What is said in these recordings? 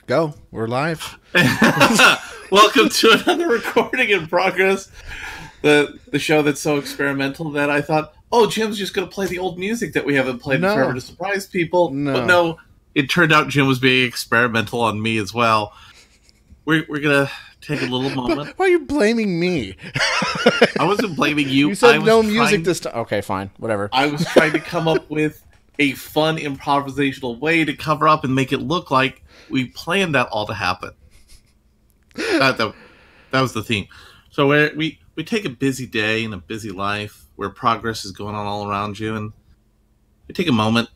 Go. We're live. Welcome to another recording in progress. The show that's so experimental that I thought, oh, Jim's just going to play the old music that we haven't played in forever to surprise people. No. But no, it turned out Jim was being experimental on me as well. We're going to take a little moment. Why are you blaming me? I wasn't blaming you. You said no music this time. Okay, fine. Whatever. I was trying to come up with a fun improvisational way to cover up and make it look like we planned that all to happen. That was the theme. So we take a busy day and a busy life where progress is going on all around you, and we take a moment,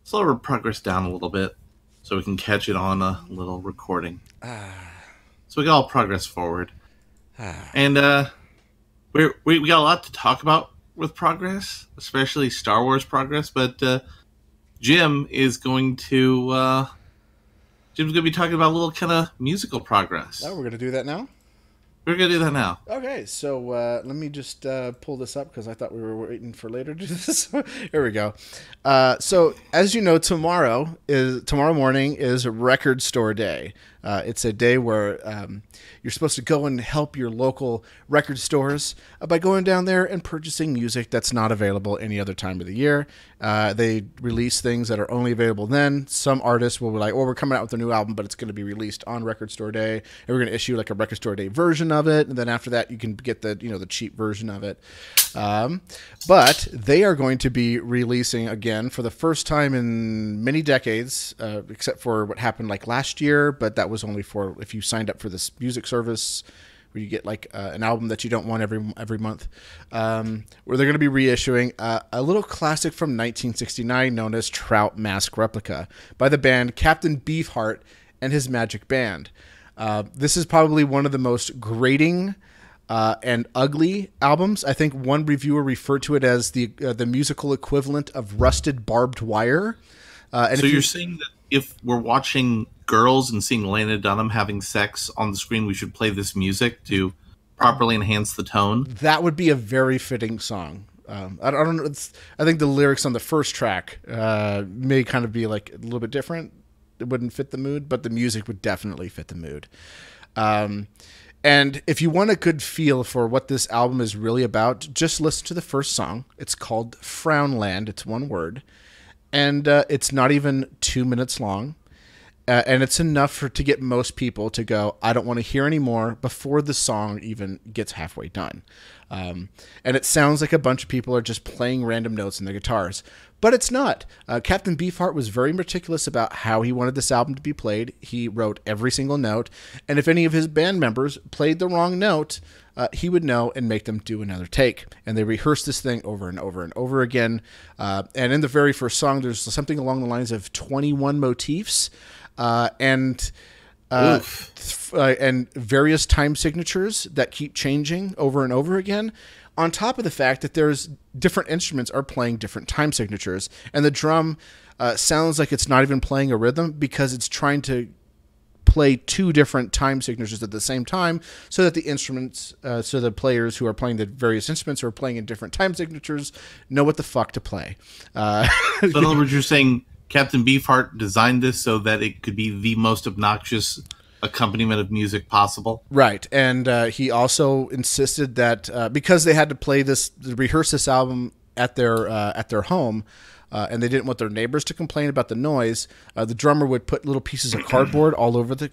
slow our progress down a little bit so we can catch it on a little recording. So we got all progress forward. And we got a lot to talk about with progress, especially Star Wars progress, but Jim is going to be talking about a little kind of musical progress. Oh, we're going to do that now? We're going to do that now. Okay, so let me just pull this up because I thought we were waiting for later to do this. Here we go. So as you know, tomorrow morning is Record Store Day. It's a day where you're supposed to go and help your local record stores by going down there and purchasing music that's not available any other time of the year. They release things that are only available then. Some artists will be like, oh, we're coming out with a new album, but it's going to be released on Record Store Day, and we're going to issue like a Record Store Day version of it, and then after that you can get the cheap version of it. But they are going to be releasing again for the first time in many decades, except for what happened like last year, but that was only for if you signed up for this music service where you get like an album that you don't want every month, where they're going to be reissuing a little classic from 1969 known as Trout Mask Replica by the band Captain Beefheart and his Magic Band. This is probably one of the most grating and ugly albums. I think one reviewer referred to it as the musical equivalent of rusted barbed wire. So you're saying that if we're watching girls and seeing Lena Dunham having sex on the screen, we should play this music to properly enhance the tone? That would be a very fitting song. I don't know. I think the lyrics on the first track may kind of be like a little bit different. It wouldn't fit the mood, but the music would definitely fit the mood. And if you want a good feel for what this album is really about, just listen to the first song. It's called Frownland. It's one word. And it's not even 2 minutes long. And it's enough to get most people to go, I don't want to hear any more before the song even gets halfway done. And it sounds like a bunch of people are just playing random notes in their guitars. But it's not. Captain Beefheart was very meticulous about how he wanted this album to be played. He wrote every single note. And if any of his band members played the wrong note, he would know and make them do another take. And they rehearsed this thing over and over and over again. And in the very first song, there's something along the lines of 21 motifs and various time signatures that keep changing over and over again. On top of the fact that there's different instruments are playing different time signatures. And the drum sounds like it's not even playing a rhythm because it's trying to play two different time signatures at the same time so that the instruments, so the players who are playing the various instruments who are playing in different time signatures know what the fuck to play. So in other words, you're saying Captain Beefheart designed this so that it could be the most obnoxious accompaniment of music possible. Right. And he also insisted that because they had to rehearse this album at their home, and they didn't want their neighbors to complain about the noise, the drummer would put little pieces of cardboard all over the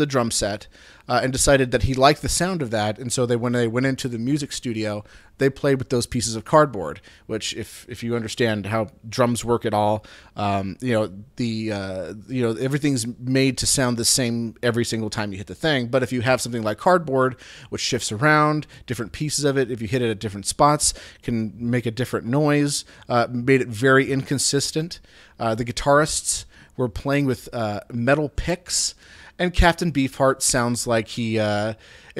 drum set, and decided that he liked the sound of that. And so when they went into the music studio, they played with those pieces of cardboard, which if you understand how drums work at all, everything's made to sound the same every single time you hit the thing. But if you have something like cardboard, which shifts around different pieces of it, if you hit it at different spots, can make a different noise, made it very inconsistent. The guitarists were playing with metal picks. And Captain Beefheart sounds like he and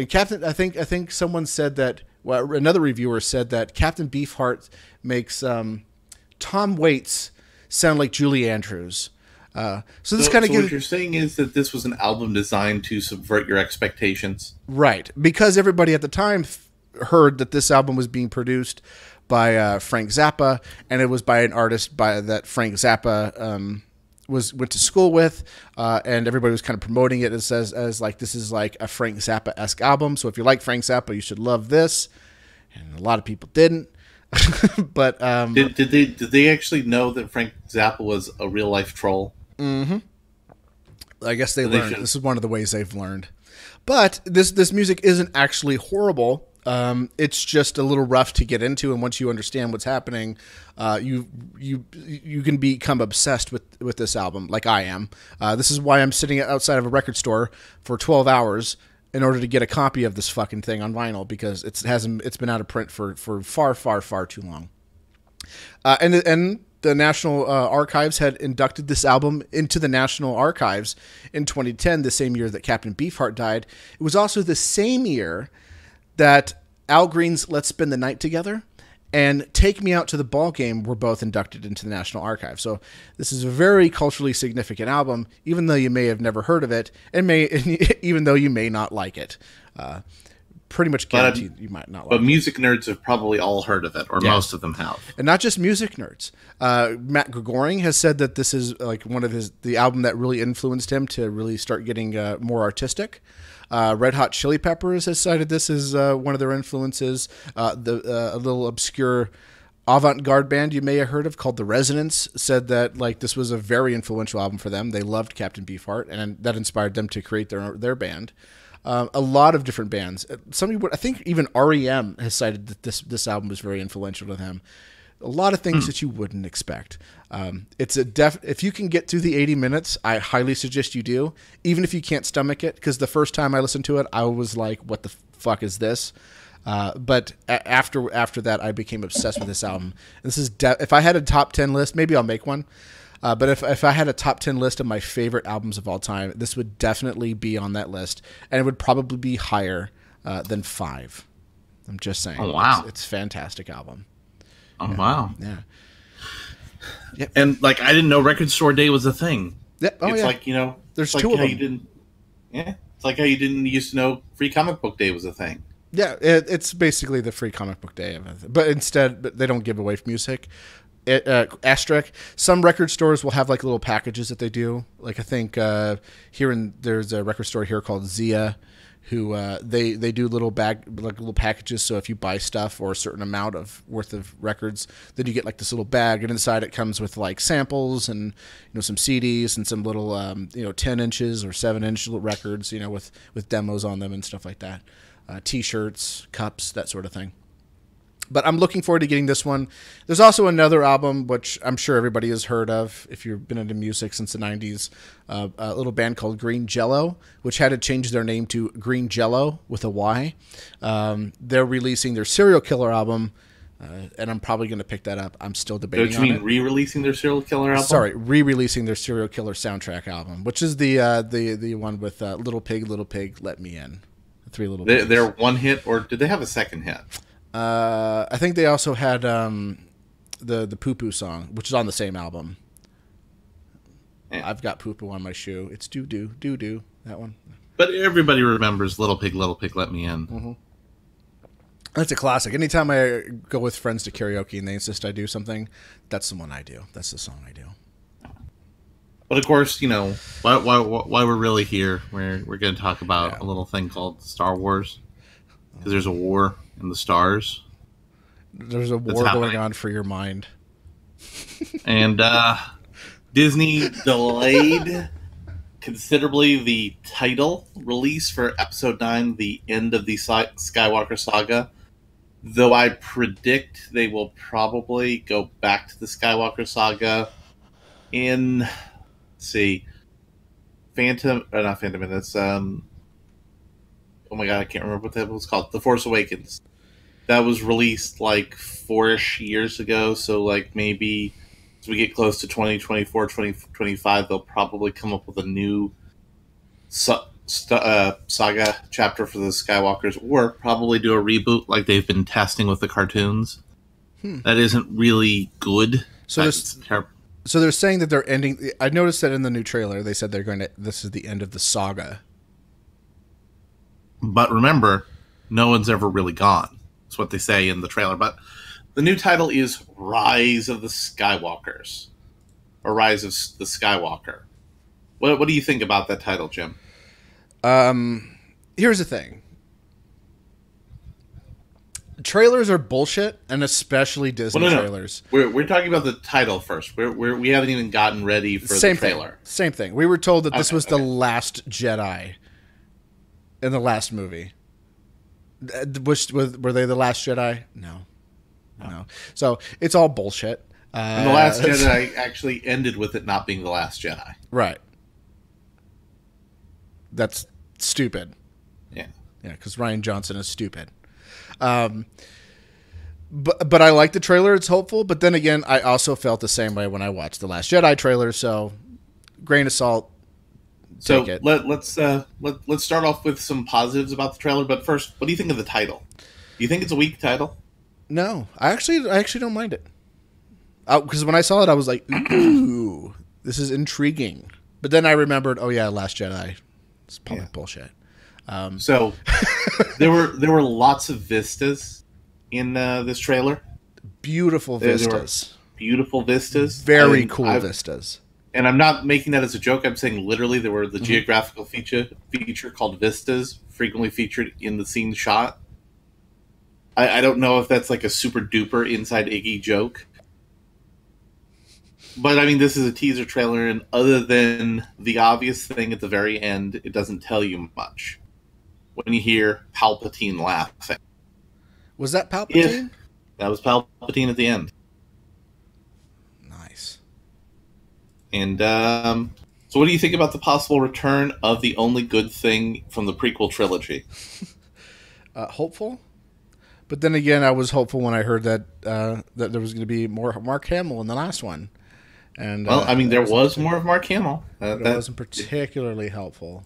Captain. I think someone said that. Well, another reviewer said that Captain Beefheart makes Tom Waits sound like Julie Andrews. So what you're saying is that this was an album designed to subvert your expectations, right? Because everybody at the time heard that this album was being produced by Frank Zappa, and it was by an artist that Frank Zappa went to school with, and everybody was kind of promoting it as like this is like a Frank Zappa-esque album. So if you like Frank Zappa, you should love this. And a lot of people didn't. But did they actually know that Frank Zappa was a real life troll? Mm-hmm. I guess they learned. This is one of the ways they've learned. But this music isn't actually horrible. It's just a little rough to get into, and once you understand what's happening, you can become obsessed with this album, like I am. This is why I'm sitting outside of a record store for 12 hours in order to get a copy of this fucking thing on vinyl, because it's been out of print for far too long. And the National Archives had inducted this album into the National Archives in 2010, the same year that Captain Beefheart died. It was also the same year that Al Green's Let's Spend the Night Together and Take Me Out to the Ball Game were both inducted into the National Archive. So this is a very culturally significant album, even though you may have never heard of it, and even though you may not like it. Pretty much guaranteed you might not like it. But music nerds have probably all heard of it, or most of them have. And not just music nerds. Matt Gregorian has said that this is like one of the album that really influenced him to really start getting more artistic. Red Hot Chili Peppers has cited this as one of their influences. A little obscure avant-garde band you may have heard of called The Resonance said that like this was a very influential album for them. They loved Captain Beefheart, and that inspired them to create their band. A lot of different bands. I think even REM has cited that this album was very influential to them. A lot of things that you wouldn't expect. It's if you can get through the 80 minutes, I highly suggest you do, even if you can't stomach it, because the first time I listened to it, I was like, what the fuck is this? But after that, I became obsessed with this album. This is if I had a top 10 list, maybe I'll make one. But if I had a top 10 list of my favorite albums of all time, this would definitely be on that list, and it would probably be higher than 5. I'm just saying. Oh, wow. It's a fantastic album. Oh, yeah. Wow. Yeah. Yep. And like, I didn't know Record Store Day was a thing. Yeah. Oh, it's yeah. like, there's like two of them. It's like how you didn't used to know Free Comic Book Day was a thing. Yeah, it's basically the Free Comic Book Day, but instead they don't give away music. Asterisk. Some record stores will have like little packages that they do. Like I think there's a record store here called Zia, who they do little packages. So if you buy stuff or a certain amount of worth of records, then you get like this little bag, and inside it comes with like samples and some CDs and some little 10 inches or 7-inch records with demos on them and stuff like that. T-shirts, cups, that sort of thing. But I'm looking forward to getting this one. There's also another album, which I'm sure everybody has heard of if you've been into music since the 90s, a little band called Green Jello, which had to change their name to Green Jello with a Y. They're releasing their Serial Killer album, and I'm probably going to pick that up. I'm still debating on it. Don't you mean re-releasing their Serial Killer album? Sorry, re-releasing their Serial Killer soundtrack album, which is the one with Little Pig, Let Me In. The 3 Little Pigs. They're one hit, or did they have a second hit? I think they also had the Poo Poo song, which is on the same album. Yeah. I've got Poo Poo on my shoe. It's doo doo, that one. But everybody remembers Little Pig, Let Me In. Mm-hmm. That's a classic. Anytime I go with friends to karaoke and they insist I do something, that's the one I do. That's the song I do. But of course, why we're really here, we're going to talk about a little thing called Star Wars. Because there's a war in the stars. There's a war going on for your mind. And Disney delayed considerably the title release for Episode 9, the end of the Skywalker saga. Though I predict they will probably go back to the Skywalker saga in, let's see, not Phantom Menace, oh my god, I can't remember what that was called. The Force Awakens. That was released like 4-ish years ago, so like maybe as we get close to 2024, 2025, they'll probably come up with a new saga chapter for the Skywalkers, or probably do a reboot like they've been testing with the cartoons. That isn't really good. So they're saying that they're ending. I noticed that in the new trailer, they said this is the end of the saga. But remember, no one's ever really gone. That's what they say in the trailer. But the new title is Rise of the Skywalkers. or Rise of the Skywalker. What do you think about that title, Jim? Here's the thing. Trailers are bullshit, and especially Disney trailers. We're talking about the title first. We haven't even gotten ready for the trailer. Same thing. We were told that this was the last Jedi in the last movie. Were they the last Jedi? No. So it's all bullshit. And the Last Jedi actually ended with it not being the Last Jedi. Right. That's stupid. Yeah. Yeah, because Rian Johnson is stupid. But I like the trailer. It's hopeful. But then again, I also felt the same way when I watched the Last Jedi trailer. So, grain of salt. So let's start off with some positives about the trailer. But first, what do you think of the title? Do you think it's a weak title? No, I actually don't mind it. Because when I saw it, I was like, ooh, this is intriguing. But then I remembered, oh yeah, Last Jedi. It's probably bullshit. So there were lots of vistas in this trailer. Beautiful vistas. Beautiful vistas. Very cool vistas. And I'm not making that as a joke. I'm saying literally there were the geographical feature called vistas frequently featured in the scene shot. I don't know if that's like a super duper inside Iggy joke. But I mean, this is a teaser trailer, and other than the obvious thing at the very end, it doesn't tell you much. When you hear Palpatine laughing. Was that Palpatine? That was Palpatine at the end. Nice. And so what do you think about the possible return of the only good thing from the prequel trilogy? Hopeful. But then again, I was hopeful when I heard that that there was going to be more Mark Hamill in the last one. And well, I mean, there was more of Mark Hamill. That wasn't particularly helpful.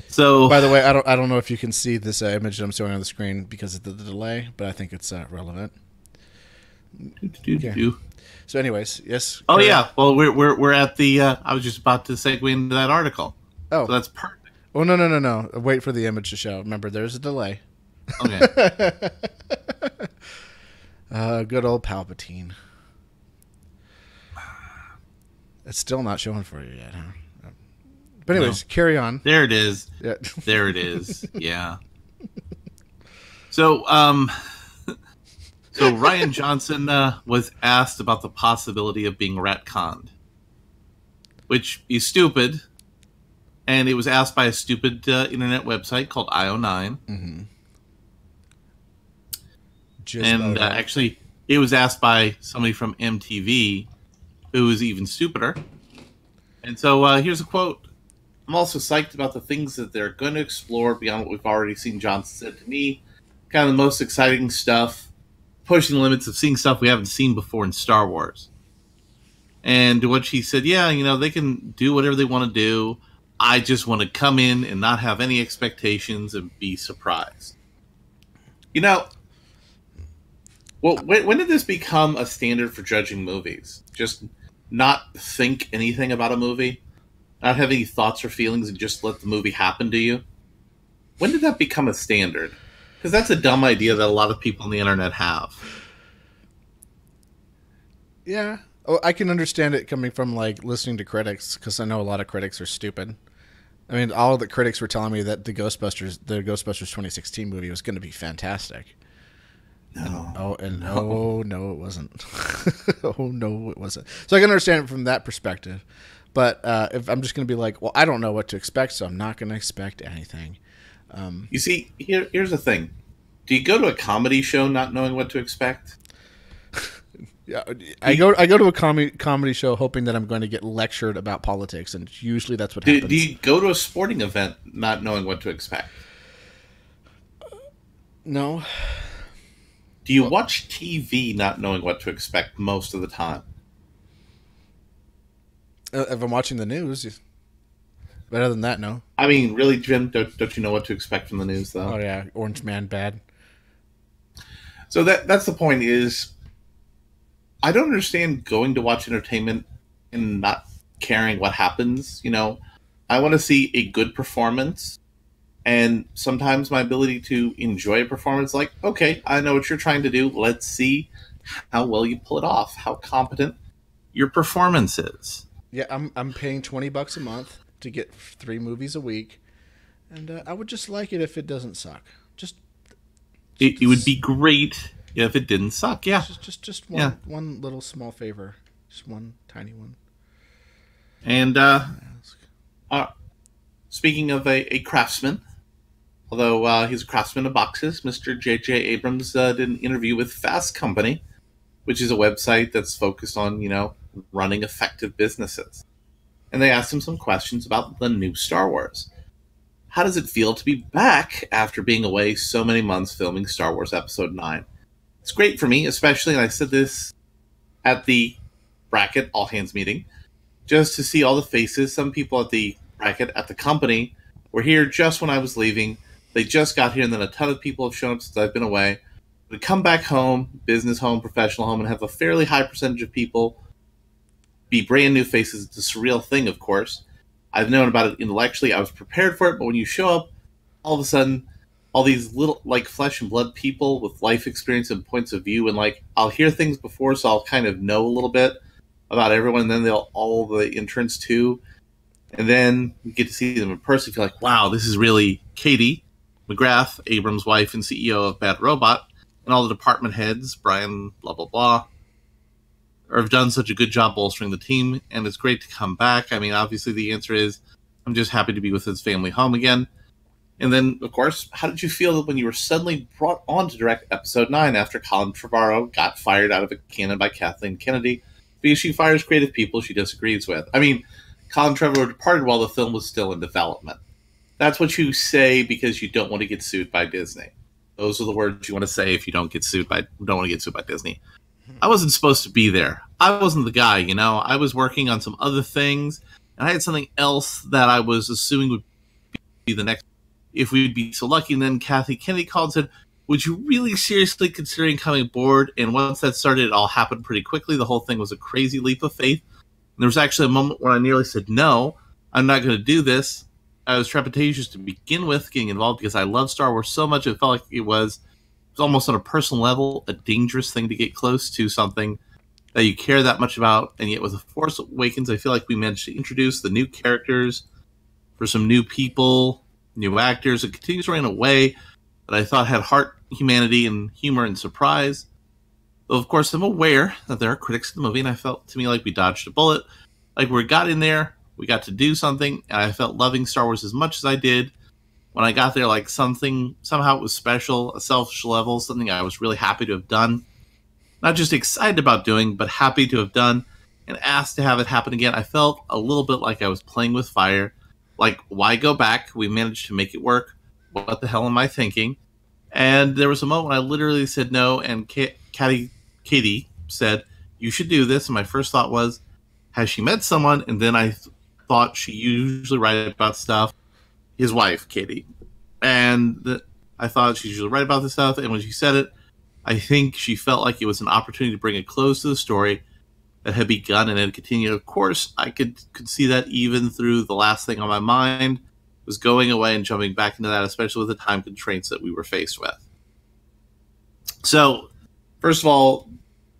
So, by the way, I don't know if you can see this image that I'm showing on the screen because of the delay, but I think it's relevant. Yeah. So, anyways, yes. Oh yeah. Well, we're at the. I was just about to segue into that article. Oh, so that's perfect. Oh no! Wait for the image to show. Remember, there's a delay. Okay. Good old Palpatine. It's still not showing for you yet, huh? But anyways, carry on. There it is. Yeah. There it is. Yeah. So, so Rian Johnson was asked about the possibility of being retconned, which is stupid, and it was asked by a stupid internet website called IO9. Mm-hmm. And actually, it was asked by somebody from MTV, who was even stupider. And so here's a quote. I'm also psyched about the things that they're going to explore beyond what we've already seen. Johnson said to me, kind of the most exciting stuff, pushing the limits of seeing stuff we haven't seen before in Star Wars. And to which he said, yeah, you know, they can do whatever they want to do. I just want to come in and not have any expectations and be surprised. You know, well, when did this become a standard for judging movies? Just not think anything about a movie? Not have any thoughts or feelings and just let the movie happen to you? When did that become a standard? Because that's a dumb idea that a lot of people on the internet have. Yeah. Oh, I can understand it coming from, like, listening to critics, because I know a lot of critics are stupid. I mean, all the critics were telling me that the Ghostbusters 2016 movie was going to be fantastic. No. No, it wasn't. Oh, no, it wasn't. So I can understand it from that perspective. But if I'm just going to be like, well, I don't know what to expect, so I'm not going to expect anything. You see, here's the thing. Do you go to a comedy show not knowing what to expect? Yeah, I go to a comedy show hoping that I'm going to get lectured about politics, and usually that's what happens. Do you go to a sporting event not knowing what to expect? No. Do you watch TV not knowing what to expect most of the time? If I'm watching the news, but other than that, no. I mean, really, Jim, don't you know what to expect from the news, though? Oh, yeah, Orange Man bad. So that's the point is, I don't understand going to watch entertainment and not caring what happens. You know, I want to see a good performance, and sometimes my ability to enjoy a performance, like, okay, I know what you're trying to do. Let's see how well you pull it off, how competent your performance is. Yeah, I'm paying $20 a month to get 3 movies a week, and I would just like it if it doesn't suck. Just It would be great if it didn't suck. Yeah, just yeah. one little small favor, just one tiny one. And speaking of a craftsman, although he's a craftsman of boxes, Mr. J.J. Abrams did an interview with Fast Company, which is a website that's focused on, running effective businesses. And they asked him some questions about the new Star Wars. How does it feel to be back after being away so many months filming Star Wars Episode 9? It's great for me, especially, and I said this at the bracket all hands meeting, just to see all the faces. Some people at the bracket at the company were here just when I was leaving. They just got here, and then a ton of people have shown up since I've been away. But come back home, business home, professional home, and have a fairly high percentage of people be brand new faces. It's a surreal thing, of course. I've known about it intellectually. I was prepared for it, but when you show up, all of a sudden, all these little, like, flesh and blood people with life experience and points of view, and, like, I'll hear things before, so I'll kind of know a little bit about everyone, and then they'll all the interns too. And then you get to see them in person. You feel like, wow, this is really Katie McGrath, Abrams' wife and CEO of Bad Robot, and all the department heads, Brian, blah, blah, blah, have done such a good job bolstering the team, and it's great to come back. I mean, obviously the answer is I'm just happy to be with his family home again. And then, of course, how did you feel when you were suddenly brought on to direct Episode 9 after Colin Trevorrow got fired out of a canon by Kathleen Kennedy because she fires creative people she disagrees with? I mean, Colin Trevorrow departed while the film was still in development. That's what you say because you don't want to get sued by Disney. Those are the words you want to say if you don't want to get sued by Disney. I wasn't supposed to be there. I wasn't the guy, I was working on some other things, and I had something else that I was assuming would be the next, if we'd be so lucky. And then Kathy Kennedy called and said, would you really seriously considering coming aboard? And once that started, it all happened pretty quickly. The whole thing was a crazy leap of faith. And there was actually a moment where I nearly said, no, I'm not going to do this. I was trepidatious to begin with getting involved because I love Star Wars so much. It felt like it was almost on a personal level a dangerous thing to get close to something that you care that much about. And yet with The Force Awakens, I feel like we managed to introduce the new characters for some new people, new actors. It continues to run in a way that I thought had heart, humanity, and humor and surprise. Though, of course, I'm aware that there are critics of the movie, and I felt to me like we dodged a bullet. Like we got in there, we got to do something, and I felt loving Star Wars as much as I did. When I got there, like somehow it was special, a selfish level, something I was really happy to have done. Not just excited about doing, but happy to have done, and asked to have it happen again. I felt a little bit like I was playing with fire. Like, why go back? We managed to make it work. What the hell am I thinking? And there was a moment when I literally said no, and Katie said, you should do this. And my first thought was, has she met someone? And then I thought she usually write about stuff. His wife, Katie. And I thought she's usually right about this stuff. And when she said it, I think she felt like it was an opportunity to bring a close to the story that had begun and had continued. Of course, I could see that even through the last thing on my mind was going away and jumping back into that, especially with the time constraints that we were faced with. So, first of all,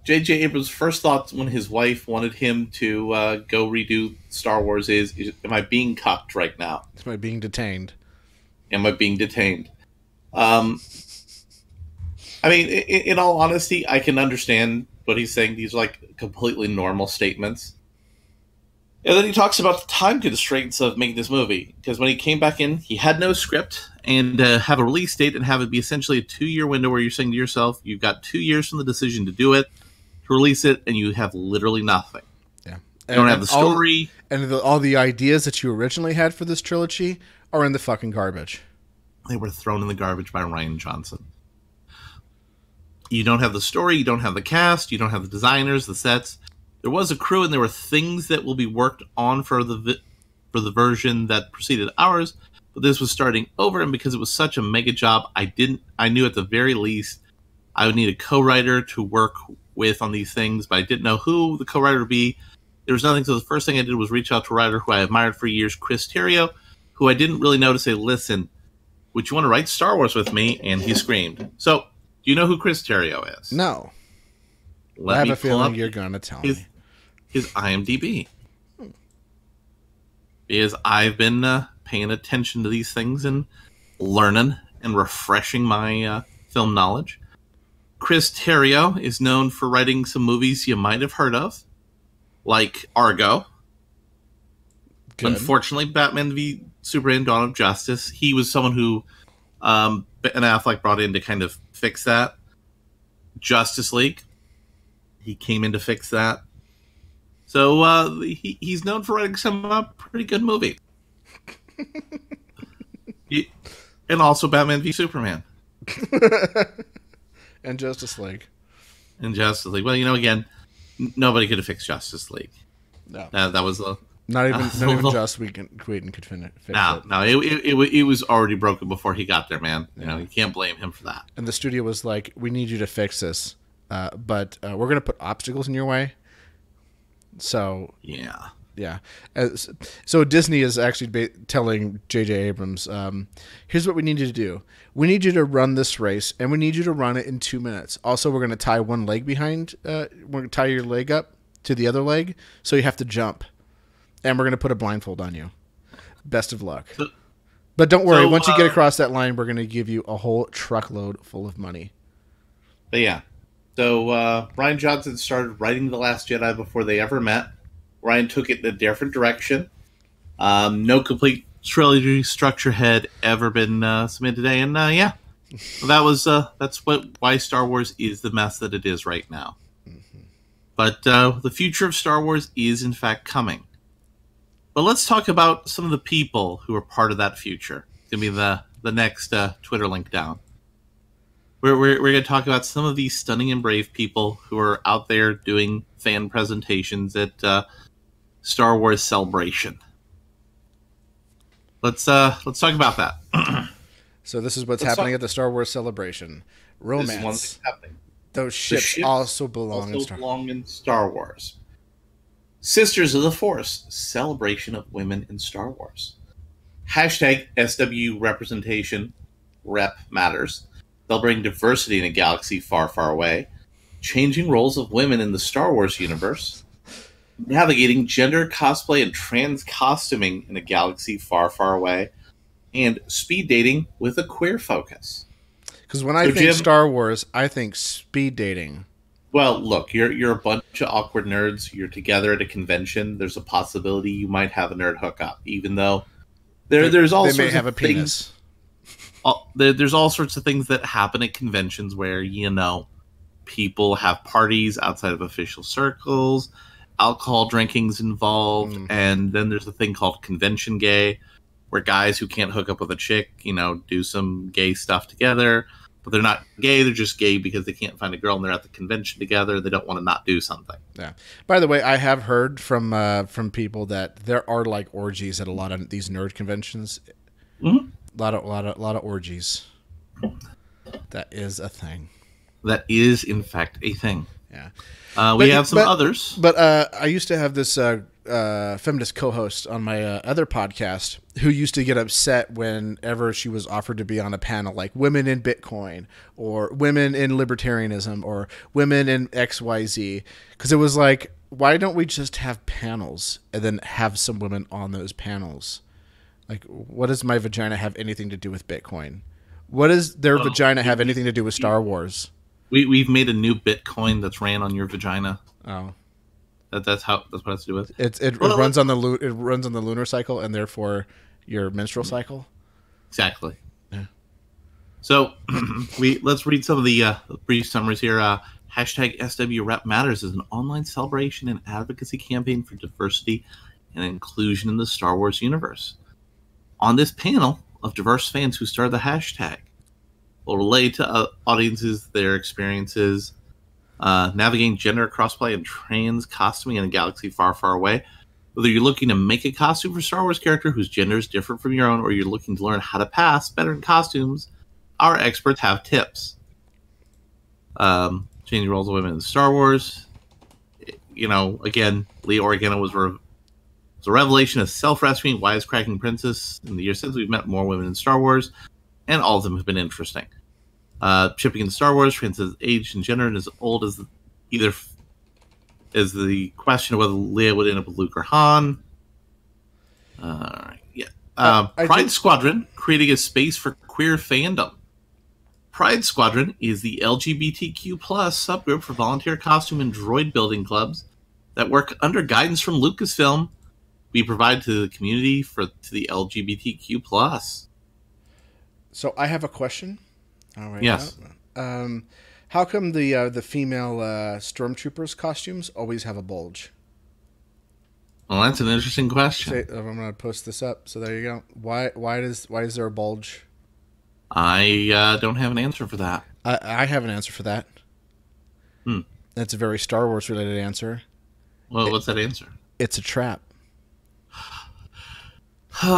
J.J. Abrams' first thoughts when his wife wanted him to go redo Star Wars is, am I being cucked right now? Am I being detained? Am I being detained? I mean, in all honesty, I can understand what he's saying. These are like completely normal statements. And then he talks about the time constraints of making this movie. Because when he came back in, he had no script. And have a release date and have it be essentially a 2-year window where you're saying to yourself, you've got 2 years from the decision to do it, to release it, and you have literally nothing. Yeah. You don't have the story. All the ideas that you originally had for this trilogy are in the fucking garbage. They were thrown in the garbage by Rian Johnson. You don't have the story, you don't have the cast, you don't have the designers, the sets. There was a crew, and there were things that will be worked on for the version that preceded ours, but this was starting over, and because it was such a mega job, I knew at the very least I would need a co-writer to work with on these things, but I didn't know who the co-writer would be. There was nothing, so the first thing I did was reach out to a writer who I admired for years, Chris Terrio, who I didn't really know to say, listen, would you want to write Star Wars with me? And he screamed. So, do you know who Chris Terrio is? No. I have a feeling you're going to tell me. his IMDb. Because I've been paying attention to these things and learning and refreshing my film knowledge. Chris Terrio is known for writing some movies you might have heard of, like Argo. Good. Unfortunately, Batman v Superman: Dawn of Justice. He was someone who Ben Affleck brought in to kind of fix that. Justice League. He came in to fix that. So he's known for writing some pretty good movies. And also Batman v Superman. And Justice League. And Justice League. Well, again, nobody could have fixed Justice League. No. That was a... Not even Joss Whedon could fix it. No, it was already broken before he got there, man. Yeah. You can't blame him for that. And the studio was like, "We need you to fix this, but we're going to put obstacles in your way." So yeah. So Disney is actually telling J.J. Abrams, "Here's what we need you to do. We need you to run this race, and we need you to run it in 2 minutes. Also, we're going to tie one leg behind. We're going to tie your leg up to the other leg, so you have to jump." And we're going to put a blindfold on you. Best of luck. But don't worry. Once you get across that line, we're going to give you a whole truckload full of money. But yeah. So Rian Johnson started writing The Last Jedi before they ever met. Rian took it in a different direction. No complete trilogy structure had ever been submitted today. And that's why Star Wars is the mess that it is right now. Mm-hmm. But the future of Star Wars is in fact coming. But let's talk about some of the people who are part of that future. It's going to be the next Twitter link down. We're going to talk about some of these stunning and brave people who are out there doing fan presentations at Star Wars Celebration. Let's talk about that. So this is what's happening at the Star Wars Celebration. Romance. This is one thing happening. Those ships also belong in Star Wars. Sisters of the Force, celebration of women in Star Wars. Hashtag SW representation, rep matters. They'll bring diversity in a galaxy far, far away. Changing roles of women in the Star Wars universe. Navigating gender cosplay and trans costuming in a galaxy far, far away. And speed dating with a queer focus. Because when I think Star Wars, I think speed dating. Well, look, you're a bunch of awkward nerds. You're together at a convention. There's a possibility you might have a nerd hookup, even though there's all sorts may have of a penis. There's all sorts of things that happen at conventions where people have parties outside of official circles, alcohol drinking's involved, and then there's a thing called convention gay, where guys who can't hook up with a chick, do some gay stuff together. But they're not gay, they're just gay because they can't find a girl and they're at the convention together. They don't want to not do something. Yeah. By the way, I have heard from people that there are like orgies at a lot of these nerd conventions. Mm-hmm. A lot of orgies. That is a thing. That is, in fact, a thing. Yeah. We have some others. But I used to have this feminist co-host on my other podcast who used to get upset whenever she was offered to be on a panel like women in Bitcoin or women in libertarianism or women in XYZ, because it was like, why don't we just have panels and then have some women on those panels? Like, what does my vagina have anything to do with Bitcoin? What does their vagina have anything to do with Star Wars? We've made a new Bitcoin that's ran on your vagina. Oh. That's what it has to do with. It runs on the lunar cycle and therefore your menstrual cycle. Exactly. Yeah. So let's read some of the brief summaries here. Hashtag SW Rep Matters is an online celebration and advocacy campaign for diversity and inclusion in the Star Wars universe. On this panel of diverse fans who started the hashtag, will relay to audiences their experiences navigating gender crossplay and trans costuming in a galaxy far, far away. Whether you're looking to make a costume for a Star Wars character whose gender is different from your own, or you're looking to learn how to pass better in costumes, our experts have tips. Changing roles of women in Star Wars. Again, Leia Organa was a revelation of self-rescuing, wisecracking princess. In the years since, we've met more women in Star Wars, and all of them have been interesting. Shipping in Star Wars, trans has aged and gender and as old as either is the question of whether Leia would end up with Luke or Han. Yeah. Pride Squadron, creating a space for queer fandom. Pride Squadron is the LGBTQ plus subgroup for volunteer costume and droid building clubs that work under guidance from Lucasfilm. We provide to the community to the LGBTQ plus. So I have a question. All right. Yes. How come the female stormtroopers costumes always have a bulge? Well, that's an interesting question. I'm going to post this up. So there you go. Why is there a bulge? I don't have an answer for that. I have an answer for that. That's a very Star Wars related answer. Well, what's that answer? It's a trap. So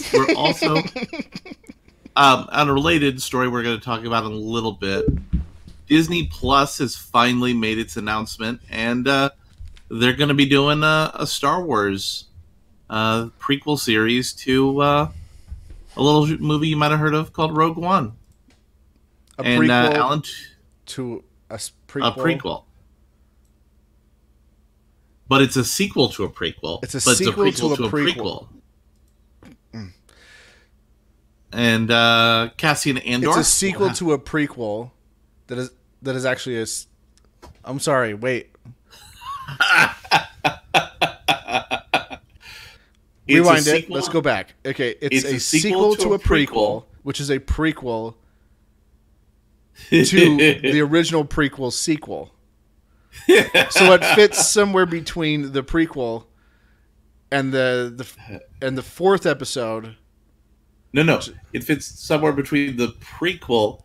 we're also on a related story we're going to talk about in a little bit. Disney Plus has finally made its announcement, and they're going to be doing a Star Wars prequel series to a little movie you might have heard of called Rogue One. A prequel to a prequel. A prequel. But it's a sequel to a prequel. It's a sequel to a prequel. And Cassian Andor. It's a sequel to a prequel that is actually a. I'm sorry. Wait. Rewind it. Let's go back. Okay, it's a sequel to a prequel, which is a prequel to the original prequel sequel. So it fits somewhere between the prequel and the fourth episode. No. It fits somewhere between the prequel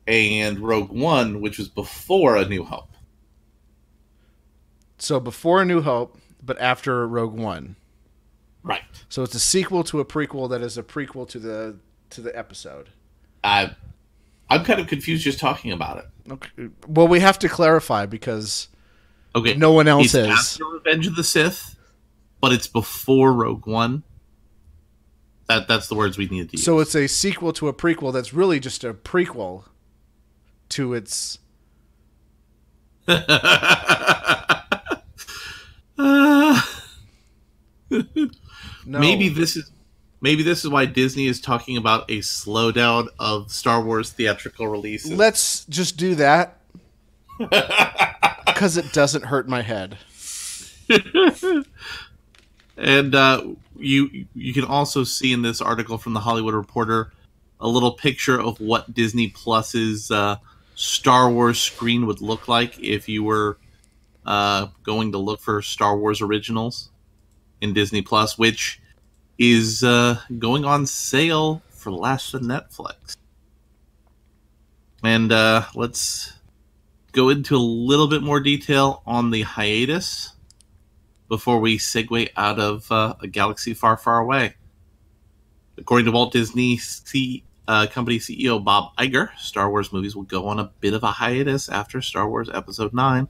and Rogue One, which was before A New Hope. So before A New Hope, but after Rogue One. Right. So it's a sequel to a prequel that is a prequel to the episode. I'm kind of confused just talking about it. Okay. Well, we have to clarify because okay, no one else is. It's after Revenge of the Sith, but it's before Rogue One. That's the words we needed to use. So it's a sequel to a prequel that's really just a prequel to its. No. Maybe this is why Disney is talking about a slowdown of Star Wars theatrical releases. Let's just do that because it doesn't hurt my head. And you can also see in this article from the Hollywood Reporter a little picture of what Disney Plus's Star Wars screen would look like if you were going to look for Star Wars originals in Disney Plus, which is going on sale for less than Netflix. And let's go into a little bit more detail on the hiatus before we segue out of a galaxy far, far away. According to Walt Disney Company CEO Bob Iger, Star Wars movies will go on a bit of a hiatus after Star Wars Episode 9,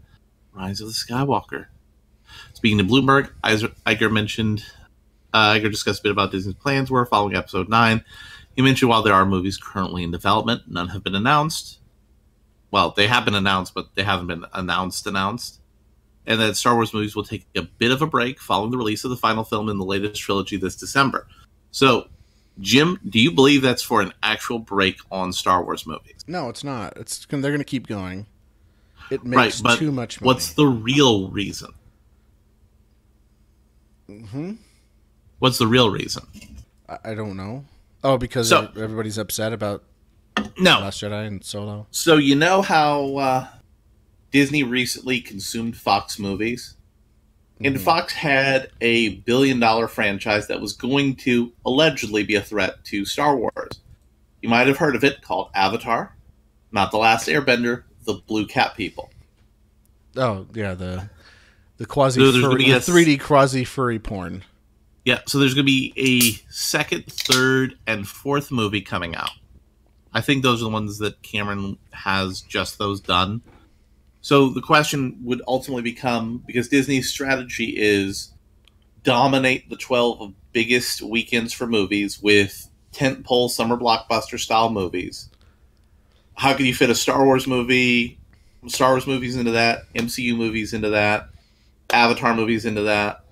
Rise of the Skywalker. Speaking to Bloomberg, Iger discussed a bit about Disney's plans were following Episode 9. He mentioned while there are movies currently in development, none have been announced. Well, they have been announced, but they haven't been announced. And that Star Wars movies will take a bit of a break following the release of the final film in the latest trilogy this December. So, Jim, do you believe that's for an actual break on Star Wars movies? No, it's not. They're going to keep going. It makes too much money. What's the real reason? What's the real reason? I don't know. Oh, because everybody's upset about Last Jedi and Solo. So you know how Disney recently consumed Fox movies? And Fox had a billion-dollar franchise that was going to allegedly be a threat to Star Wars. You might have heard of it, called Avatar. Not The Last Airbender, The Blue Cat People. Oh, yeah, the quasi-furry, 3D quasi-furry porn. Yeah, so there's going to be a second, third, and fourth movie coming out. I think those are the ones that Cameron has just those done. So the question would ultimately become, because Disney's strategy is dominate the 12 biggest weekends for movies with tentpole summer blockbuster style movies. How can you fit a Star Wars movies into that, MCU movies into that, Avatar movies into that,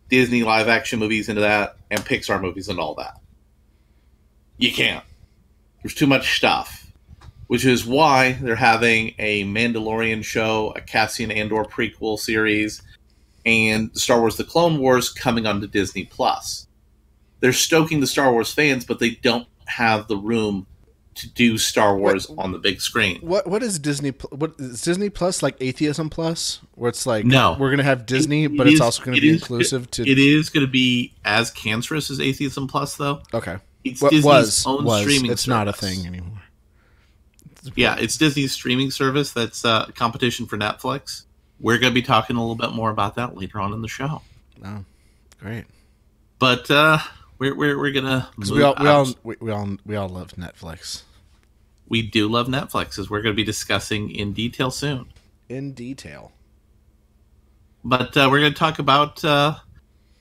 Disney live action movies into that, and Pixar movies into all that? You can't. There's too much stuff, which is why they're having a Mandalorian show, a Cassian Andor prequel series, and Star Wars The Clone Wars coming onto Disney+. They're stoking the Star Wars fans, but they don't have the room to do Star Wars on the big screen. What is Disney? What is Disney Plus, like Atheism Plus, where it's like, no, we're gonna have Disney, but it's also going to be inclusive to. It is going to be as cancerous as Atheism Plus, though. Okay, it's Disney's own streaming. It's service. Not a thing anymore. Yeah, it's Disney's streaming service that's competition for Netflix. We're going to be talking a little bit more about that later on in the show. Oh, great! But we're gonna we all love Netflix. We do love Netflix, as we're going to be discussing in detail soon. In detail. But we're going to talk about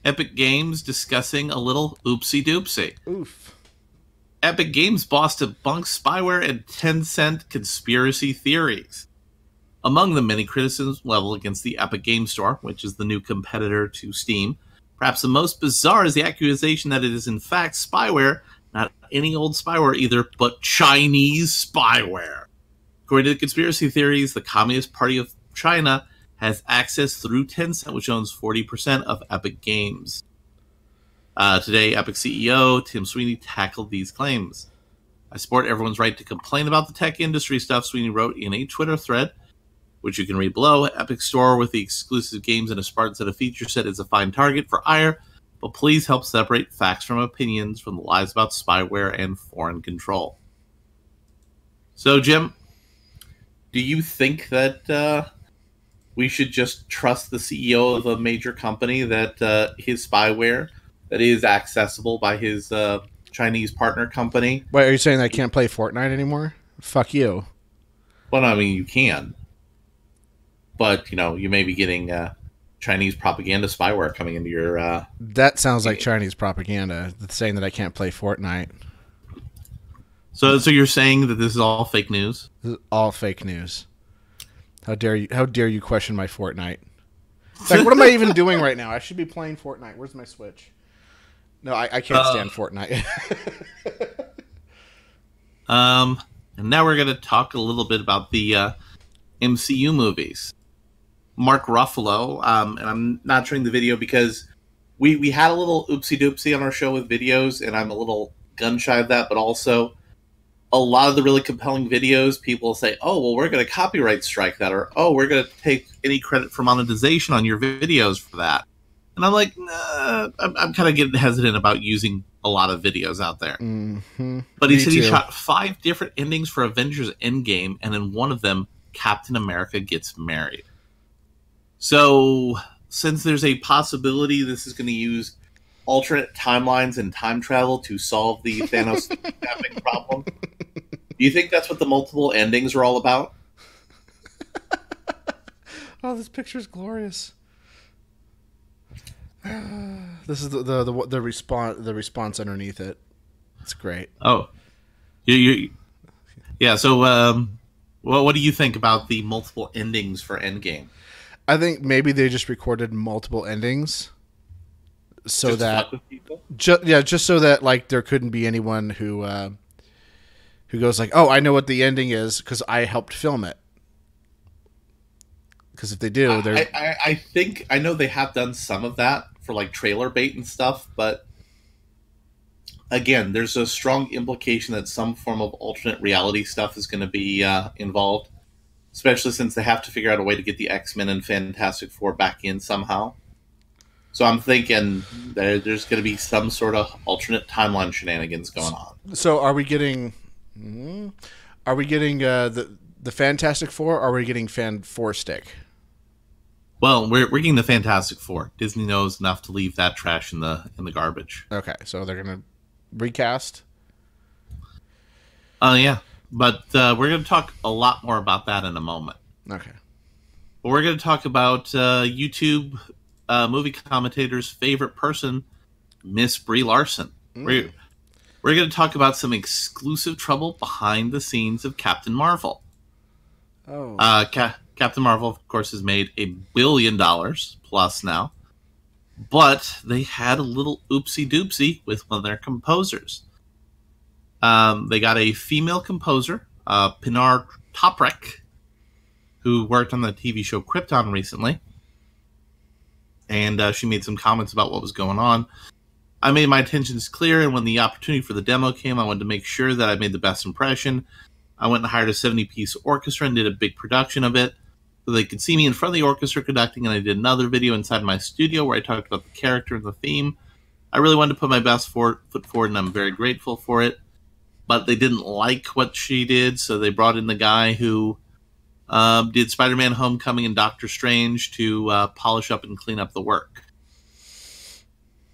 Epic Games discussing a little oopsie doopsie. Oof. Epic Games boss debunks spyware and Tencent conspiracy theories. Among the many criticisms leveled against the Epic Games Store, which is the new competitor to Steam, perhaps the most bizarre is the accusation that it is in fact spyware, not any old spyware either, but Chinese spyware. According to the conspiracy theories, the Communist Party of China has access through Tencent, which owns 40% of Epic Games. Today, Epic CEO Tim Sweeney tackled these claims. I support everyone's right to complain about the tech industry stuff, Sweeney wrote in a Twitter thread, which you can read below. Epic Store with the exclusive games and a Spartan set of feature set is a fine target for ire, but please help separate facts from opinions from the lies about spyware and foreign control. So, Jim, do you think that we should just trust the CEO of a major company that his spyware that is accessible by his Chinese partner company? Wait, are you saying that I can't play Fortnite anymore? Fuck you. Well, I mean, you can. But, you may be getting Chinese propaganda spyware coming into your... That sounds like Chinese propaganda, saying that I can't play Fortnite. So you're saying that this is all fake news? This is all fake news. How dare you question my Fortnite? In fact, what am I even doing right now? I should be playing Fortnite. Where's my Switch? No, I can't stand Fortnite. And now we're going to talk a little bit about the MCU movies. Mark Ruffalo, and I'm not showing the video because we had a little oopsie doopsie on our show with videos, and I'm a little gun shy of that, but also a lot of the really compelling videos, people say, oh, well, we're going to copyright strike that, or, oh, we're going to take any credit for monetization on your videos for that. And I'm like, nah, I'm kind of getting hesitant about using a lot of videos out there. Mm-hmm. But he said he shot 5 different endings for Avengers Endgame, and in one of them, Captain America gets married. So, since there's a possibility this is going to use alternate timelines and time travel to solve the Thanos kidnapping problem, do you think that's what the multiple endings are all about? Oh, this picture's glorious. This is the response underneath it. It's great. Oh, yeah. So, what do you think about the multiple endings for Endgame? I think maybe they just recorded multiple endings, so just so that like there couldn't be anyone who goes like, oh, I know what the ending is because I helped film it. Because if they do, they're... I think I know they have done some of that for like trailer bait and stuff, but again, there's a strong implication that some form of alternate reality stuff is going to be involved. Especially since they have to figure out a way to get the X-Men and Fantastic Four back in somehow. So I'm thinking there's going to be some sort of alternate timeline shenanigans going on. So are we getting the Fantastic Four, or are we getting Fan Four Stick? Well, we're getting the Fantastic Four. Disney knows enough to leave that trash in the garbage. Okay, so they're going to recast? Yeah. But we're going to talk a lot more about that in a moment. Okay. But we're going to talk about YouTube movie commentator's favorite person Miss Brie Larson. We're going to talk about some exclusive trouble behind the scenes of Captain Marvel. Oh. Captain Marvel, of course, has made $1 billion plus now, but they had a little oopsie doopsie with one of their composers. They got a female composer, Pinar Toprek, who worked on the TV show Krypton recently, and she made some comments about what was going on. I made my intentions clear, and when the opportunity for the demo came, I wanted to make sure that I made the best impression. I went and hired a 70-piece orchestra and did a big production of it so they could see me in front of the orchestra conducting, and I did another video inside my studio where I talked about the character and the theme. I really wanted to put my best foot forward, and I'm very grateful for it. But they didn't like what she did, so they brought in the guy who did Spider-Man Homecoming and Doctor Strange to polish up and clean up the work.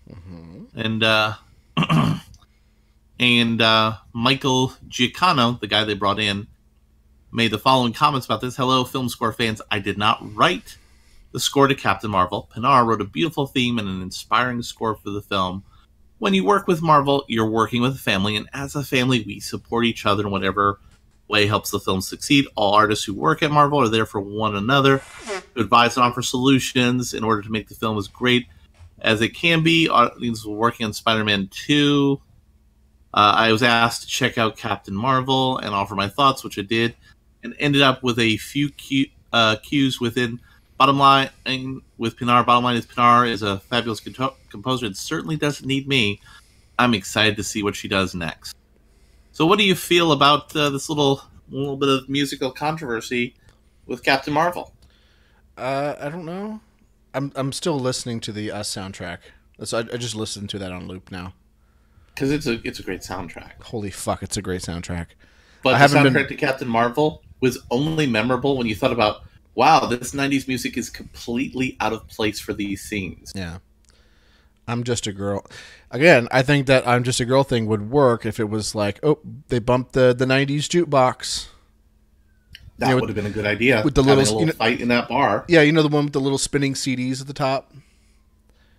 Mm-hmm. And Michael Giacano, the guy they brought in, made the following comments about this. Hello, film score fans. I did not write the score to Captain Marvel. Pinar wrote a beautiful theme and an inspiring score for the film. When you work with Marvel, you're working with a family, and as a family, we support each other in whatever way helps the film succeed. All artists who work at Marvel are there for one another to advise and offer solutions in order to make the film as great as it can be. Audience was working on Spider-Man 2. I was asked to check out Captain Marvel and offer my thoughts, which I did, and ended up with a few cues within. Bottom line with Pinar, bottom line is Pinar is a fabulous composer and certainly doesn't need me. I'm excited to see what she does next. So what do you feel about this little bit of musical controversy with Captain Marvel? I don't know. I'm still listening to the Us soundtrack. So I just listened to that on loop now. Because it's a great soundtrack. Holy fuck, it's a great soundtrack. But the soundtrack to Captain Marvel was only memorable when you thought about, wow, this 90s music is completely out of place for these scenes. Yeah. I'm Just a Girl. Again, I think that I'm Just a Girl thing would work if it was like, oh, they bumped the 90s jukebox. That would have been a good idea. With the little fight in that bar. Yeah, you know the one with the little spinning CDs at the top?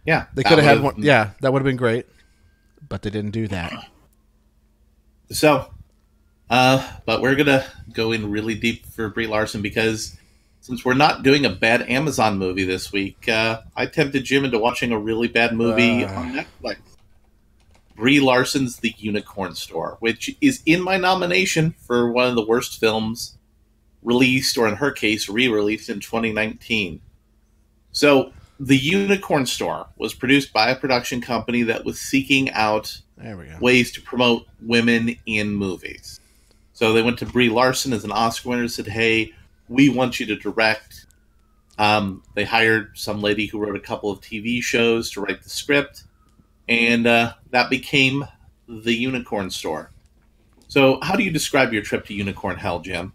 Yeah. They could have had one. Yeah, that would have been great. But they didn't do that. So, but we're going to go in really deep for Brie Larson because since we're not doing a bad Amazon movie this week, I tempted Jim into watching a really bad movie on Netflix. Brie Larson's The Unicorn Store, which is in my nomination for one of the worst films released, or in her case, re-released in 2019. So, The Unicorn Store was produced by a production company that was seeking out ways to promote women in movies. So they went to Brie Larson as an Oscar winner and said, hey, we want you to direct. They hired some lady who wrote a couple of TV shows to write the script, and that became The Unicorn Store. So how do you describe your trip to Unicorn Hell, Jim?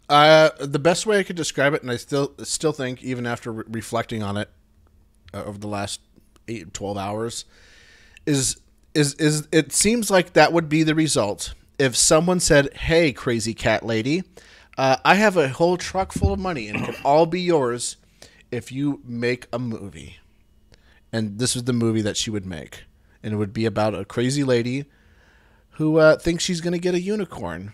The best way I could describe it, and I still think, even after reflecting on it over the last 12 hours, is it seems like that would be the result if someone said, hey, crazy cat lady, I have a whole truck full of money, and it can all be yours if you make a movie. And this is the movie that she would make. And it would be about a crazy lady who thinks she's going to get a unicorn.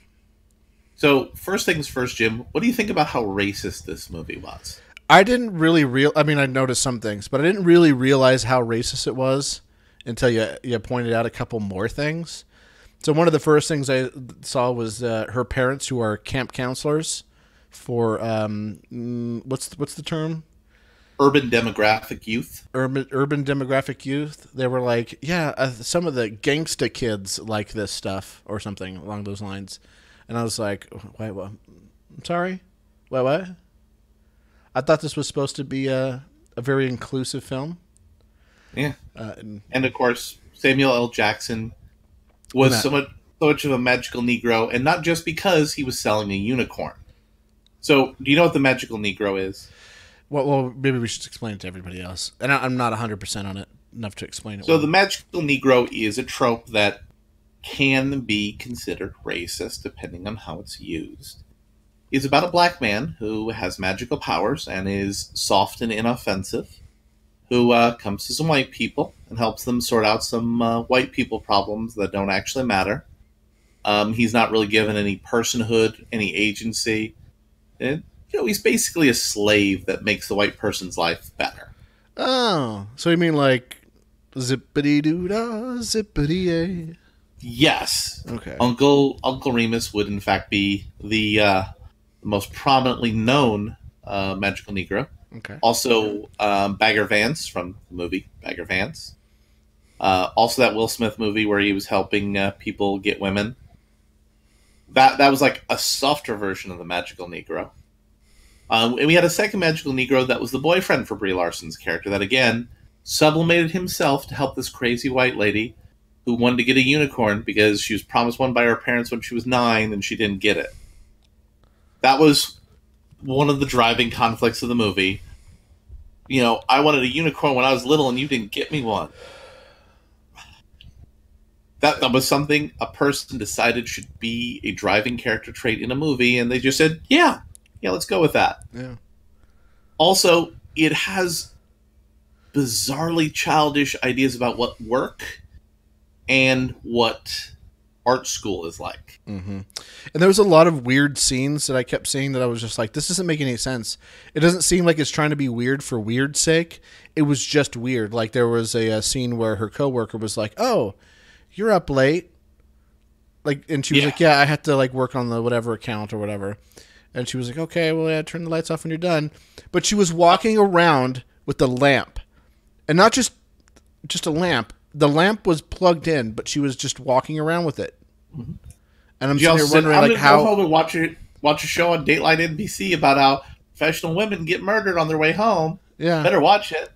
So, first things first, Jim, what do you think about how racist this movie was? I didn't really I mean, I noticed some things, but I didn't really realize how racist it was until you pointed out a couple more things. So one of the first things I saw was her parents, who are camp counselors for what's the term? Urban demographic youth. Urban demographic youth. They were like, yeah, some of the gangsta kids like this stuff or something along those lines. And I was like, wait, what? I'm sorry? Wait, what? I thought this was supposed to be a very inclusive film. Yeah. And of course, Samuel L. Jackson was so much of a magical Negro, and not just because he was selling a unicorn. So, do you know what the magical Negro is? Well, maybe we should explain it to everybody else. And I'm not 100% on it enough to explain it. So, the magical Negro is a trope that can be considered racist depending on how it's used. It's about a black man who has magical powers and is soft and inoffensive, who comes to some white people and helps them sort out some white people problems that don't actually matter. He's not really given any personhood, any agency. And, he's basically a slave that makes the white person's life better. Oh, so you mean like zippity doo dah, zippity a? Yes. Okay. Uncle Remus would in fact be the most prominently known magical Negro. Okay. Also, Bagger Vance from the movie Bagger Vance. Also, that Will Smith movie where he was helping people get women. That was like a softer version of the magical Negro. And we had a second magical Negro that was the boyfriend for Brie Larson's character. That again sublimated himself to help this crazy white lady who wanted to get a unicorn because she was promised one by her parents when she was 9 and she didn't get it. That was one of the driving conflicts of the movie. I wanted a unicorn when I was little and you didn't get me one. That was something a person decided should be a driving character trait in a movie, and they just said, yeah, let's go with that. Yeah. Also, it has bizarrely childish ideas about what work and what art school is like. Mm-hmm. And there was a lot of weird scenes that I kept seeing that I was just like, this doesn't make any sense. It doesn't seem like it's trying to be weird for weird's sake. It was just weird. Like there was a scene where her coworker was like, oh, you're up late. And she was like, yeah, I had to work on the whatever account or whatever. And she was like, okay, well, yeah, turn the lights off when you're done. But she was walking around with the lamp. And not just a lamp. The lamp was plugged in, but she was just walking around with it. Mm-hmm. And I'm sitting here wondering, how... Go home and watch a show on Dateline NBC about how professional women get murdered on their way home. Yeah. Better watch it.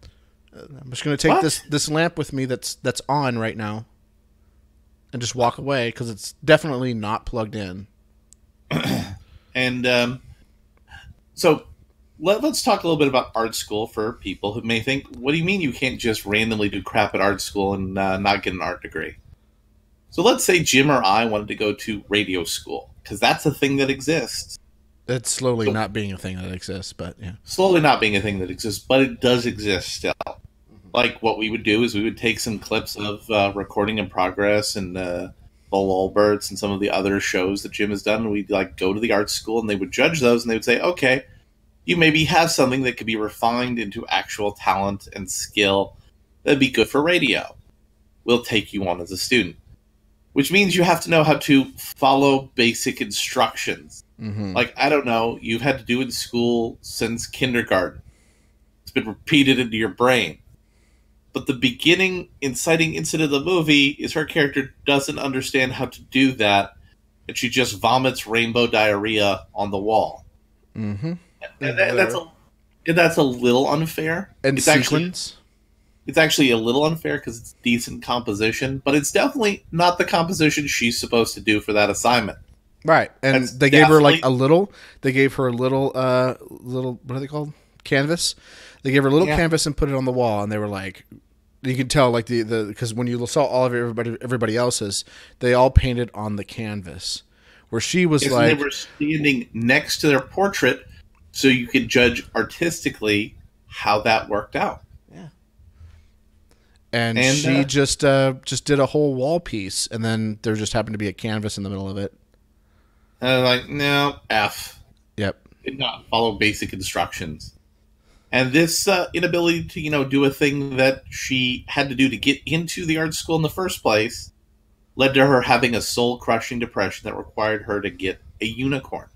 I'm just going to take this lamp with me that's on right now. And just walk away, because it's definitely not plugged in. And so let's talk a little bit about art school for people who may think, what do you mean you can't just randomly do crap at art school and not get an art degree? So let's say Jim or I wanted to go to radio school, because that's a thing that exists. It's slowly not being a thing that exists, but yeah. Slowly not being a thing that exists, but it does exist still. Like, what we would do is we would take some clips of Recording in Progress and the Lulberts and some of the other shows that Jim has done, and we'd go to the art school, and they would judge those, and they would say, okay, you maybe have something that could be refined into actual talent and skill that'd be good for radio. We'll take you on as a student. Which means you have to know how to follow basic instructions. Mm-hmm. I don't know, you've had to do in school since kindergarten. It's been repeated into your brain. But the beginning inciting incident of the movie is her character doesn't understand how to do that, and she just vomits rainbow diarrhea on the wall. Mm-hmm. And that's a little unfair. And sequence? It's actually a little unfair because it's decent composition, but it's definitely not the composition she's supposed to do for that assignment. Right, and they gave her a little. They gave her a little, what are they called? Canvas. They gave her a little canvas and put it on the wall, and they were like, you could tell because when you saw all of everybody else's, they all painted on the canvas, where she was they were standing next to their portrait, so you could judge artistically how that worked out. Yeah, and she just did a whole wall piece, and then there just happened to be a canvas in the middle of it. And no, F. Yep. Did not follow basic instructions. And this inability to, do a thing that she had to do to get into the art school in the first place led to her having a soul-crushing depression that required her to get a unicorn.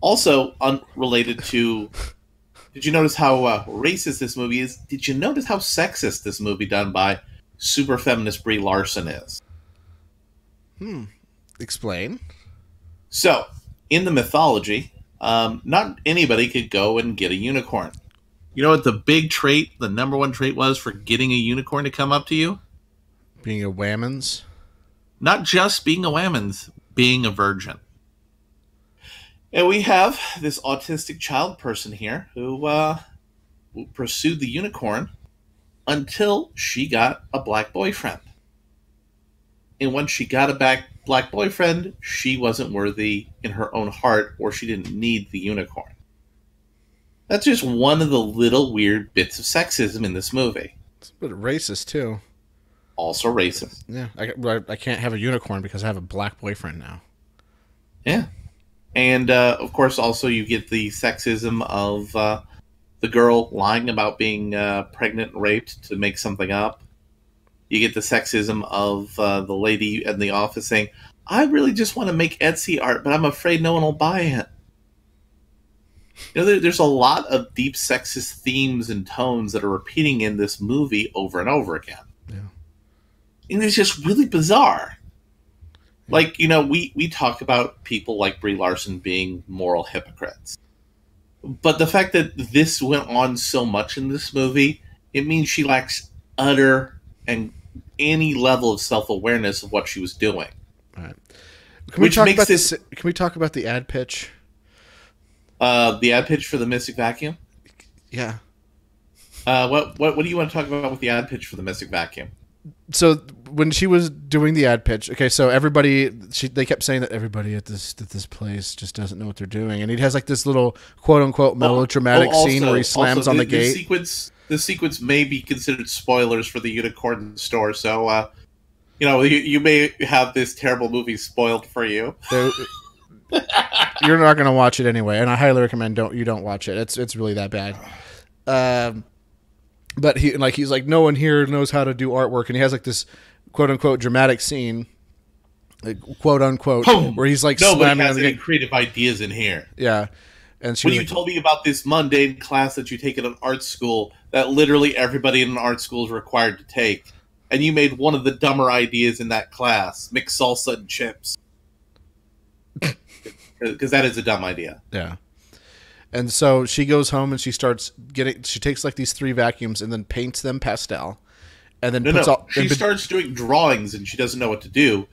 Also, unrelated to... Did you notice how racist this movie is? Did you notice how sexist this movie done by super feminist Brie Larson is? Explain. So, in the mythology... not anybody could go and get a unicorn. You know what the number one trait was for getting a unicorn to come up to you? Being a whammons? Not just being a whammons, being a virgin. And we have this autistic child person here who pursued the unicorn until she got a black boyfriend. And once she got a black boyfriend, she wasn't worthy in her own heart, or she didn't need the unicorn. That's just one of the little weird bits of sexism in this movie. It's a bit racist too. Also racist. Yeah, I can't have a unicorn because I have a black boyfriend now. Yeah. And, of course, also you get the sexism of the girl lying about being pregnant and raped to make something up. You get the sexism of the lady in the office saying, I really just want to make Etsy art, but I'm afraid no one will buy it. You know, there's a lot of deep sexist themes and tones that are repeating in this movie over and over again. Yeah. And it's just really bizarre. Like, you know, we talk about people like Brie Larson being moral hypocrites. But the fact that this went on so much in this movie, it means she lacks utter and any level of self-awareness of what she was doing. All right. Can we talk about the ad pitch? The ad pitch for the Mystic Vacuum? Yeah. What do you want to talk about with the ad pitch for the Mystic Vacuum? So when she was doing the ad pitch, okay, so they kept saying that everybody at this place just doesn't know what they're doing, and he has like this little quote unquote melodramatic scene where he slams on the gate. The sequence may be considered spoilers for the Unicorn Store, so you know you may have this terrible movie spoiled for you. You're not going to watch it anyway, and I highly recommend you don't watch it. It's really that bad. But he's like, no one here knows how to do artwork, and he has like this quote unquote dramatic scene, like quote unquote, where he's like nobody has any creative ideas in here. Yeah, and when you told me about this mundane class that you take at an art school that literally everybody in an art school is required to take, and you made one of the dumber ideas in that class, mix salsa and chips, because that is a dumb idea. Yeah. And so she goes home and she takes like these 3 vacuums and then paints them pastel. And then she starts doing drawings and she doesn't know what to do.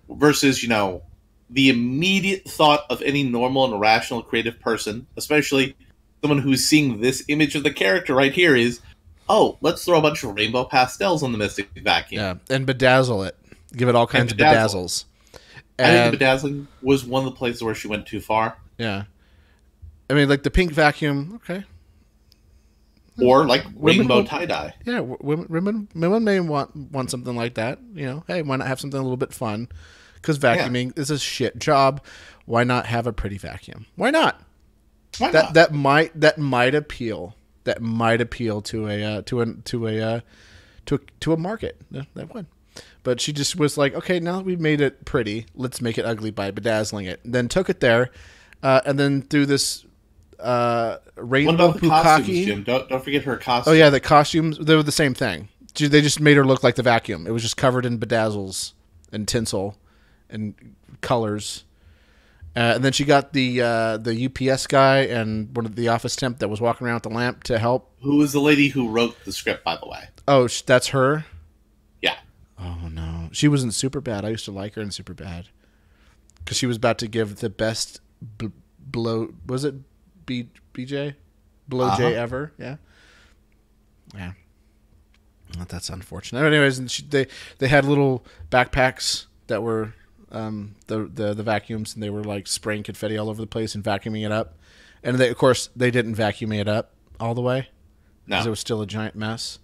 Versus, you know, the immediate thought of any normal and rational creative person, especially someone who's seeing this image of the character right here, is, oh, let's throw a bunch of rainbow pastels on the Mystic Vacuum. Yeah, and bedazzle it. Give it all kinds of bedazzles. I think the bedazzling was one of the places where she went too far. Yeah. I mean, like the pink vacuum, okay. Or like rainbow tie-dye. Yeah, women may want something like that. You know, hey, why not have something a little bit fun? Because vacuuming is a shit job. Why not have a pretty vacuum? Why not? Why not? That might appeal. That might appeal to a market. That would. But she just was like, okay, now that we've made it pretty, let's make it ugly by bedazzling it. Then took it there, and then through this rainbow what about the bukkake. Costumes, Jim? Don't forget her costume. Oh yeah, the costumes, they were the same thing. They just made her look like the vacuum. It was just covered in bedazzles and tinsel and colors. And then she got the UPS guy and one of the office temp that was walking around with the lamp to help. Who was the lady who wrote the script, by the way? Oh, that's her? Yeah. Oh, no. She was in Superbad. I used to like her in Superbad. Because she was about to give the best blow... Was it BJ? Blow J ever? Yeah. Yeah. Well, that's unfortunate. Anyways, and they had little backpacks that were the vacuums, and they were like spraying confetti all over the place and vacuuming it up. And of course, they didn't vacuum it up all the way. No. Because it was still a giant mess.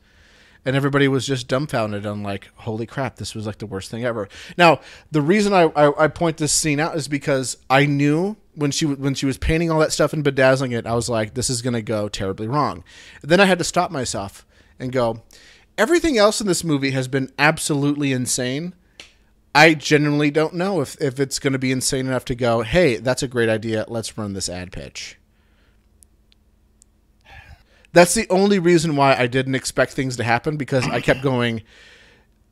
And everybody was just dumbfounded on like, holy crap, this was like the worst thing ever. Now, the reason I point this scene out is because I knew when she was painting all that stuff and bedazzling it, I was like, this is going to go terribly wrong. And then I had to stop myself and go, everything else in this movie has been absolutely insane. I genuinely don't know if it's going to be insane enough to go, hey, that's a great idea. Let's run this ad pitch. That's the only reason why I didn't expect things to happen, because I kept going,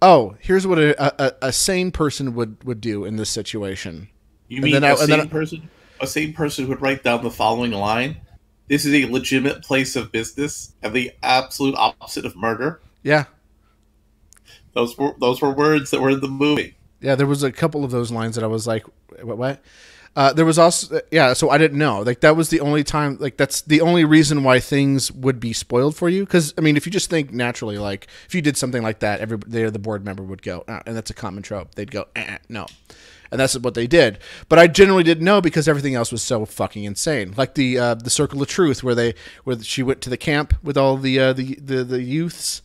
oh, here's what a sane person would do in this situation. You mean a sane person would write down the following line? This is a legitimate place of business and the absolute opposite of murder. Yeah. Those were words that were in the movie. Yeah, there was a couple of those lines that I was like, what? There was also, so I didn't know. Like, that was the only time, like, that's the only reason why things would be spoiled for you. Because, I mean, if you just think naturally, like, if you did something like that, the board member would go, and that's a common trope. They'd go, no. And that's what they did. But I generally didn't know because everything else was so fucking insane. Like the Circle of Truth, where she went to the camp with all the youths,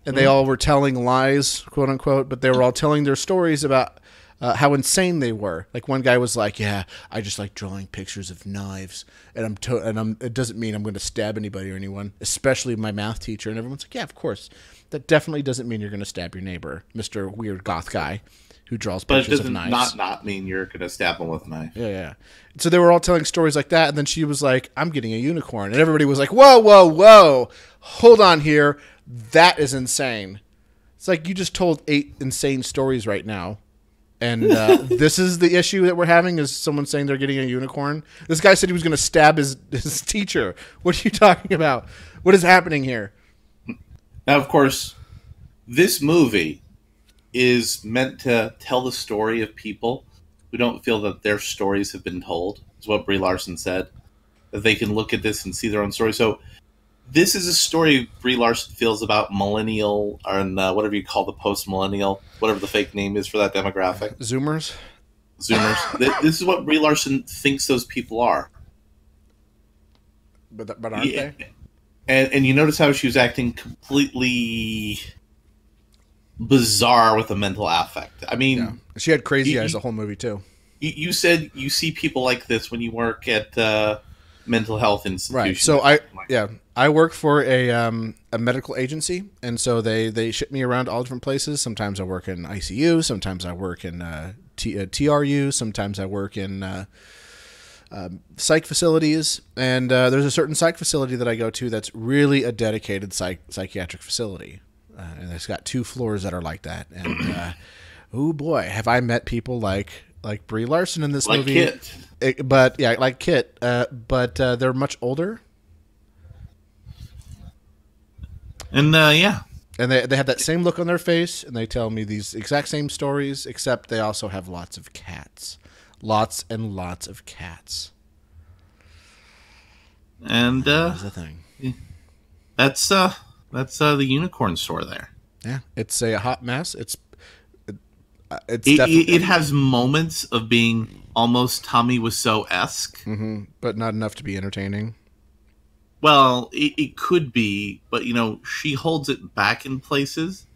and they all were telling lies, quote unquote, but they were all telling their stories about how insane they were. Like one guy was like, "Yeah, I just like drawing pictures of knives, and it doesn't mean I'm going to stab anybody or anyone, especially my math teacher." And everyone's like, "Yeah, of course. That definitely doesn't mean you're going to stab your neighbor, Mr. Weird Goth guy who draws pictures of knives." But it doesn't not mean you're going to stab him with a knife. Yeah. So they were all telling stories like that, and then she was like, "I'm getting a unicorn," and everybody was like, "Whoa, whoa, whoa! Hold on here, that is insane." It's like you just told 8 insane stories right now. And this is the issue that we're having, is someone saying they're getting a unicorn. This guy said he was going to stab his teacher. What are you talking about? What is happening here? Now, of course, this movie is meant to tell the story of people who don't feel that their stories have been told, is what Brie Larson said. That they can look at this and see their own story. So this is a story Brie Larson feels about millennial, or whatever you call the post-millennial, whatever the fake name is for that demographic. Zoomers? This is what Brie Larson thinks those people are. But aren't they? And you notice how she was acting completely bizarre with a mental affect. I mean... Yeah. She had crazy eyes the whole movie, too. You said you see people like this when you work at mental health institutions. Right. So I work for a medical agency, and so they ship me around all different places. Sometimes I work in ICU, sometimes I work in TRU, sometimes I work in psych facilities, and there's a certain psych facility that I go to that's really a dedicated psychiatric facility, and it's got 2 floors that are like that. And oh boy, have I met people like Brie Larson in this movie. Kit. Like Kit. But they're much older. And And they have that same look on their face, and they tell me these exact same stories, except they also have lots of cats. Lots and lots of cats. And that's the thing. That's the unicorn store there. Yeah, it's a hot mess. It has moments of being almost Tommy Wiseau-esque. Mm-hmm, but not enough to be entertaining. Well, it could be, but, she holds it back in places,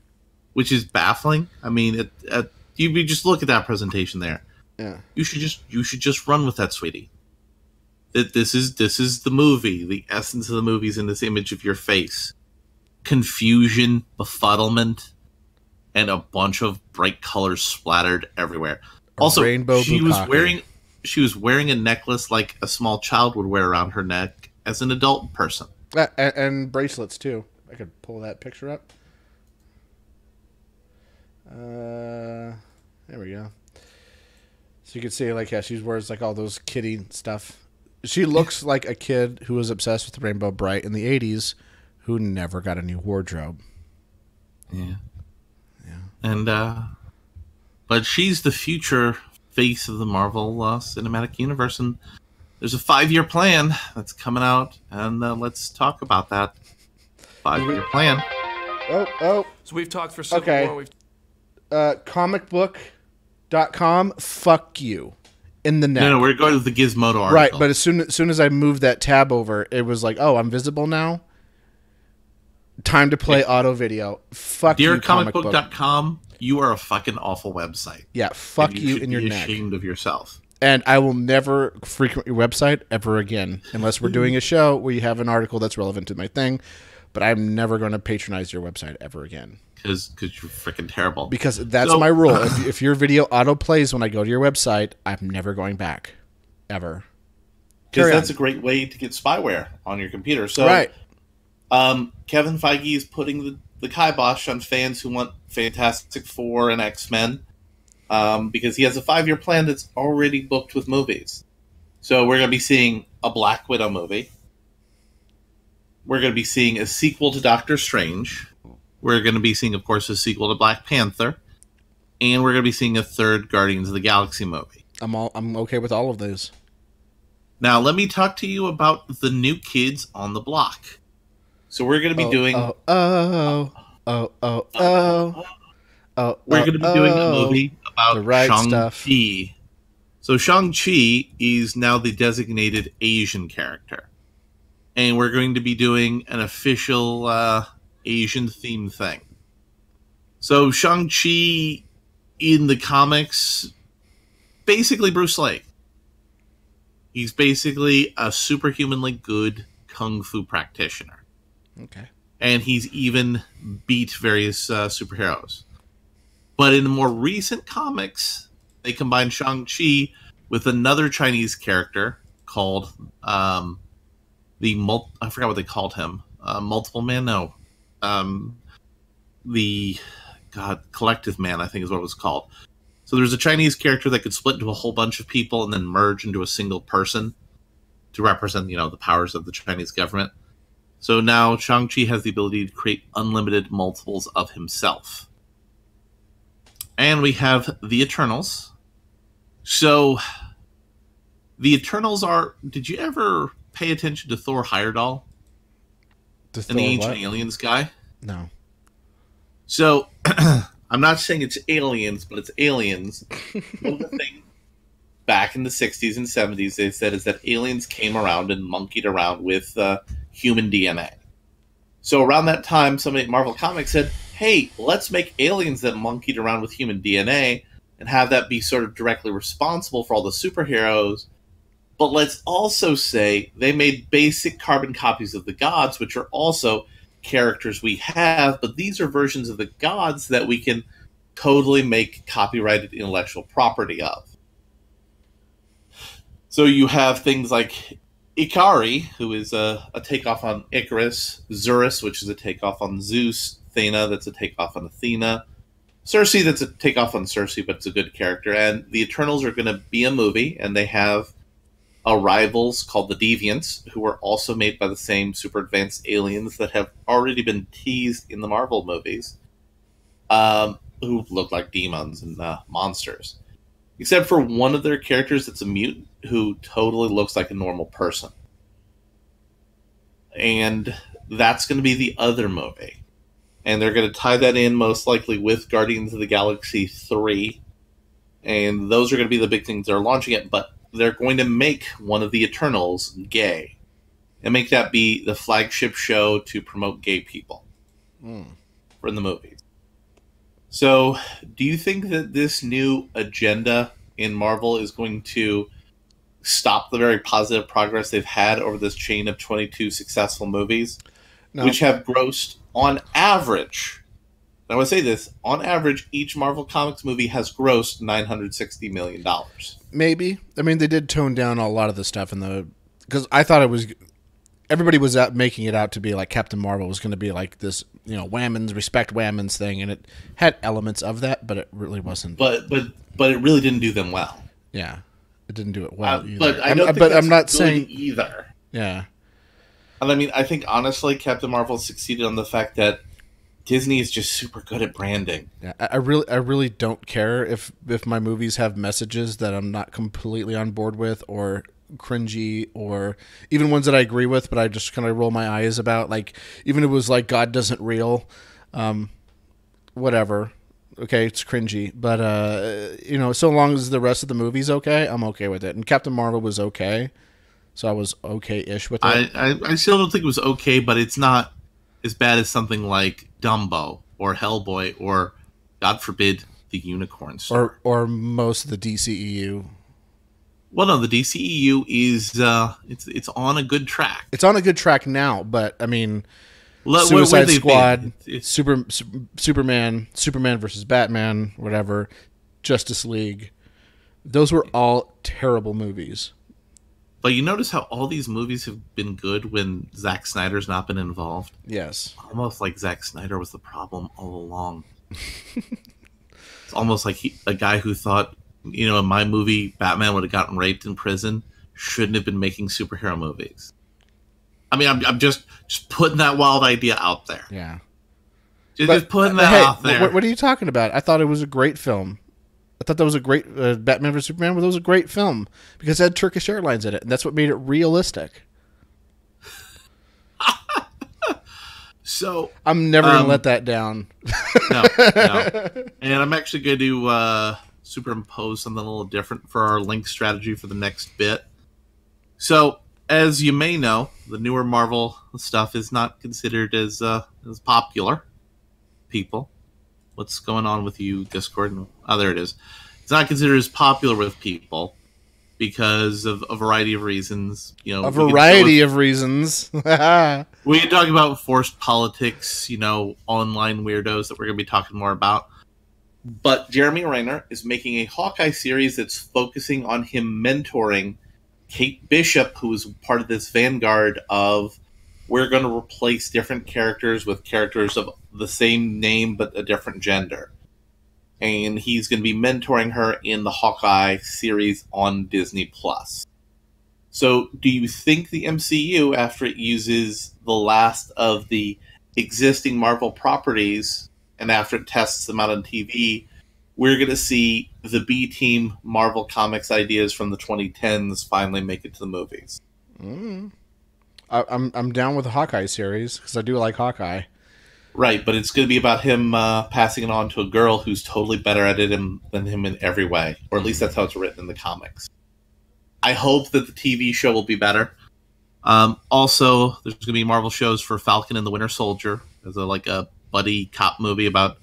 which is baffling. I mean, you just look at that presentation there. Yeah. You should just run with that, sweetie. This is the movie. The essence of the movie is in this image of your face. Confusion, befuddlement, and a bunch of bright colors splattered everywhere. Also, she was wearing a necklace like a small child would wear around her neck as an adult person. And bracelets, too. I could pull that picture up. There we go. So you can see, she wears, all those kitty stuff. She looks like a kid who was obsessed with Rainbow Brite in the 80s who never got a new wardrobe. Yeah. And, but she's the future face of the Marvel Cinematic Universe, and there's a 5-year plan that's coming out, and let's talk about that 5-year plan. Oh. So we've talked for Civil War. Comicbook.com, fuck you. In the neck. No, we're going to the Gizmodo article. Right, but as soon as I moved that tab over, it was like, oh, I'm visible now? Time to play auto video. Fuck Dear you, comicbook.com, you are a fucking awful website. Yeah, fuck you in your neck. Ashamed of yourself. And I will never frequent your website ever again, unless we're doing a show where you have an article that's relevant to my thing. But I'm never going to patronize your website ever again. Because you're freaking terrible. Because that's my rule. If your video auto plays when I go to your website, I'm never going back. Ever. Because that's a great way to get spyware on your computer. So, right. Kevin Feige is putting the kibosh on fans who want Fantastic Four and X-Men, because he has a 5-year plan that's already booked with movies. So we're going to be seeing a Black Widow movie. We're going to be seeing a sequel to Doctor Strange. We're going to be seeing, of course, a sequel to Black Panther. And we're going to be seeing a third Guardians of the Galaxy movie. I'm okay with all of those. Now, let me talk to you about the New Kids on the Block. So we're going to be doing... We're going to be doing a movie about the right stuff. Shang-Chi. So Shang-Chi is now the designated Asian character. And we're going to be doing an official Asian-themed thing. So Shang-Chi in the comics, basically Bruce Lee. He's basically a superhumanly good kung fu practitioner. Okay. And he's even beat various superheroes. But in the more recent comics, they combine Shang-Chi with another Chinese character called I forgot what they called him. Multiple Man? No. Collective Man, I think is what it was called. So there's a Chinese character that could split into a whole bunch of people and then merge into a single person to represent, the powers of the Chinese government. So now Shang-Chi has the ability to create unlimited multiples of himself. And we have the Eternals. So the Eternals are... Did you ever pay attention to Thor Heyerdahl? And the Ancient Aliens guy? No. So, I'm not saying it's aliens, but it's aliens. One of the things back in the 60s and 70s they said is that aliens came around and monkeyed around with human DNA. So around that time, somebody at Marvel Comics said, hey, let's make aliens that monkeyed around with human DNA and have that be sort of directly responsible for all the superheroes. But let's also say they made basic carbon copies of the gods, which are also characters we have, but these are versions of the gods that we can totally make copyrighted intellectual property of. So you have things like Ikari, who is a takeoff on Icarus, Zurus, which is a takeoff on Zeus, Thena, that's a takeoff on Athena, Cersei, that's a takeoff on Cersei, but it's a good character, and the Eternals are going to be a movie, and they have rivals called the Deviants, who are also made by the same super advanced aliens that have already been teased in the Marvel movies, who look like demons and monsters. Except for one of their characters that's a mutant who totally looks like a normal person. And that's going to be the other movie. And they're going to tie that in most likely with Guardians of the Galaxy 3. And those are going to be the big things they're launching it, but they're going to make one of the Eternals gay and make that be the flagship show to promote gay people for the movies. So, do you think that this new agenda in Marvel is going to stop the very positive progress they've had over this chain of 22 successful movies, which have grossed on average? I want to say this, on average, each Marvel Comics movie has grossed $960 million. Maybe. I mean, they did tone down a lot of the stuff in the... Because I thought it was... Everybody was out making it out to be like Captain Marvel was going to be like this, whammons, respect whammons thing, and it had elements of that, but it really wasn't. But it really didn't do them well. Yeah, it didn't do it well either. But I don't think that's I'm not good saying either. Yeah. And I mean, I think honestly, Captain Marvel succeeded on the fact that Disney is just super good at branding. Yeah, I really don't care if my movies have messages that I'm not completely on board with or cringy, or even ones that I agree with, but I just kind of roll my eyes about. Like, even if it was like God Doesn't Real, whatever. Okay, it's cringy, but so long as the rest of the movie's okay, I'm okay with it. And Captain Marvel was okay, so I was okay-ish with it. I still don't think it was okay, but it's not as bad as something like Dumbo or Hellboy or, God forbid, the Unicorn Store. Or most of the DCEU. Well, no, the DCEU is it's on a good track. It's on a good track now, but I mean, Suicide Squad, Superman versus Batman, whatever, Justice League, those were all terrible movies. But you notice how all these movies have been good when Zack Snyder's not been involved? Yes. Almost like Zack Snyder was the problem all along. It's almost like a guy who thought, in my movie, Batman would have gotten raped in prison, shouldn't have been making superhero movies. I mean, I'm just putting that wild idea out there. Yeah. Just putting that out there. What are you talking about? I thought it was a great film. I thought that was a great Batman vs Superman. That was a great film because it had Turkish Airlines in it, and that's what made it realistic. So I'm never gonna let that down. No. And I'm actually going to superimpose something a little different for our link strategy for the next bit. So, as you may know, the newer Marvel stuff is not considered as popular. People, what's going on with you, Discord? Oh, there it is. It's not considered as popular with people because of a variety of reasons. You know, a variety of reasons. We can talk about forced politics, you know, online weirdos that we're going to be talking more about. But Jeremy Renner is making a Hawkeye series that's focusing on him mentoring Kate Bishop, who is part of this vanguard of we're going to replace different characters with characters of the same name but a different gender. And he's going to be mentoring her in the Hawkeye series on Disney+. So, do you think the MCU, after it uses the last of the existing Marvel properties, and after it tests them out on TV, we're going to see the B-team Marvel Comics ideas from the 2010s finally make it to the movies? I'm down with the Hawkeye series, because I do like Hawkeye. Right, but it's going to be about him passing it on to a girl who's totally better at it than him in every way. Or at least that's how it's written in the comics. I hope that the TV show will be better. Also, there's going to be Marvel shows for Falcon and the Winter Soldier. There's a buddy cop movie about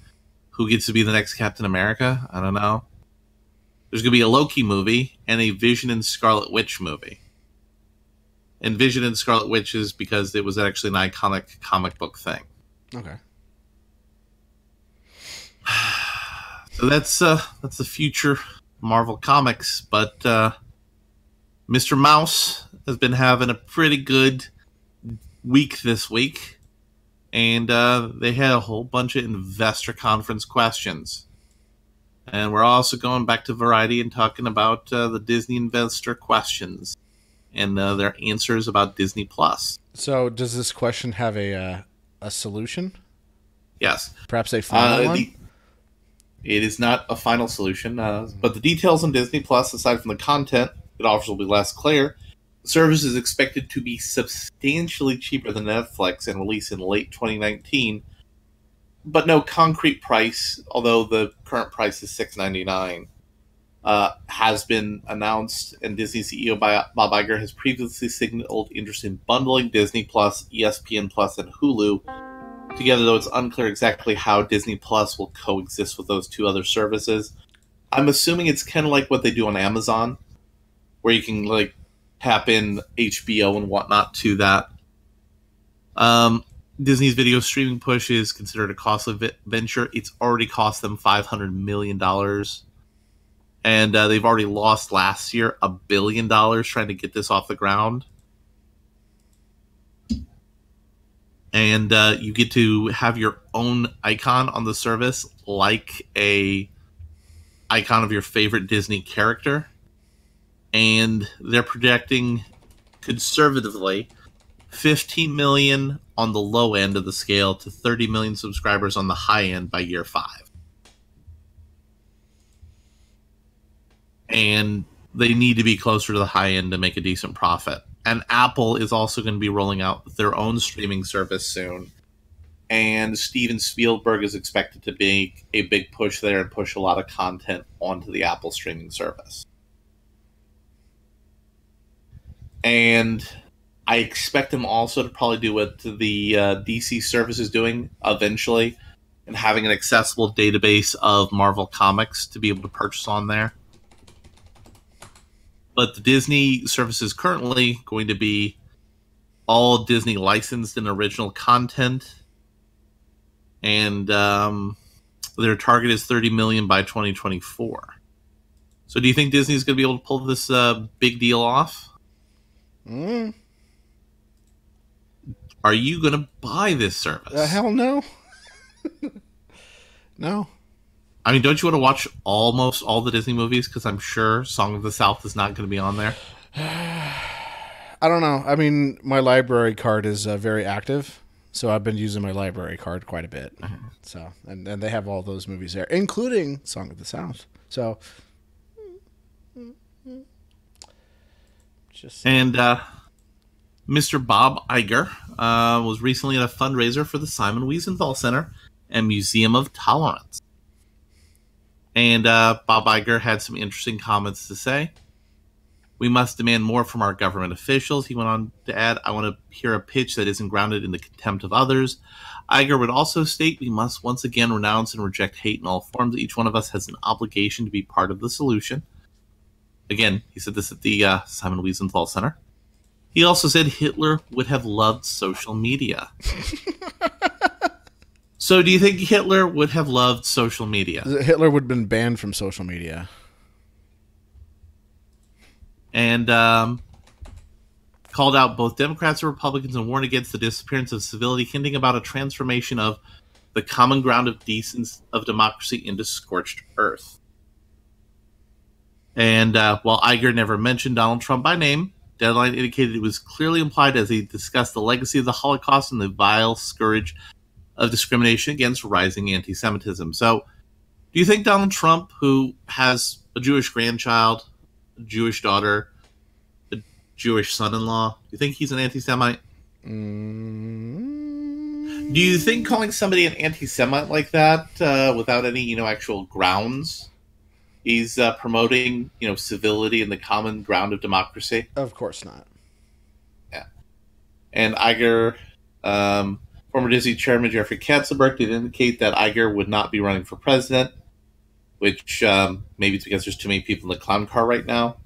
who gets to be the next Captain America. I don't know. There's going to be a Loki movie and a Vision and Scarlet Witch movie. And Vision and Scarlet Witch is because it was actually an iconic comic book thing. Okay. So that's the future Marvel Comics, but Mr. Mouse has been having a pretty good week this week, and they had a whole bunch of investor conference questions. And we're also going back to Variety and talking about the Disney investor questions and their answers about Disney Plus. So, does this question have a solution? Yes. Perhaps a final one? It is not a final solution, but the details on Disney Plus, aside from the content it offers, will be less clear. The service is expected to be substantially cheaper than Netflix and release in late 2019, but no concrete price, although the current price is $6.99, has been announced, and Disney CEO Bob Iger has previously signaled interest in bundling Disney Plus, ESPN Plus, and Hulu together, though it's unclear exactly how Disney Plus will coexist with those two other services. I'm assuming it's kind of like what they do on Amazon, where you can tap in HBO and whatnot to that. Disney's video streaming push is considered a costly venture. It's already cost them $500 million. And they've already lost last year $1 billion trying to get this off the ground. And you get to have your own icon on the service, like a icon of your favorite Disney character. And they're projecting conservatively 15 million on the low end of the scale to 30 million subscribers on the high end by year 5. And they need to be closer to the high end to make a decent profit. And Apple is also going to be rolling out their own streaming service soon. And Steven Spielberg is expected to be a big push there and push a lot of content onto the Apple streaming service. And I expect them also to probably do what the DC service is doing eventually, and having an accessible database of Marvel comics to be able to purchase on there. But the Disney service is currently going to be all Disney licensed and original content. And their target is 30 million by 2024. So do you think Disney's going to be able to pull this big deal off? Are you going to buy this service? Hell no. No. I mean, don't you want to watch almost all the Disney movies? Because I'm sure Song of the South is not going to be on there. I don't know. I mean, my library card is very active, so I've been using my library card quite a bit. So, and they have all those movies there, including Song of the South. So, and Mr. Bob Iger was recently at a fundraiser for the Simon Wiesenthal Center and Museum of Tolerance. And Bob Iger had some interesting comments to say. We must demand more from our government officials, he went on to add. I want to hear a pitch that isn't grounded in the contempt of others. Iger would also state we must once again renounce and reject hate in all forms. Each one of us has an obligation to be part of the solution. Again, he said this at the Simon Wiesenthal Center. He also said Hitler would have loved social media. So do you think Hitler would have loved social media? Hitler would have been banned from social media. And called out both Democrats and Republicans and warned against the disappearance of civility, hinting about a transformation of the common ground of decency of democracy into scorched earth. And while Iger never mentioned Donald Trump by name, Deadline indicated it was clearly implied as he discussed the legacy of the Holocaust and the vile scourge of discrimination against rising anti-Semitism. So, do you think Donald Trump, who has a Jewish grandchild, a Jewish daughter, a Jewish son-in-law, do you think he's an anti-Semite? Do you think calling somebody an anti-Semite like that, without any, actual grounds, he's promoting, civility and the common ground of democracy? Of course not. Yeah. And Iger, former Disney chairman Jeffrey Katzenberg did indicate that Iger would not be running for president, which maybe it's because there's too many people in the clown car right now.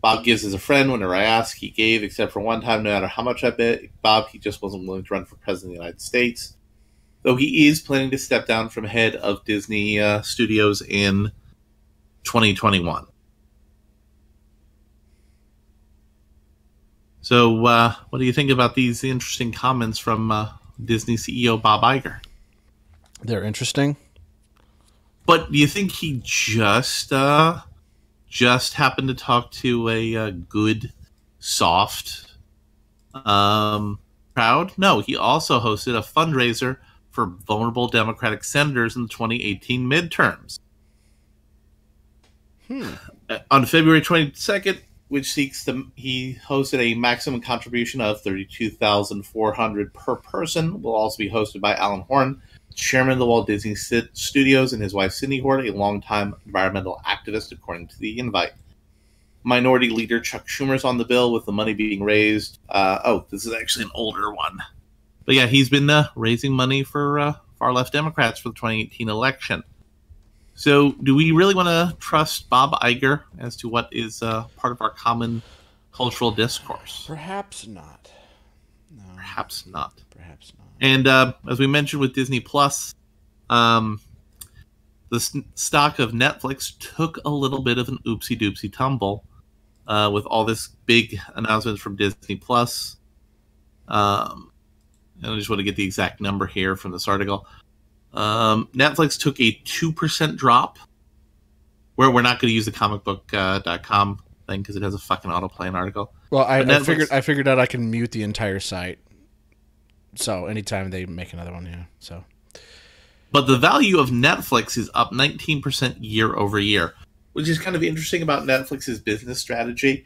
Bob gives as a friend. Whenever I ask, he gave, except for one time, no matter how much I bet Bob, he just wasn't willing to run for president of the United States. Though he is planning to step down from head of Disney Studios in 2021. So, what do you think about these interesting comments from Disney CEO Bob Iger? They're interesting. But do you think he just happened to talk to a good, soft crowd? No, he also hosted a fundraiser for vulnerable Democratic senators in the 2018 midterms. On February 22nd, he hosted a maximum contribution of $32,400 per person. Will also be hosted by Alan Horn, chairman of the Walt Disney Studios, and his wife Cindy Horn, a longtime environmental activist, according to the invite. Minority Leader Chuck Schumer's on the bill, with the money being raised. This is actually an older one. But yeah, he's been raising money for far-left Democrats for the 2018 election. So, do we really want to trust Bob Iger as to what is part of our common cultural discourse? Perhaps not. No. Perhaps not. Perhaps not. And as we mentioned with Disney Plus, the stock of Netflix took a little bit of an oopsie-doopsie tumble with all this big announcements from Disney Plus. And I just want to get the exact number here from this article. Netflix took a 2% drop. Where we're not going to use the comicbook.com thing because it has a fucking autoplay article. Well, I figured out I can mute the entire site. So anytime they make another one, yeah. So, but the value of Netflix is up 19% year over year, which is kind of interesting about Netflix's business strategy.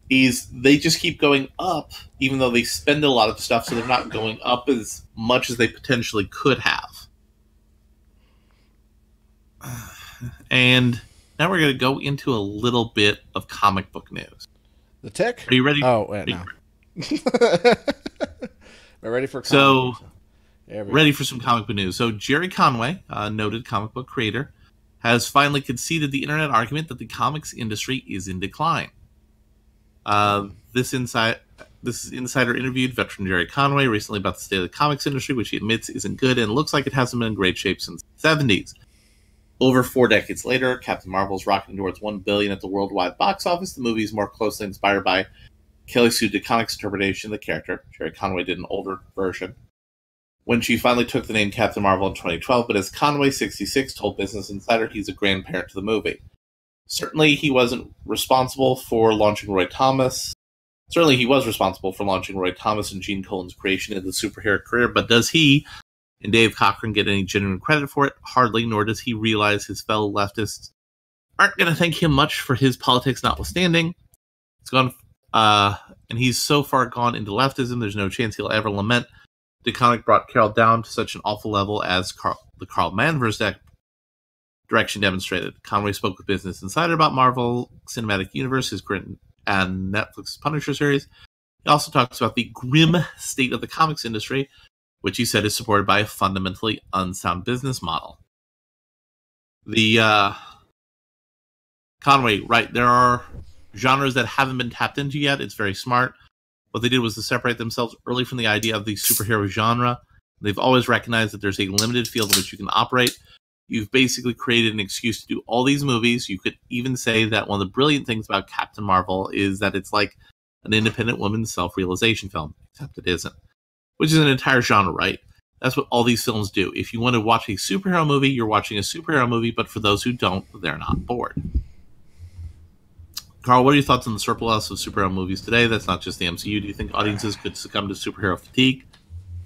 Is they just keep going up, even though they spend a lot of stuff, so they're not going up as much as they potentially could have. And now we're going to go into a little bit of comic book news. The Tick? Are you ready? Oh, wait, no. We're ready for ready for some comic book news. So Jerry Conway, a noted comic book creator, has finally conceded the internet argument that the comics industry is in decline. This insider interviewed veteran Jerry Conway recently about the state of the comics industry, which he admits isn't good and looks like it hasn't been in great shape since the 70s. Over 4 decades later, Captain Marvel's rocketing towards $1 billion at the worldwide box office. The movie is more closely inspired by Kelly Sue DeConnick's interpretation of the character. Jerry Conway did an older version when she finally took the name Captain Marvel in 2012, but as Conway, 66, told Business Insider, he's a grandparent to the movie. Certainly, he wasn't responsible for launching Roy Thomas. Certainly, he was responsible for launching Roy Thomas and Gene Colan's creation of the superhero career, but does he and Dave Cochran get any genuine credit for it? Hardly, nor does he realize his fellow leftists aren't going to thank him much for his politics notwithstanding. It's gone, and he's so far gone into leftism, there's no chance he'll ever lament DeConnick brought Carol down to such an awful level as the Carl Mann versus direction demonstrated. Conway spoke with Business Insider about Marvel Cinematic Universe, his current and Netflix's Punisher series. He also talks about the grim state of the comics industry, which he said is supported by a fundamentally unsound business model. Conway, right, there are genres that haven't been tapped into yet. It's very smart. What they did was to separate themselves early from the idea of the superhero genre. They've always recognized that there's a limited field in which you can operate. You've basically created an excuse to do all these movies. You could even say that one of the brilliant things about Captain Marvel is that it's like an independent woman's self-realization film, except it isn't, which is an entire genre, right? That's what all these films do. If you want to watch a superhero movie, you're watching a superhero movie, but for those who don't, they're not bored. Carl, what are your thoughts on the surplus of superhero movies today? That's not just the MCU. Do you think audiences could succumb to superhero fatigue?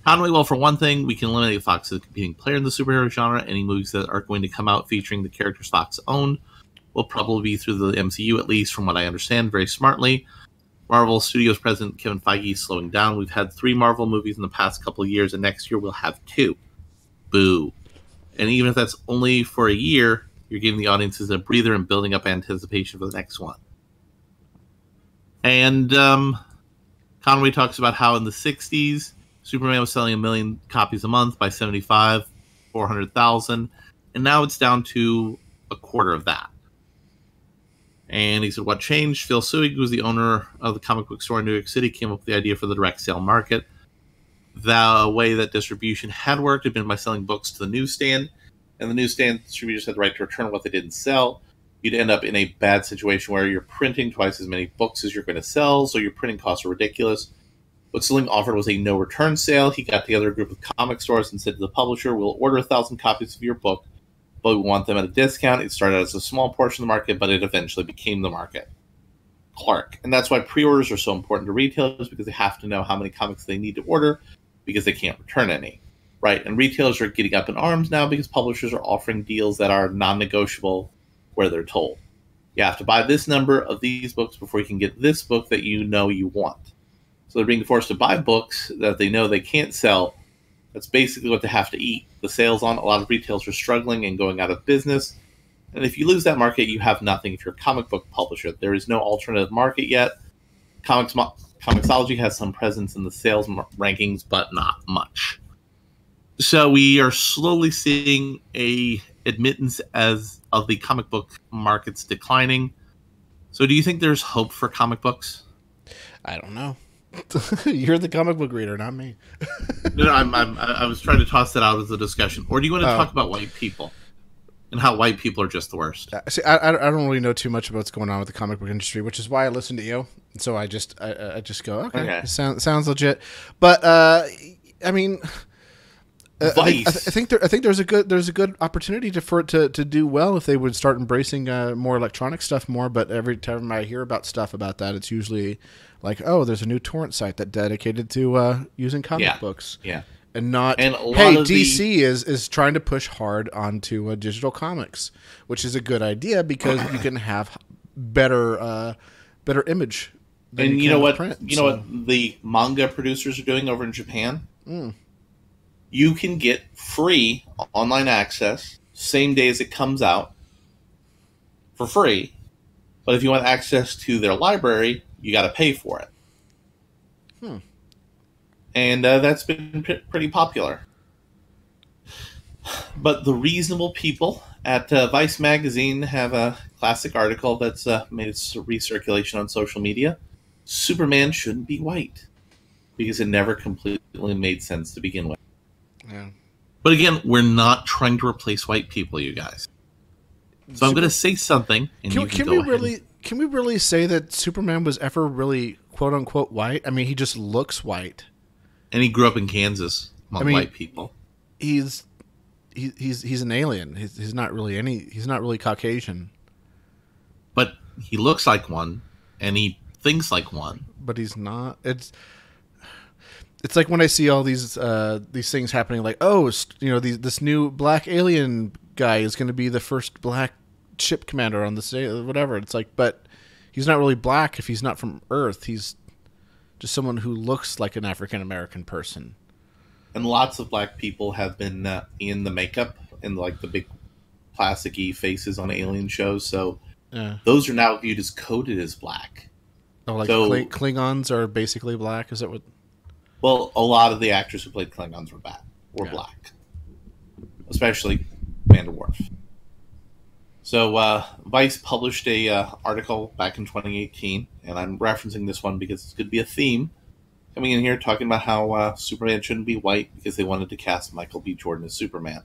Conway, well, for one thing, we can eliminate Fox as a competing player in the superhero genre. Any movies that are going to come out featuring the characters Fox own will probably be through the MCU, at least from what I understand, very smartly. Marvel Studios president Kevin Feige is slowing down. We've had 3 Marvel movies in the past couple of years, and next year we'll have 2. Boo. And even if that's only for a year, you're giving the audiences a breather and building up anticipation for the next one. And Conway talks about how in the 60s, Superman was selling 1 million copies a month. By 75, 400,000. And now it's down to a quarter of that. And he said, what changed? Phil Sewig, who was the owner of the comic book store in New York City, came up with the idea for the direct sale market. The way that distribution had worked had been by selling books to the newsstand. And the newsstand distributors had the right to return what they didn't sell. You'd end up in a bad situation where you're printing twice as many books as you're going to sell, so your printing costs are ridiculous. What Sling offered was a no-return sale. He got together a group of comic stores and said to the publisher, we'll order 1,000 copies of your book, but we want them at a discount. It started out as a small portion of the market, but it eventually became the market. Clark. And that's why pre-orders are so important to retailers, because they have to know how many comics they need to order, because they can't return any. Right? And retailers are getting up in arms now because publishers are offering deals that are non-negotiable where they're told, you have to buy this number of these books before you can get this book that you know you want. So they're being forced to buy books that they know they can't sell. That's basically what they have to eat the sales on. A lot of retailers are struggling and going out of business. And if you lose that market, you have nothing if you're a comic book publisher. There is no alternative market yet. Comixology has some presence in the sales rankings, but not much. So we are slowly seeing a admittance as of the comic book markets declining. So do you think there's hope for comic books? I don't know. You're the comic book reader, not me. No, I was trying to toss that out as a discussion. Or do you want to talk about white people and how white people are just the worst? See, I don't really know too much about what's going on with the comic book industry, which is why I listen to you. So I just go, okay. It sounds legit. But I mean, I think there's a good opportunity for it to do well if they would start embracing more electronic stuff more. But every time I hear about stuff about that, it's usually like, oh, there's a new torrent site that dedicated to using comic books. Yeah. And not, hey, DC is trying to push hard onto digital comics, which is a good idea because you can have better image. And you know what? What the manga producers are doing over in Japan? You can get free online access same day as it comes out for free. But if you want access to their library, you got to pay for it. And that's been pretty popular. But the reasonable people at Vice Magazine have a classic article that's made its recirculation on social media. Superman shouldn't be white because it never completely made sense to begin with. Yeah. But again, we're not trying to replace white people, you guys. So I'm going to say something, and can we really say that Superman was ever really quote unquote white? I mean, he just looks white, and he grew up in Kansas among white people. He's an alien. He's not really Caucasian, but he looks like one, and he thinks like one. But he's not. It's like when I see all these things happening, like, oh, this new black alien guy is going to be the first black ship commander on the whatever. It's like, but he's not really black if he's not from Earth. He's just someone who looks like an African American person. And lots of black people have been in the makeup and like the big plasticky faces on alien shows. So Yeah. those are now viewed as coded as black. Oh, like So- Klingons are basically black. Is that what? Well, a lot of the actors who played Klingons were Yeah. black, especially Commander Worf. So Vice published a article back in 2018, and I'm referencing this one because it's going to be a theme coming in here, talking about how Superman shouldn't be white because they wanted to cast Michael B. Jordan as Superman.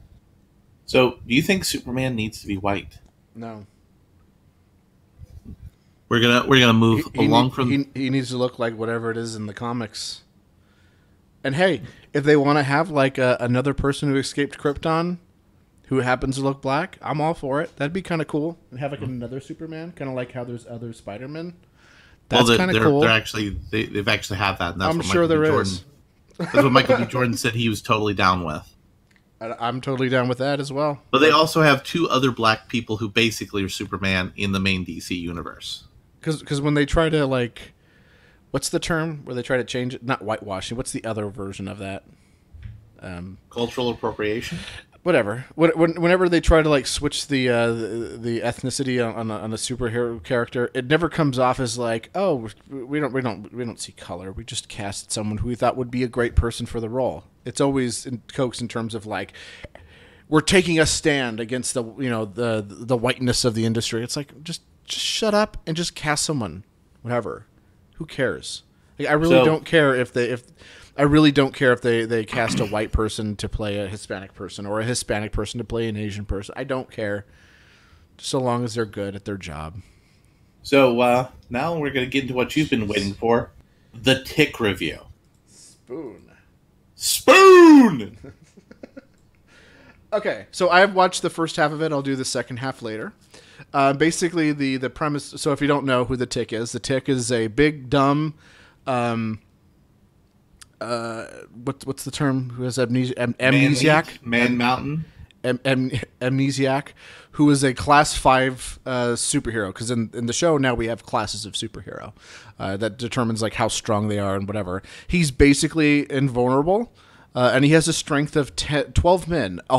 So, do you think Superman needs to be white? No. We're gonna move along from. He needs to look like whatever it is in the comics. And hey, if they want to have like another person who escaped Krypton, who happens to look black, I'm all for it. That'd be kind of cool. And have like another Superman, kind of like how there's other Spider-Men. That's kind of cool. They're actually they've actually had that. And that's I'm what sure Michael there B. is. That's what Michael B. Jordan said he was totally down with. I'm totally down with that as well. But they also have two other black people who basically are Superman in the main DC universe. Because when they try to like, what's the term where they try to change it? Not whitewashing. What's the other version of that? Cultural appropriation. Whatever. Whenever they try to like switch the ethnicity on a superhero character, it never comes off as like, oh, we don't see color. We just cast someone who we thought would be a great person for the role. It's always coaxed in terms of like, we're taking a stand against the the whiteness of the industry. It's like just shut up and just cast someone, whatever. Who cares? Like, I really don't care if they cast a white person to play a Hispanic person or a Hispanic person to play an Asian person. I don't care, so long as they're good at their job. So now we're going to get into what you've been waiting for, the Tick review. Spoon! Okay, so I've watched the first half of it. I'll do the second half later. Basically, the premise... So if you don't know who the Tick is a big, dumb... what's the term? Who has amnesiac? Man-Mountain. Amnesiac, who is a class 5 superhero. Because in the show now we have classes of superhero that determines like how strong they are and whatever. He's basically invulnerable, and he has a strength of 12 men, a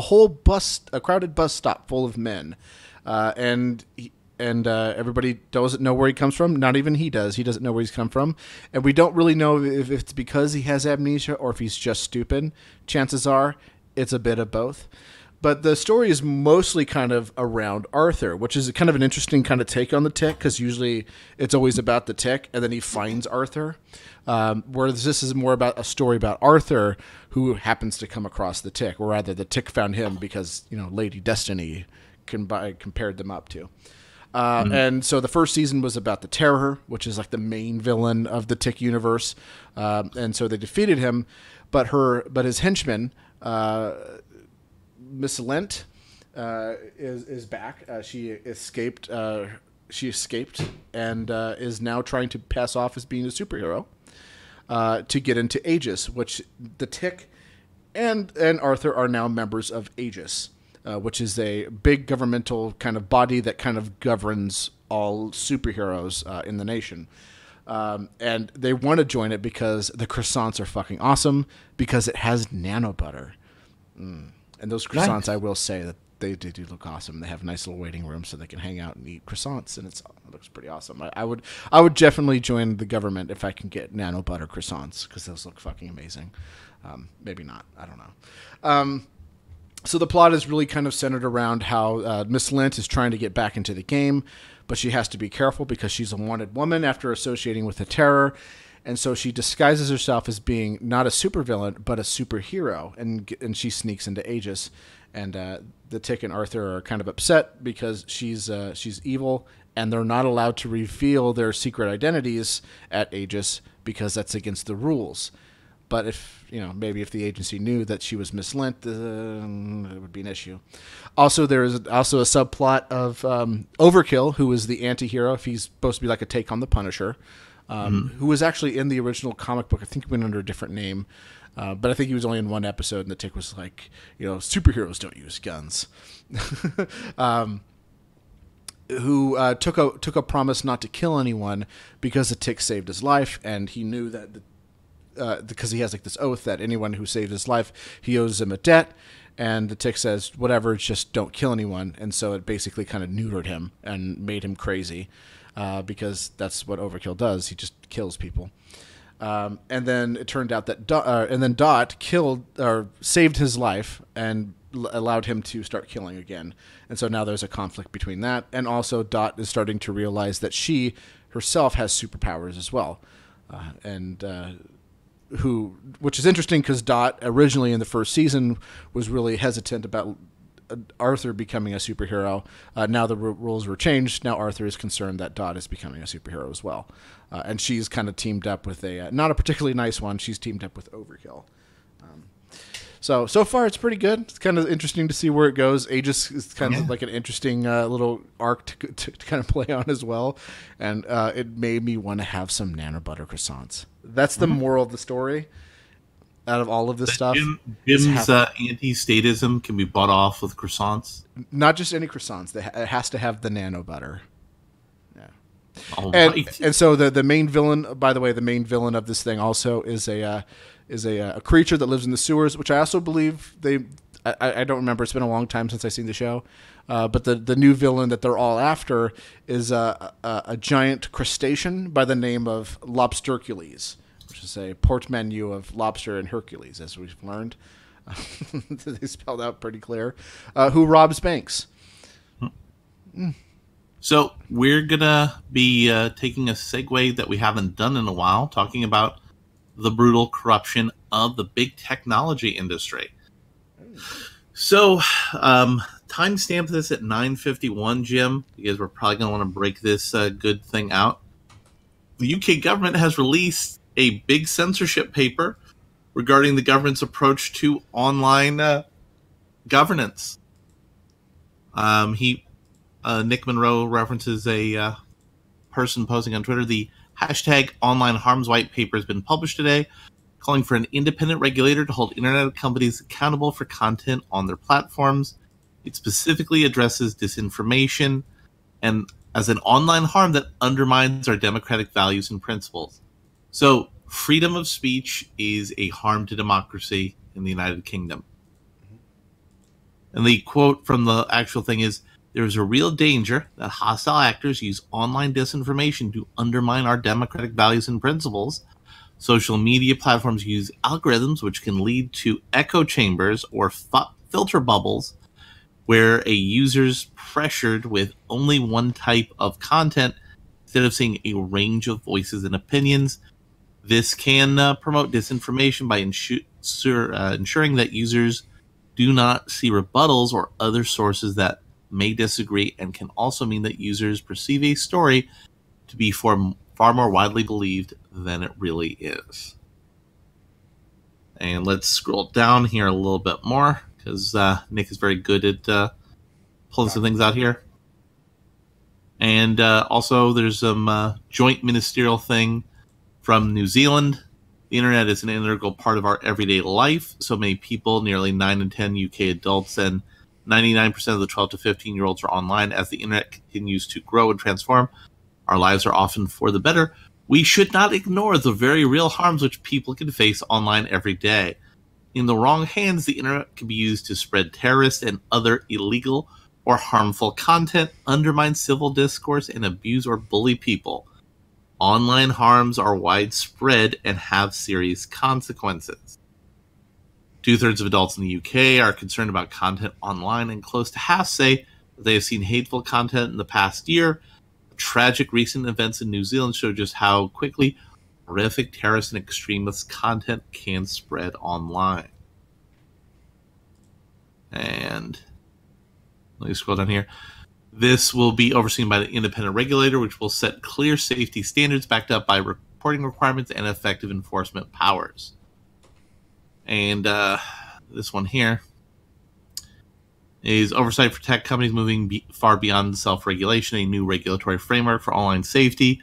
crowded bus stop full of men, and everybody doesn't know where he comes from. Not even he does. He doesn't know where he's come from. And we don't really know if it's because he has amnesia or if he's just stupid. Chances are it's a bit of both. But the story is mostly kind of around Arthur, which is kind of an interesting kind of take on the Tick, because usually it's always about the Tick, and then he finds Arthur. Whereas this is more about a story about Arthur, who happens to come across the Tick, or rather the Tick found him because, Lady Destiny compared them up to. And so the first season was about the Terror, which is like the main villain of the Tick universe. And so they defeated him, but his henchman, Miss Lent, is back. She escaped and is now trying to pass off as being a superhero to get into Aegis, which the Tick and Arthur are now members of Aegis. Which is a big governmental kind of body that kind of governs all superheroes in the nation. And they want to join it because the croissants are fucking awesome, because it has nano butter. And those croissants, nice. I will say that they do look awesome. They have a nice little waiting room so they can hang out and eat croissants, and it looks pretty awesome. I would definitely join the government if I can get nano butter croissants, because those look fucking amazing. Maybe not. I don't know. So the plot is really kind of centered around how Miss Lent is trying to get back into the game, but she has to be careful because she's a wanted woman after associating with the Terror. And so she disguises herself as being not a supervillain, but a superhero, and she sneaks into Aegis. And the Tick and Arthur are kind of upset because she's evil, and they're not allowed to reveal their secret identities at Aegis because that's against the rules. But if the agency knew that she was Miss Lent, it would be an issue. Also, there is also a subplot of Overkill, who is the anti-hero. He's supposed to be like a take on the Punisher, who was actually in the original comic book. I think he went under a different name, but I think he was only in one episode, and the Tick was like, superheroes don't use guns. Who took a promise not to kill anyone because the Tick saved his life, and he knew that because he has like this oath that anyone who saved his life, he owes him a debt. And the tick says, whatever, just don't kill anyone. And so it basically kind of neutered him and made him crazy, because that's what Overkill does. He just kills people. And then it turned out that Dot killed or saved his life and allowed him to start killing again. And so now there's a conflict between that. And also Dot is starting to realize that she herself has superpowers as well. Which is interesting because Dot originally in the first season was really hesitant about Arthur becoming a superhero. Now the rules were changed. Now Arthur is concerned that Dot is becoming a superhero as well. And she's kind of teamed up with not a particularly nice one. She's teamed up with Overkill. So far it's pretty good. It's kind of interesting to see where it goes. Aegis is kind of like an interesting little arc to kind of play on as well. And it made me want to have some Nano Butter croissants. That's the moral of the story out of all of this stuff. Jim's anti-statism can be bought off with croissants. Not just any croissants. It has to have the Nano Butter. Yeah. And so the main villain, by the way, the main villain of this thing also is a creature that lives in the sewers, which I also believe I don't remember. It's been a long time since I've seen the show. But the new villain that they're all after is a giant crustacean by the name of Lobstercules, which is a portmanteau of lobster and Hercules, as we've learned. They spelled out pretty clear. Who robs banks. So we're going to be taking a segue that we haven't done in a while, talking about the brutal corruption of the big technology industry. So, timestamp this at 9:51, Jim, because we're probably going to want to break this good thing out. The UK government has released a big censorship paper regarding the government's approach to online governance. Nick Monroe references a person posting on Twitter. The hashtag online harms white paper has been published today, calling for an independent regulator to hold internet companies accountable for content on their platforms. It specifically addresses disinformation and as an online harm that undermines our democratic values and principles. So, freedom of speech is a harm to democracy in the United Kingdom. And the quote from the actual thing is, "There is a real danger that hostile actors use online disinformation to undermine our democratic values and principles. Social media platforms use algorithms which can lead to echo chambers or filter bubbles where a user's pressured with only one type of content instead of seeing a range of voices and opinions. This can promote disinformation by ensuring that users do not see rebuttals or other sources that may disagree, and can also mean that users perceive a story to be far more widely believed than it really is." And let's scroll down here a little bit more, because Nick is very good at pulling some things out here. And also there's some joint ministerial thing from New Zealand. The internet is an integral part of our everyday life. So many people, nearly 9 in 10 UK adults and 99% of the 12 to 15-year-olds are online. As the internet continues to grow and transform, our lives are often for the better. We should not ignore the very real harms which people can face online every day. In the wrong hands, the internet can be used to spread terrorist and other illegal or harmful content, undermine civil discourse, and abuse or bully people. Online harms are widespread and have serious consequences. 2/3 of adults in the UK are concerned about content online, and close to half say that they have seen hateful content in the past year. Tragic recent events in New Zealand show just how quickly horrific terrorist and extremist content can spread online. And let me scroll down here. This will be overseen by the independent regulator, which will set clear safety standards backed up by reporting requirements and effective enforcement powers. And this one here is oversight for tech companies moving far beyond self-regulation. A new regulatory framework for online safety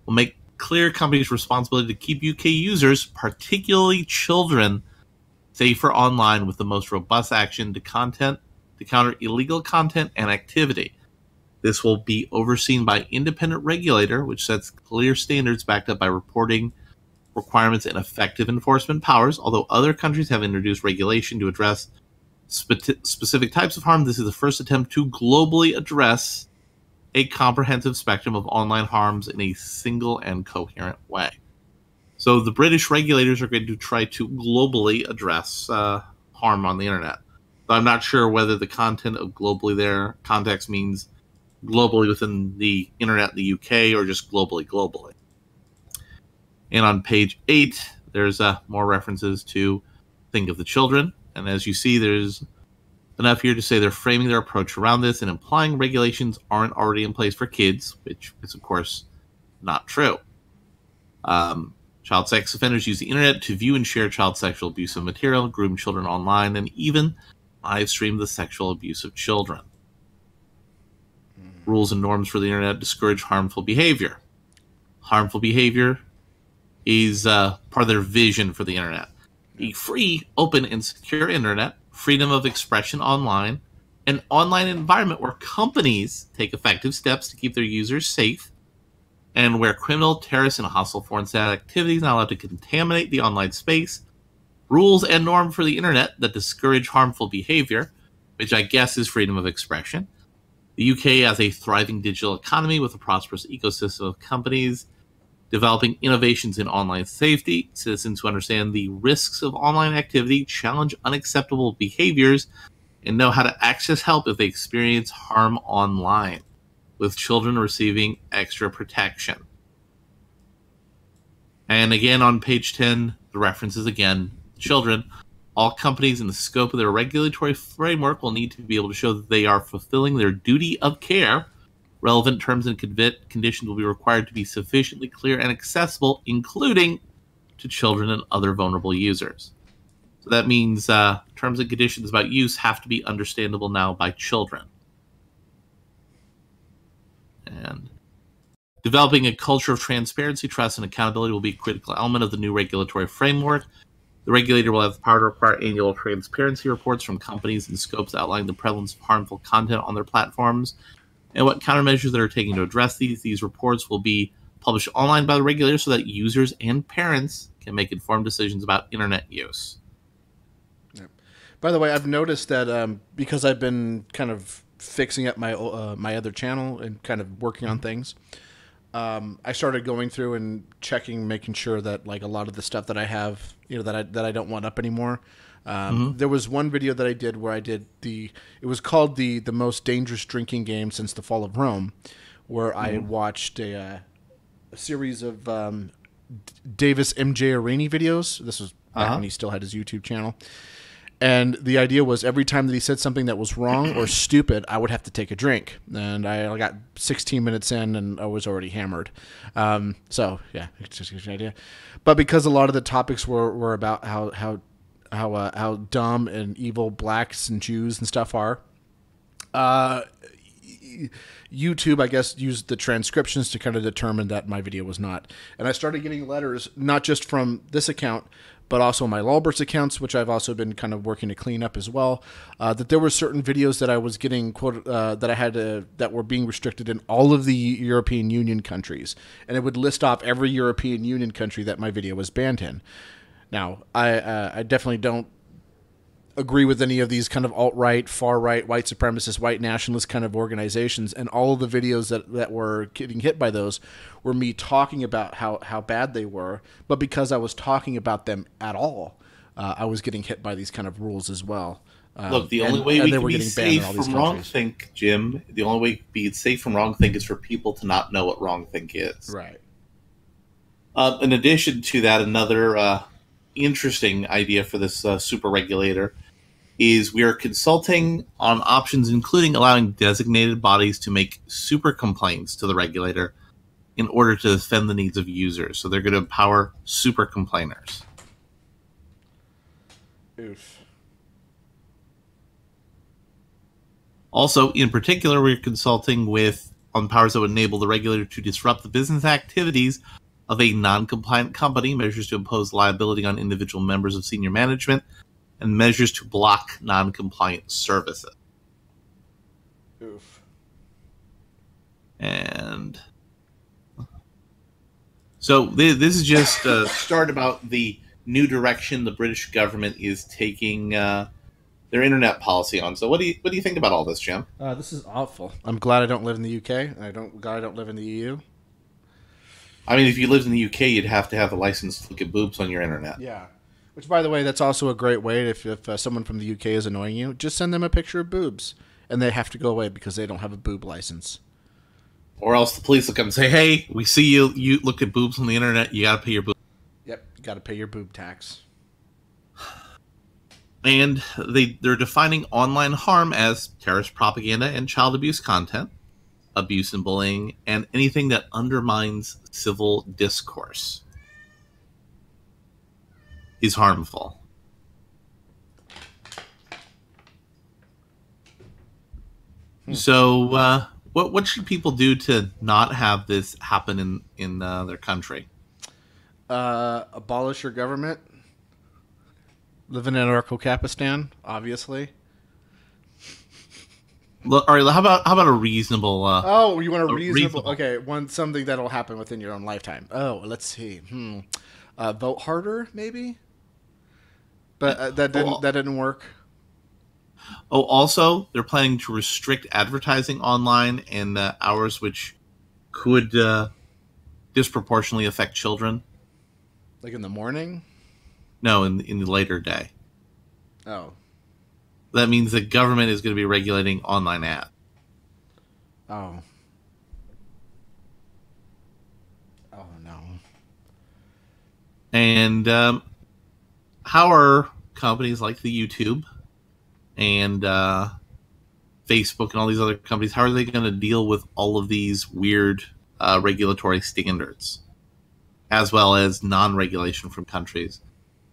will make clear companies' responsibility to keep UK users, particularly children, safer online with the most robust action to counter illegal content and activity. This will be overseen by independent regulator, which sets clear standards backed up by reporting requirements, and effective enforcement powers. Although other countries have introduced regulation to address specific types of harm, this is the first attempt to globally address a comprehensive spectrum of online harms in a single and coherent way. So the British regulators are going to try to globally address harm on the internet. But I'm not sure whether the content of globally there context means globally within the internet in the UK or just globally. And on page 8, there's more references to Think of the Children. And as you see, there's enough here to say they're framing their approach around this and implying regulations aren't already in place for kids, which is, of course, not true. Child sex offenders use the internet to view and share child sexual abusive material, groom children online, and even live stream the sexual abuse of children. Rules and norms for the internet discourage harmful behavior. Harmful behavior is part of their vision for the internet. A free, open, and secure internet, freedom of expression online, an online environment where companies take effective steps to keep their users safe, and where criminal, terrorist, and hostile foreign state activities are not allowed to contaminate the online space. Rules and norms for the internet that discourage harmful behavior, which I guess is freedom of expression. The UK has a thriving digital economy with a prosperous ecosystem of companies developing innovations in online safety. Citizens who understand the risks of online activity, challenge unacceptable behaviors, and know how to access help if they experience harm online, with children receiving extra protection. And again, on page 10, the references again, children. All companies in the scope of their regulatory framework will need to be able to show that they are fulfilling their duty of care. Relevant terms and conditions will be required to be sufficiently clear and accessible, including to children and other vulnerable users. So that means terms and conditions about use have to be understandable now by children. And developing a culture of transparency, trust, and accountability will be a critical element of the new regulatory framework. The regulator will have the power to require annual transparency reports from companies and scopes outlining the prevalence of harmful content on their platforms and what countermeasures that are taken to address these. These reports will be published online by the regulator so that users and parents can make informed decisions about internet use. Yeah. By the way, I've noticed that because I've been kind of fixing up my my other channel and kind of working on things, I started going through and checking, making sure that like a lot of the stuff that I have, that I don't want up anymore. There was one video that I did where I did it was called the most dangerous drinking game since the fall of Rome, where I watched a series of Davis MJ Arini videos. This was back when he still had his YouTube channel. And the idea was every time that he said something that was wrong or stupid, I would have to take a drink. And I got 16 minutes in and I was already hammered. So, yeah, it's just an idea. But because a lot of the topics were about how dumb and evil blacks and Jews and stuff are, YouTube, I guess, used the transcriptions to kind of determine that my video was not. And I started getting letters, not just from this account, but also my Lulberts accounts, which I've also been kind of working to clean up as well, that there were certain videos that I was getting that were being restricted in all of the European Union countries. And it would list off every European Union country that my video was banned in. Now, I definitely don't agree with any of these kind of alt-right, far-right, white supremacist, white nationalist kind of organizations, and all of the videos that were getting hit by those were me talking about how bad they were, but because I was talking about them at all, I was getting hit by these kind of rules as well. Look, the only way we can be safe from wrongthink, Jim, the only way to be safe from wrongthink is for people to not know what wrongthink is. Right. In addition to that, another interesting idea for this super regulator is we are consulting on options, including allowing designated bodies to make super complaints to the regulator in order to defend the needs of users. So they're going to empower super complainers. Oof. Also, in particular, we're consulting on powers that would enable the regulator to disrupt the business activities of a non-compliant company, measures to impose liability on individual members of senior management, and measures to block non-compliant services. Oof. And So this is just a start about the new direction the British government is taking their internet policy on. So what do you think about all this, Jim? This is awful. I'm glad I don't live in the UK. Glad I don't live in the EU. I mean, if you lived in the UK, you'd have to have a license to look at boobs on your internet. Yeah. Which, by the way, that's also a great way. If someone from the UK is annoying you, just send them a picture of boobs, and they have to go away because they don't have a boob license. Or else the police will come and say, "Hey, we see you look at boobs on the internet. You got to pay your boob." Yep, you got to pay your boob tax. And they're defining online harm as terrorist propaganda and child abuse content, abuse and bullying, and anything that undermines civil discourse is harmful. So, what should people do to not have this happen in their country? Abolish your government. Live in Anarcho-Capistan, obviously. All right, how about a reasonable? You want a reasonable? Okay, something that'll happen within your own lifetime. Oh, let's see. Vote harder, maybe. But that didn't work. Oh, also, they're planning to restrict advertising online and hours which could disproportionately affect children. Like in the morning? No, in the later day. Oh. That means the government is going to be regulating online ads. Oh. Oh, no. And how are companies like the YouTube and Facebook and all these other companies, how are they going to deal with all of these weird regulatory standards, as well as non-regulation from countries?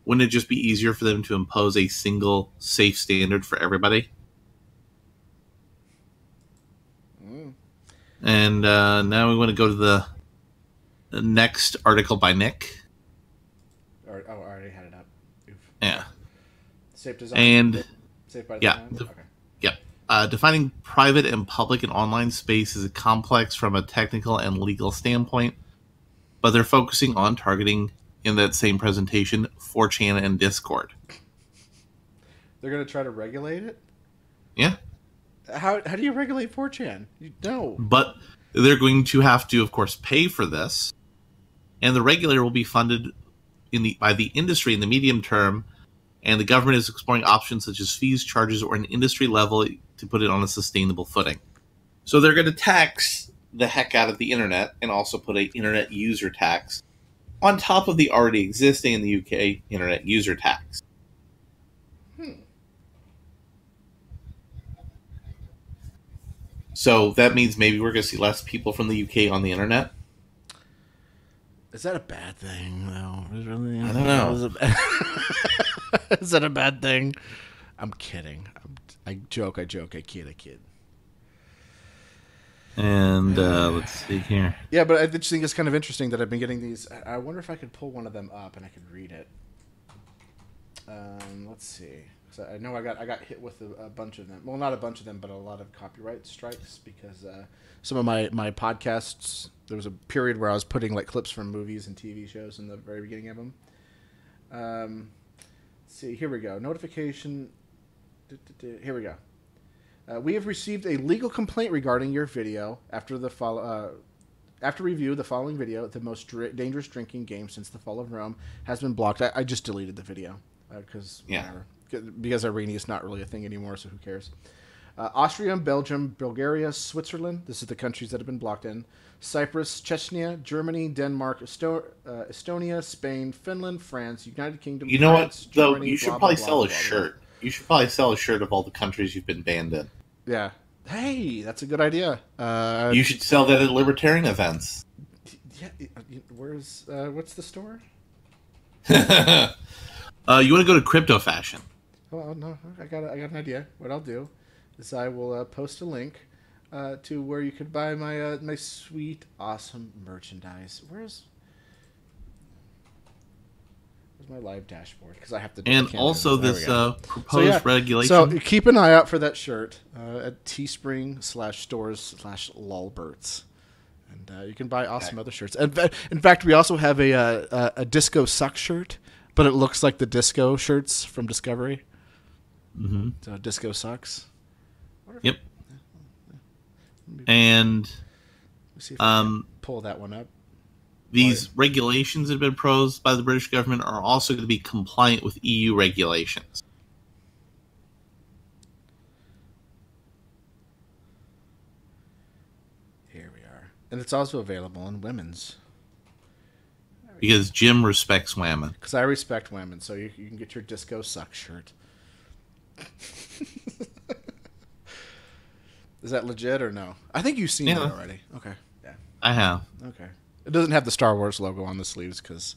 Wouldn't it just be easier for them to impose a single safe standard for everybody? And now we want to go to the next article by Nick. I already had it up. Oof. Yeah. Safe design. And safe by design. Okay. Yep. Defining private and public and online space is complex from a technical and legal standpoint, but they're focusing on targeting, in that same presentation, 4chan and Discord. They're going to try to regulate it? Yeah. How do you regulate 4chan? No. But they're going to have to, of course, pay for this, and the regulator will be funded by the industry in the medium term, and the government is exploring options such as fees, charges, or an industry level to put it on a sustainable footing. So they're going to tax the heck out of the internet and also put an internet user tax on top of the already existing in the UK internet user tax. So that means maybe we're going to see less people from the UK on the internet. Is that a bad thing, though? I don't know. Is that a bad thing? I'm kidding. I joke, I kid. And let's see here. Yeah, but I just think it's kind of interesting that I've been getting these. I wonder if I could pull one of them up and I could read it. Let's see. So I know I got hit with a bunch of them. Well, not a bunch of them, but a lot of copyright strikes because some of my podcasts, there was a period where I was putting like clips from movies and TV shows in the very beginning of them. Let's see. Here we go. Notification. Here we go. We have received a legal complaint regarding your video after review. The following video, the most dangerous drinking game since the fall of Rome, has been blocked. I just deleted the video because Irene is not really a thing anymore, so who cares? Austria, Belgium, Bulgaria, Switzerland. This is the countries that have been blocked in. Cyprus, Chechnya, Germany, Denmark, Estonia, Spain, Finland, France, United Kingdom. You know France, what? Though Germany, you should blah, probably blah, sell blah, a blah, shirt. blah. You should probably sell a shirt of all the countries you've been banned in. Yeah. Hey, that's a good idea. You should sell that at libertarian events. Yeah. Where's what's the store? You want to go to Crypto Fashion? Oh no, I got an idea. What I'll do is I will post a link to where you could buy my my sweet, awesome merchandise. Where's my live dashboard? Because I have to. And also this proposed regulation. So keep an eye out for that shirt at Teespring/stores/lolberts. And you can buy awesome other shirts. In fact, we also have a Disco Suck shirt, but it looks like the disco shirts from Discovery. Mm-hmm. So Disco Sucks. Yep. And let me see if I can pull that one up. These regulations that have been proposed by the British government are also going to be compliant with EU regulations. Here we are. And it's also available in women's. Because Jim respects women. Because I respect women, so you can get your Disco Suck shirt. Is that legit or no? I think you've seen it already. Okay. Yeah. I have. Okay. It doesn't have the Star Wars logo on the sleeves because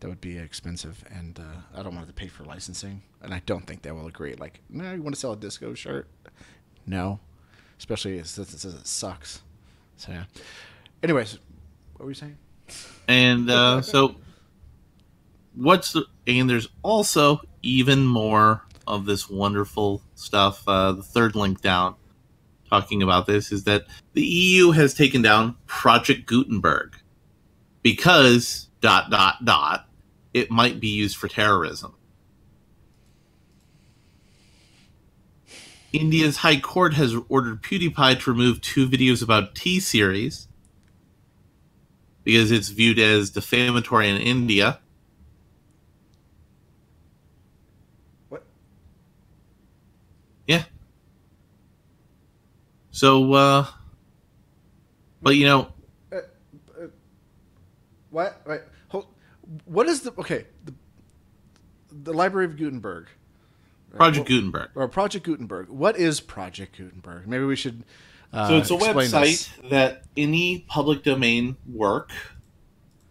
that would be expensive, and I don't want to pay for licensing, and I don't think they will agree. Like, no, you want to sell a disco shirt? No. Especially since it says it sucks. So, yeah. Anyways, what were you saying? And and there's also even more of this wonderful stuff. The third link down talking about this is that the EU has taken down Project Gutenberg because ... it might be used for terrorism. India's High Court has ordered PewDiePie to remove 2 videos about T-Series because it's viewed as defamatory in India. What? Yeah. So, but you know... What? Wait, what is the... Okay, the Library of Gutenberg. Project Gutenberg. Or Project Gutenberg. What is Project Gutenberg? Maybe we should so it's a website that any public domain work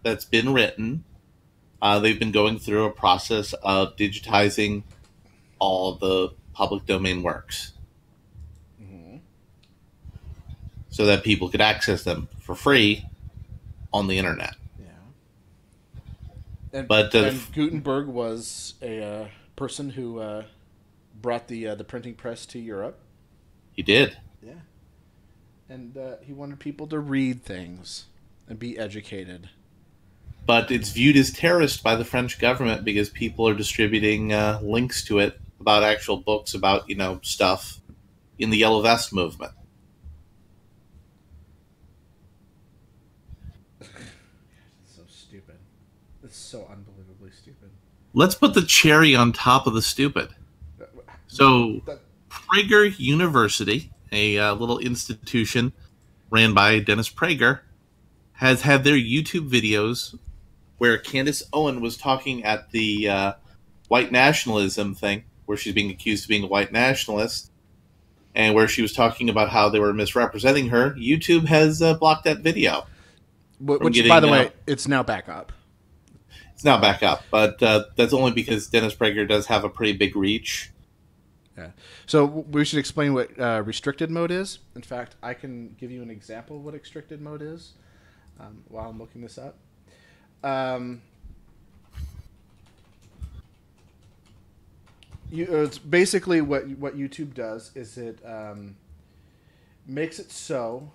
that's been written, they've been going through a process of digitizing all the public domain works. Mm-hmm. So that people could access them for free on the internet. And, but and Gutenberg was a person who brought the printing press to Europe. He did. Yeah. And he wanted people to read things and be educated. But it's viewed as terrorist by the French government because people are distributing links to it about actual books about, stuff in the Yellow Vest movement. It's so unbelievably stupid. Let's put the cherry on top of the stupid. So, Prager University, a little institution ran by Dennis Prager, has had their YouTube videos where Candace Owen was talking at the white nationalism thing, where she's being accused of being a white nationalist, and where she was talking about how they were misrepresenting her. YouTube has blocked that video. Which, by the way, it's now back up. It's now back up, but that's only because Dennis Prager does have a pretty big reach. Yeah. So we should explain what restricted mode is. In fact, I can give you an example of what restricted mode is while I'm looking this up. It's basically what YouTube does is it makes it so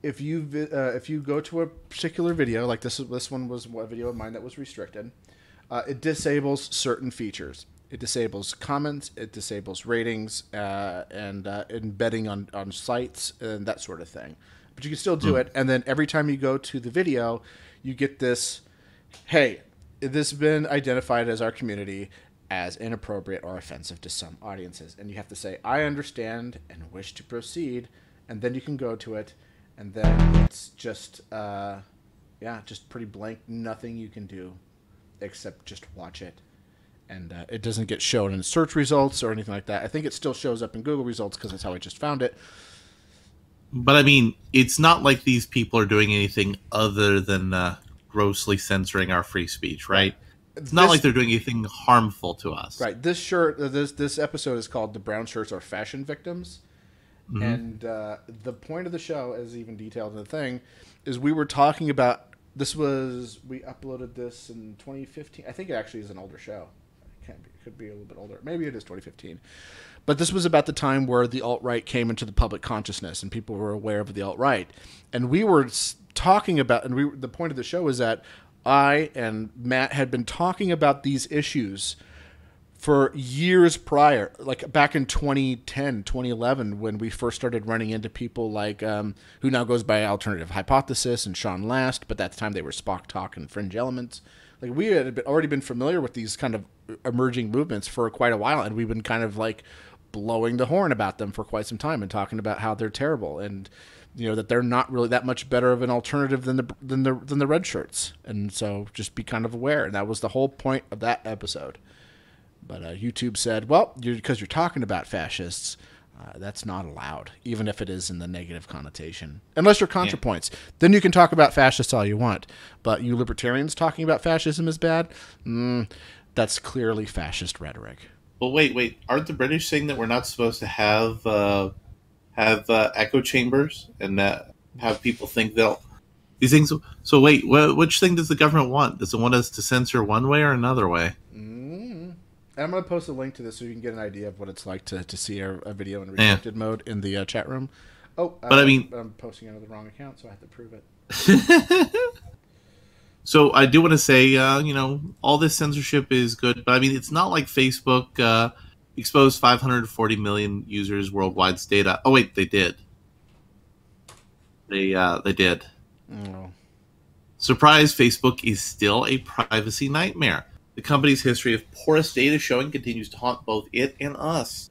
if you go to a particular video, like this one was a video of mine that was restricted, it disables certain features. It disables comments, it disables ratings, and embedding on sites and that sort of thing. But you can still do it, and then every time you go to the video, you get this, hey, this has been identified as our community as inappropriate or offensive to some audiences. And you have to say, I understand and wish to proceed, and then you can go to it, and then it's just, just pretty blank, nothing you can do except just watch it. And it doesn't get shown in search results or anything like that. I think it still shows up in Google results because that's how I just found it. But, I mean, it's not like these people are doing anything other than grossly censoring our free speech, right? It's not like they're doing anything harmful to us. Right. This shirt, this episode is called The Brown Shirts Are Fashion Victims. Mm-hmm. And the point of the show, as even detailed in the thing, is we were talking about, we uploaded this in 2015. I think it actually is an older show. can't be. It could be a little bit older. Maybe it is 2015. But this was about the time where the alt-right came into the public consciousness and people were aware of the alt-right. And we were talking about, and the point of the show is that I and Matt had been talking about these issues for years prior, like back in 2010, 2011, when we first started running into people like who now goes by Alternative Hypothesis and Sean Last, but at the time they were Spock Talk and Fringe Elements. Like we had already been familiar with these kind of emerging movements for quite a while, and we've been kind of like blowing the horn about them for quite some time and talking about how they're terrible and that they're not really that much better of an alternative than the red shirts. And so just be kind of aware. And that was the whole point of that episode. But YouTube said, well, because you're talking about fascists, that's not allowed, even if it is in the negative connotation. Unless you're ContraPoints. Then you can talk about fascists all you want. But you libertarians talking about fascism is bad? That's clearly fascist rhetoric. Well, wait. Aren't the British saying that we're not supposed to have echo chambers and have people think they'll... These things... So wait, which thing does the government want? Does it want us to censor one way or another way? I'm going to post a link to this so you can get an idea of what it's like to see a video in restricted mode in the chat room. Oh, but I'm posting it on the wrong account, so I have to prove it. So I do want to say, all this censorship is good, but I mean, it's not like Facebook exposed 540 million users worldwide's data. Oh wait, they did. They did. Oh. Surprise! Facebook is still a privacy nightmare. The company's history of porous data showing continues to haunt both it and us.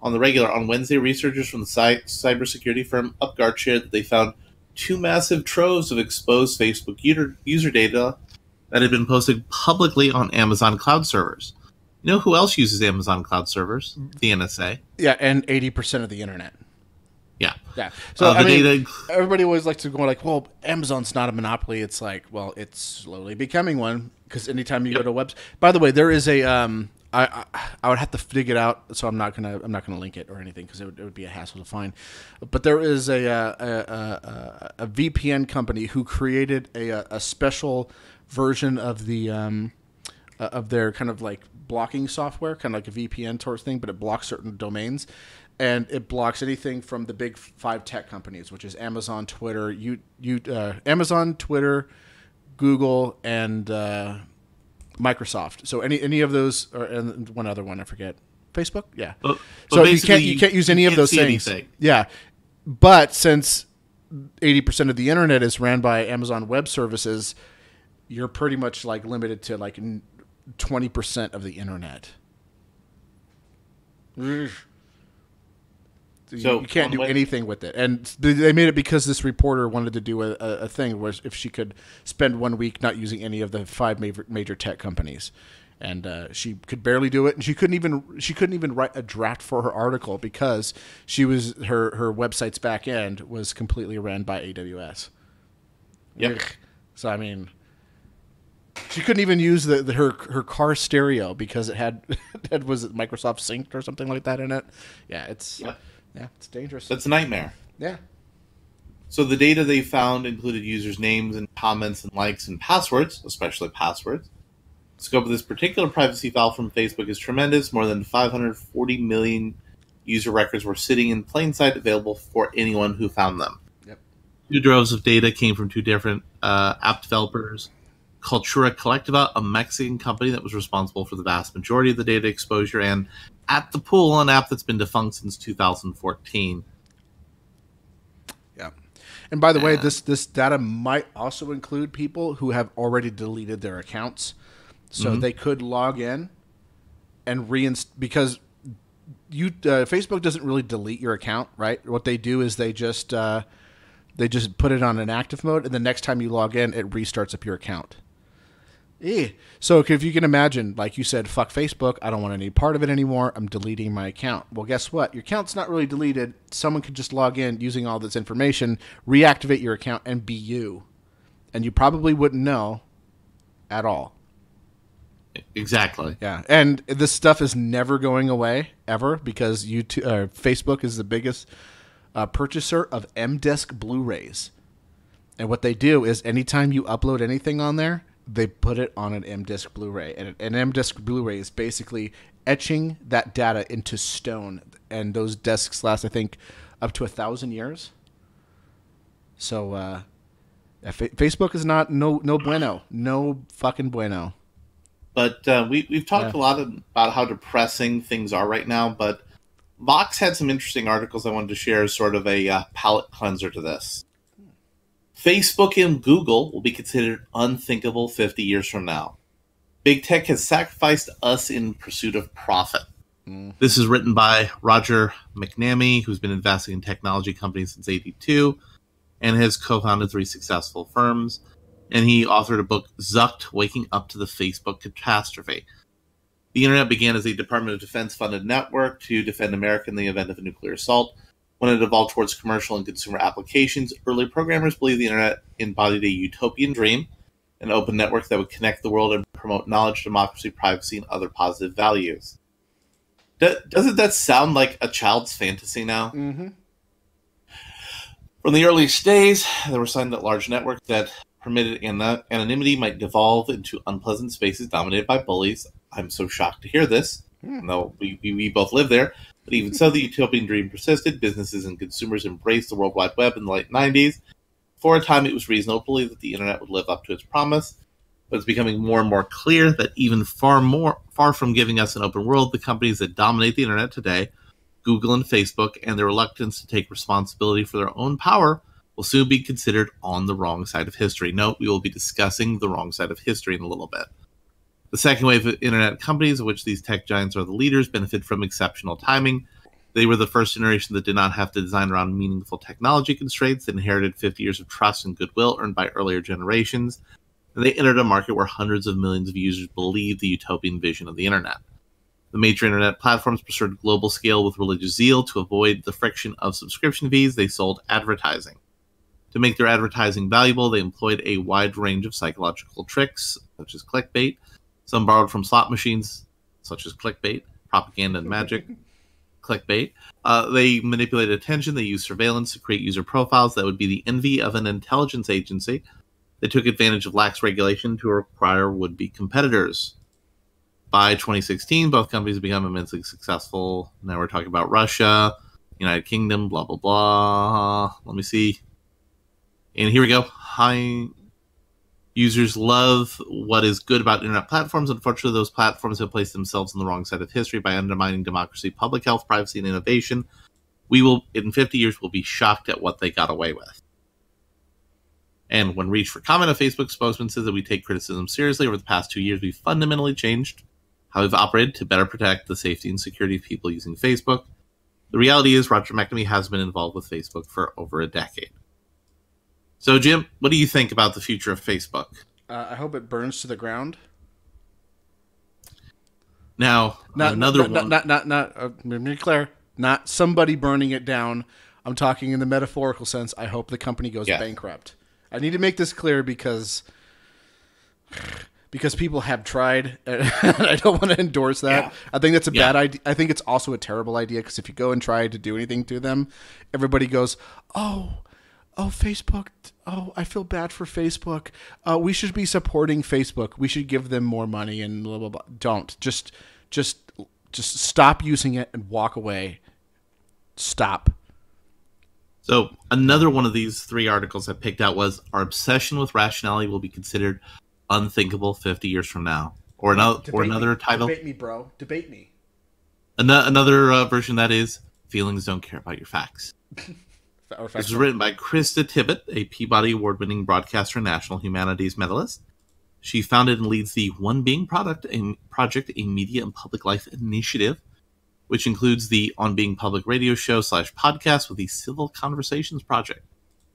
On the regular, on Wednesday, researchers from the cybersecurity firm UpGuard shared that they found 2 massive troves of exposed Facebook user data that had been posted publicly on Amazon cloud servers. You know who else uses Amazon cloud servers? The NSA. Yeah, and 80% of the internet. Yeah. So everybody always likes to go like, well, Amazon's not a monopoly. It's like, well, it's slowly becoming one because anytime you go to a website. By the way, there is a I would have to dig it out, so I'm not gonna link it or anything because it would be a hassle to find. But there is a VPN company who created a special version of the of their kind of like blocking software, kind of like a VPN sort of thing, but it blocks certain domains. And it blocks anything from the big 5 tech companies, which is Amazon, Twitter, Amazon, Twitter, Google, and Microsoft. So any of those, and one other one I forget, Facebook. Yeah. So you can't use any of those things. Anything. Yeah. But since 80% of the internet is ran by Amazon Web Services, you're pretty much like limited to like 20% of the internet. So you can't do anything with it. And they made it because this reporter wanted to do a thing where if she could spend 1 week not using any of the 5 major tech companies. And she could barely do it. And she couldn't even write a draft for her article because her website's back end was completely ran by AWS. Yep. So, I mean, she couldn't even use her car stereo because it had was it Microsoft Synced or something like that in it. Yeah, Yeah, it's dangerous. That's a nightmare. Yeah. So the data they found included users' names and comments and likes and passwords, especially passwords. The scope of this particular privacy file from Facebook is tremendous. More than 540 million user records were sitting in plain sight, available for anyone who found them. Yep. 2 droves of data came from 2 different app developers. Cultura Colectiva, a Mexican company that was responsible for the vast majority of the data exposure, and At the Pool, an app that's been defunct since 2014. Yeah. And by the way, this data might also include people who have already deleted their accounts. So they could log in and because Facebook doesn't really delete your account, right? What they do is they just put it on inactive mode, and the next time you log in, it restarts up your account. So if you can imagine, like you said, fuck Facebook, I don't want any part of it anymore, I'm deleting my account. Well, guess what? Your account's not really deleted. Someone could just log in using all this information, reactivate your account, and be you. And you probably wouldn't know at all. Exactly. Yeah, and this stuff is never going away, ever, because Facebook is the biggest purchaser of M-Disc Blu-rays. And what they do is anytime you upload anything on there, they put it on an M-Disc Blu-ray. And an M-Disc Blu-ray is basically etching that data into stone. And those discs last, I think, up to 1,000 years. So Facebook is no bueno. No fucking bueno. But we've talked a lot about how depressing things are right now, but Vox had some interesting articles I wanted to share as sort of a palate cleanser to this. Facebook and Google will be considered unthinkable 50 years from now. Big tech has sacrificed us in pursuit of profit. This is written by Roger McNamee, who's been investing in technology companies since '82 and has co-founded 3 successful firms. And he authored a book, Zucked, Waking Up to the Facebook Catastrophe. The internet began as a Department of Defense-funded network to defend America in the event of a nuclear assault. When it evolved towards commercial and consumer applications, early programmers believed the internet embodied a utopian dream, an open network that would connect the world and promote knowledge, democracy, privacy, and other positive values. Doesn't that sound like a child's fantasy now? Mm-hmm. From the earliest days, there were signs that large networks that permitted anonymity might devolve into unpleasant spaces dominated by bullies. I'm so shocked to hear this. No, we both live there. But even so, the utopian dream persisted. Businesses and consumers embraced the World Wide Web in the late 90s. For a time, it was reasonable to believe that the internet would live up to its promise. But it's becoming more and more clear that even far from giving us an open world, the companies that dominate the internet today, Google and Facebook, and their reluctance to take responsibility for their own power, will soon be considered on the wrong side of history. Note, we will be discussing the wrong side of history in a little bit. The second wave of internet companies, of which these tech giants are the leaders, benefit from exceptional timing. They were the first generation that did not have to design around meaningful technology constraints. They inherited 50 years of trust and goodwill earned by earlier generations. And they entered a market where hundreds of millions of users believed the utopian vision of the internet. The major internet platforms pursued global scale with religious zeal. To avoid the friction of subscription fees, they sold advertising. To make their advertising valuable, they employed a wide range of psychological tricks, such as clickbait. Some borrowed from slot machines, such as clickbait, propaganda and magic. Clickbait. They manipulated attention. They used surveillance to create user profiles that would be the envy of an intelligence agency. They took advantage of lax regulation to acquire would-be competitors. By 2016, both companies have become immensely successful. Now we're talking about Russia, United Kingdom, blah, blah, blah. Let me see. And here we go. High users love what is good about internet platforms. Unfortunately, those platforms have placed themselves on the wrong side of history by undermining democracy, public health, privacy, and innovation. We will, in 50 years, will be shocked at what they got away with. And when reached for comment, a Facebook spokesman says that we take criticism seriously. Over the past 2 years, we've fundamentally changed how we've operated to better protect the safety and security of people using Facebook. The reality is Roger McNamee has been involved with Facebook for over a decade. So, Jim, what do you think about the future of Facebook? I hope it burns to the ground. Now, another one. Let me be clear. Not somebody burning it down. I'm talking in the metaphorical sense. I hope the company goes bankrupt. I need to make this clear because people have tried, and I don't want to endorse that. Yeah. I think that's a bad idea. I think it's also a terrible idea because if you go and try to do anything to them, everybody goes, oh, Facebook. Oh, I feel bad for Facebook. We should be supporting Facebook. We should give them more money and blah, blah, blah. Don't. Just stop using it and walk away. Stop. So another one of these 3 articles I picked out was our obsession with rationality will be considered unthinkable 50 years from now. Or another title. Debate me, bro. Debate me. Another version that is feelings don't care about your facts. This was written by Krista Tippett, a Peabody Award-winning broadcaster and National Humanities Medalist. She founded and leads the One Being Project, a media and public life initiative, which includes the On Being Public radio show / podcast with the Civil Conversations Project.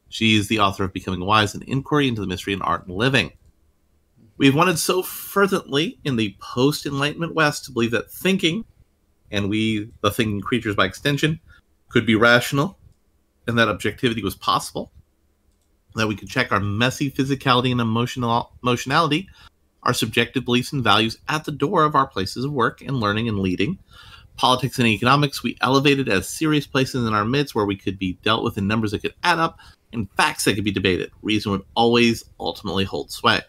She is the author of Becoming Wise, an inquiry into the mystery in art and living. We've wanted so fervently in the post-Enlightenment West to believe that thinking, and we, the thinking creatures by extension, could be rational, and that objectivity was possible, that we could check our messy physicality and emotionality, our subjective beliefs and values at the door of our places of work and learning and leading. Politics and economics we elevated as serious places in our midst where we could be dealt with in numbers that could add up and facts that could be debated. Reason would always ultimately hold sway.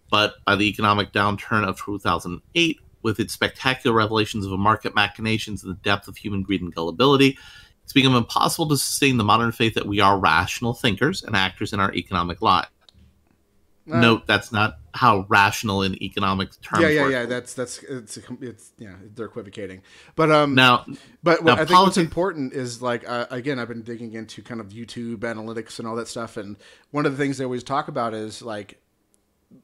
But by the economic downturn of 2008, with its spectacular revelations of market machinations and the depth of human greed and gullibility, it's become impossible to sustain the modern faith that we are rational thinkers and actors in our economic lives. Note that's not how rational in economic terms work. Yeah. It's they're equivocating. But what I think what's important is like again, I've been digging into kind of YouTube analytics and all that stuff, and one of the things they always talk about is like,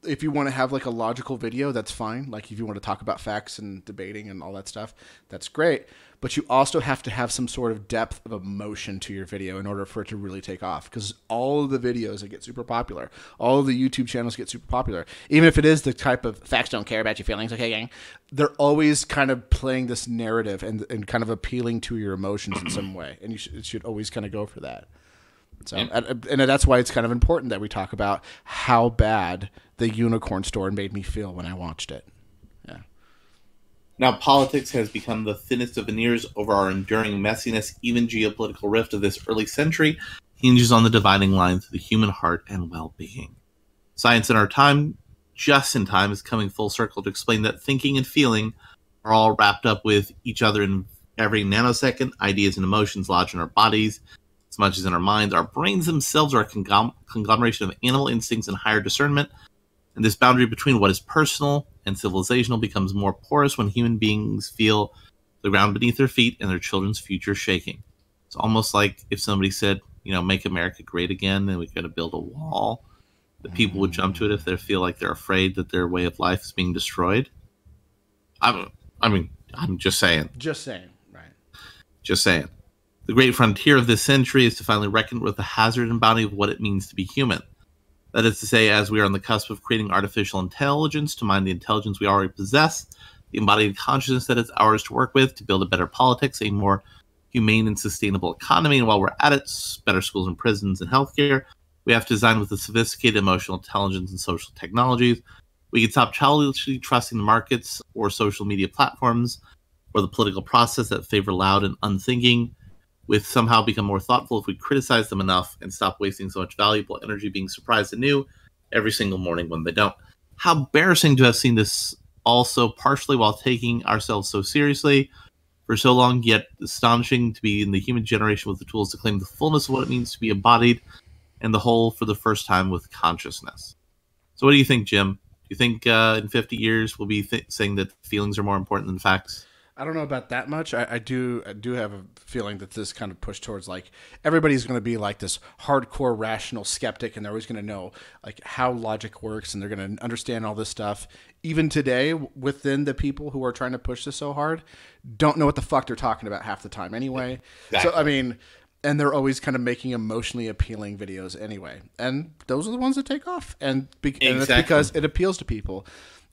if you want to have like a logical video, that's fine. Like if you want to talk about facts and debating and all that stuff, that's great. But you also have to have some sort of depth of emotion to your video in order for it to really take off. Because all of the videos that get super popular, all of the YouTube channels get super popular, even if it is the type of facts don't care about your feelings, okay, gang, they're always kind of playing this narrative and kind of appealing to your emotions in some way. And it should always kind of go for that. So, and that's why it's kind of important that we talk about how bad the Unicorn Store made me feel when I watched it. Yeah. Now, politics has become the thinnest of veneers over our enduring messiness. Even geopolitical rift of this early century hinges on the dividing lines of the human heart and well-being. Science in our time, just in time, is coming full circle to explain that thinking and feeling are all wrapped up with each other in every nanosecond. Ideas and emotions lodge in our bodies as much as in our minds. Our brains themselves are a conglomeration of animal instincts and higher discernment, and this boundary between what is personal and civilizational becomes more porous when human beings feel the ground beneath their feet and their children's future shaking. It's almost like if somebody said, make America great again, and we're going to build a wall, that people would jump to it if they feel like they're afraid that their way of life is being destroyed. I'm just saying. Just saying, right. Just saying. The great frontier of this century is to finally reckon with the hazard and bounty of what it means to be human. That is to say, as we are on the cusp of creating artificial intelligence to mine the intelligence we already possess, the embodied consciousness that is ours to work with, to build a better politics, a more humane and sustainable economy, and while we're at it, better schools and prisons and healthcare, we have to design with the sophisticated emotional intelligence and social technologies. We can stop childishly trusting the markets or social media platforms or the political process that favor loud and unthinking, with somehow become more thoughtful if we criticize them enough and stop wasting so much valuable energy being surprised anew every single morning when they don't. How embarrassing to have seen this also partially while taking ourselves so seriously for so long, yet astonishing to be in the human generation with the tools to claim the fullness of what it means to be embodied and the whole for the first time with consciousness. So what do you think, Jim? Do you think in 50 years we'll be saying that feelings are more important than facts? I don't know about that much. I do have a feeling that this kind of push towards like everybody's going to be like this hardcore rational skeptic, and they're always going to know like how logic works, and they're going to understand all this stuff. Even today, within the people who are trying to push this so hard, don't know what the fuck they're talking about half the time anyway. Exactly. So I mean, and they're always kind of making emotionally appealing videos anyway, and those are the ones that take off, and it's because it appeals to people.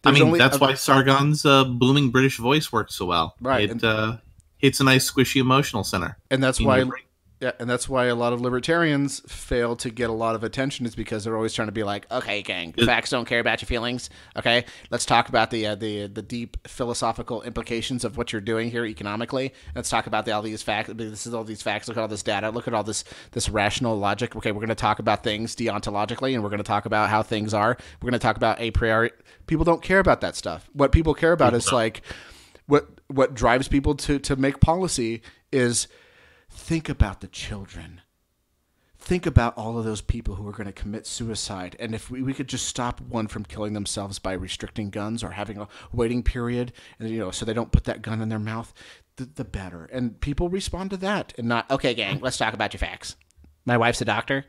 That's why Sargon's booming British voice works so well. Right. It hits a nice squishy emotional center. And that's why a lot of libertarians fail to get a lot of attention, is because they're always trying to be like, okay, gang, facts don't care about your feelings. Okay, let's talk about the deep philosophical implications of what you're doing here economically. Let's talk about all these facts. This is all these facts. Look at all this data. Look at all this rational logic. Okay, we're going to talk about things deontologically, and we're going to talk about how things are. We're going to talk about a priori. People don't care about that stuff. What people care about is like what drives people to make policy is think about the children. Think about all of those people who are going to commit suicide. And if we could just stop one from killing themselves by restricting guns or having a waiting period, and so they don't put that gun in their mouth, the better. And people respond to that and not, okay, gang, let's talk about your facts. My wife's a doctor.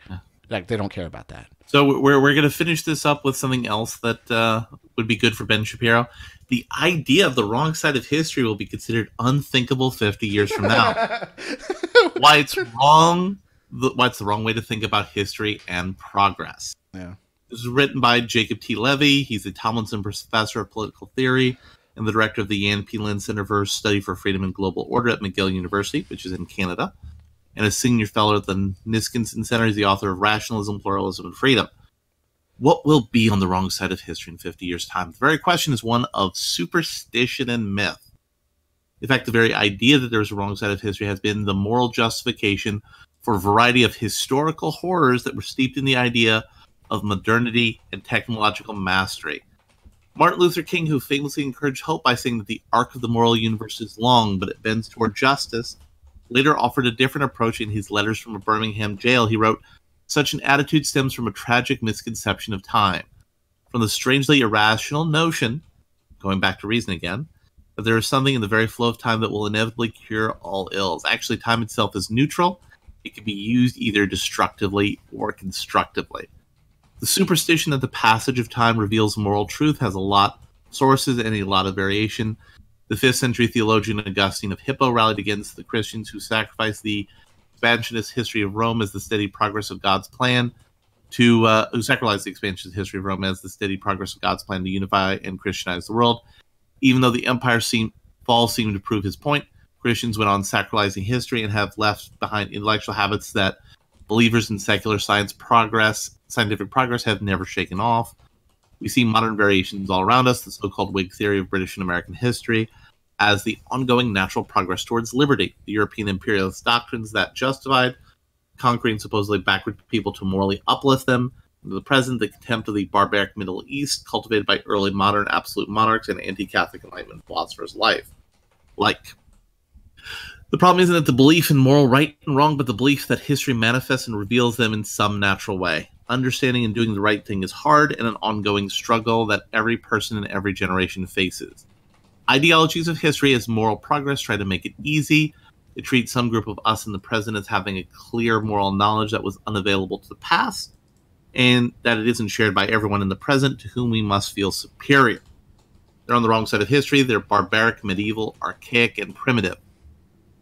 Like, they don't care about that. So we're going to finish this up with something else that would be good for Ben Shapiro. The idea of the wrong side of history will be considered unthinkable 50 years from now. Why it's wrong? What's the wrong way to think about history and progress? Yeah. This is written by Jacob T. Levy. He's a Tomlinson Professor of Political Theory and the director of the Yan P. Lin Center for Study for Freedom and Global Order at McGill University, which is in Canada. And a senior fellow at the Niskinson Center. He's the author of Rationalism, Pluralism, and Freedom. What will be on the wrong side of history in 50 years' time? The very question is one of superstition and myth. In fact, the very idea that there's a wrong side of history has been the moral justification for a variety of historical horrors that were steeped in the idea of modernity and technological mastery. Martin Luther King, who famously encouraged hope by saying that the arc of the moral universe is long, but it bends toward justice, later offered a different approach in his letters from a Birmingham jail. He wrote, "Such an attitude stems from a tragic misconception of time, from the strangely irrational notion, going back to reason again, that there is something in the very flow of time that will inevitably cure all ills. Actually, time itself is neutral. It can be used either destructively or constructively. The superstition that the passage of time reveals moral truth has a lot of sources and a lot of variation. The 5th century theologian Augustine of Hippo rallied against the Christians who sacrificed the expansionist history of Rome as the steady progress of God's plan who sacralized the expansionist history of Rome as the steady progress of God's plan to unify and Christianize the world. Even though the empire's fall seemed to prove his point, Christians went on sacralizing history and have left behind intellectual habits that believers in secular scientific progress have never shaken off. We see modern variations all around us, the so-called Whig theory of British and American history, as the ongoing natural progress towards liberty, the European imperialist doctrines that justified conquering supposedly backward people to morally uplift them, into the present, the contempt of the barbaric Middle East, cultivated by early modern absolute monarchs and anti-Catholic Enlightenment philosophers like. The problem isn't that the belief in moral right and wrong, but the belief that history manifests and reveals them in some natural way. Understanding and doing the right thing is hard and an ongoing struggle that every person in every generation faces. Ideologies of history as moral progress try to make it easy. They treat some group of us in the present as having a clear moral knowledge that was unavailable to the past, and that it isn't shared by everyone in the present, to whom we must feel superior. They're on the wrong side of history. They're barbaric, medieval, archaic, and primitive.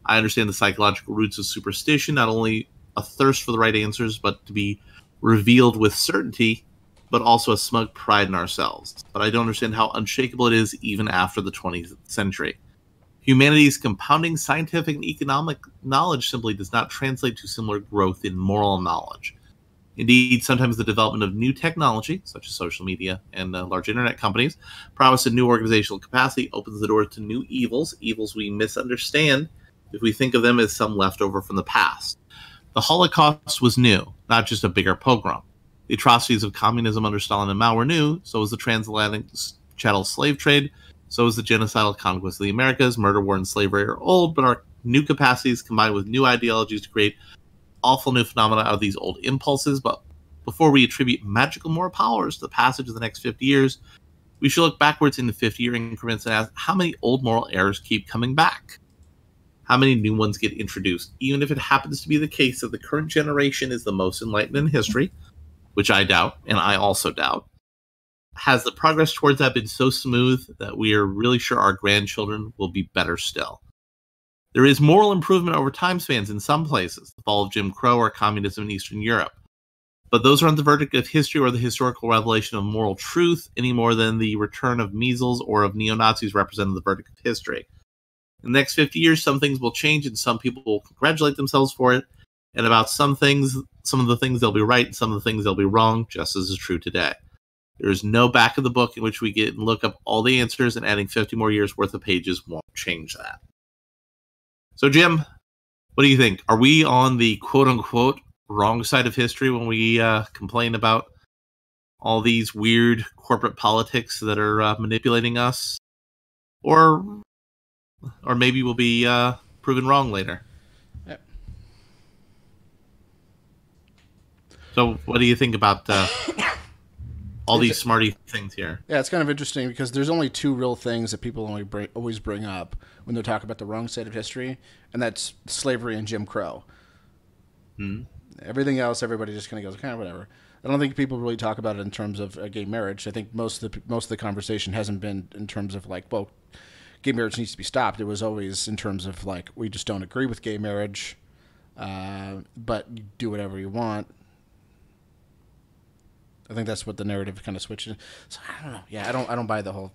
I understand the psychological roots of superstition, not only a thirst for the right answers, but to be revealed with certainty, but also a smug pride in ourselves. But I don't understand how unshakable it is even after the 20th century. Humanity's compounding scientific and economic knowledge simply does not translate to similar growth in moral knowledge. Indeed, sometimes the development of new technology, such as social media and large internet companies, prowess and new organizational capacity opens the door to new evils we misunderstand if we think of them as some leftover from the past. The Holocaust was new, not just a bigger pogrom. The atrocities of communism under Stalin and Mao were new, so was the transatlantic chattel slave trade, so was the genocidal conquest of the Americas. Murder, war, and slavery are old, but our new capacities combined with new ideologies to create awful new phenomena out of these old impulses. But before we attribute magical moral powers to the passage of the next 50 years, we should look backwards in the 50-year increments and ask how many old moral errors keep coming back? How many new ones get introduced? Even if it happens to be the case that the current generation is the most enlightened in history, which I doubt, and I also doubt, has the progress towards that been so smooth that we are really sure our grandchildren will be better still? There is moral improvement over time spans in some places, the fall of Jim Crow or communism in Eastern Europe. But those aren't the verdict of history or the historical revelation of moral truth any more than the return of measles or of neo-Nazis represented the verdict of history. In the next 50 years, some things will change and some people will congratulate themselves for it. And about some of the things they'll be right and some of the things they'll be wrong, just as is true today. There is no back of the book in which we get and look up all the answers, and adding 50 more years worth of pages won't change that. So, Jim, what do you think? Are we on the quote-unquote wrong side of history when we complain about all these weird corporate politics that are manipulating us? Or maybe we'll be proven wrong later. Yep. So what do you think about all these smarty things here? Yeah, it's kind of interesting because there's only two real things that people always bring up when they talk about the wrong side of history, and that's slavery and Jim Crow. Everything else, everybody just kind of goes, whatever. I don't think people really talk about it in terms of gay marriage. I think most of the conversation hasn't been in terms of like, well, gay marriage needs to be stopped. It was always in terms of like, we just don't agree with gay marriage, but you do whatever you want. I think that's what the narrative kind of switched. So I don't know. Yeah, I don't buy the whole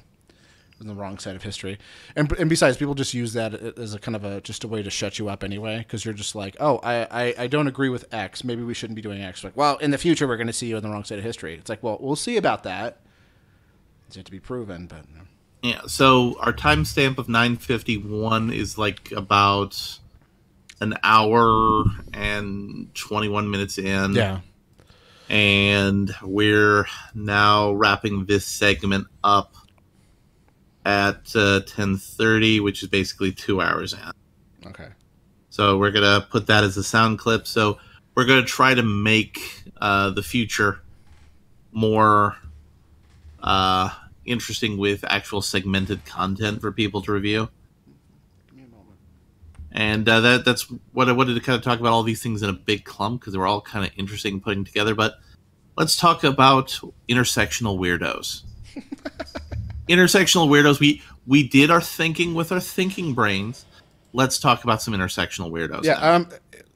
on the wrong side of history. And besides, people just use that as a kind of just a way to shut you up anyway, because you're just like, oh, I don't agree with X. Maybe we shouldn't be doing X. Like, well, in the future we're going to see you on the wrong side of history. It's like, well, we'll see about that. It's yet to be proven, but. Yeah, so our timestamp of 9:51 is like about an hour and 21 minutes in. Yeah. And we're now wrapping this segment up at 10:30, which is basically 2 hours in. Okay. So we're going to put that as a sound clip. So we're going to try to make the future more interesting with actual segmented content for people to review. Give me a moment. And that's what I wanted to kind of talk about, all these things in a big clump, because they were all kind of interesting putting together. But let's talk about intersectional weirdos. Intersectional weirdos. We did our thinking with our thinking brains. Let's talk about some intersectional weirdos. Yeah.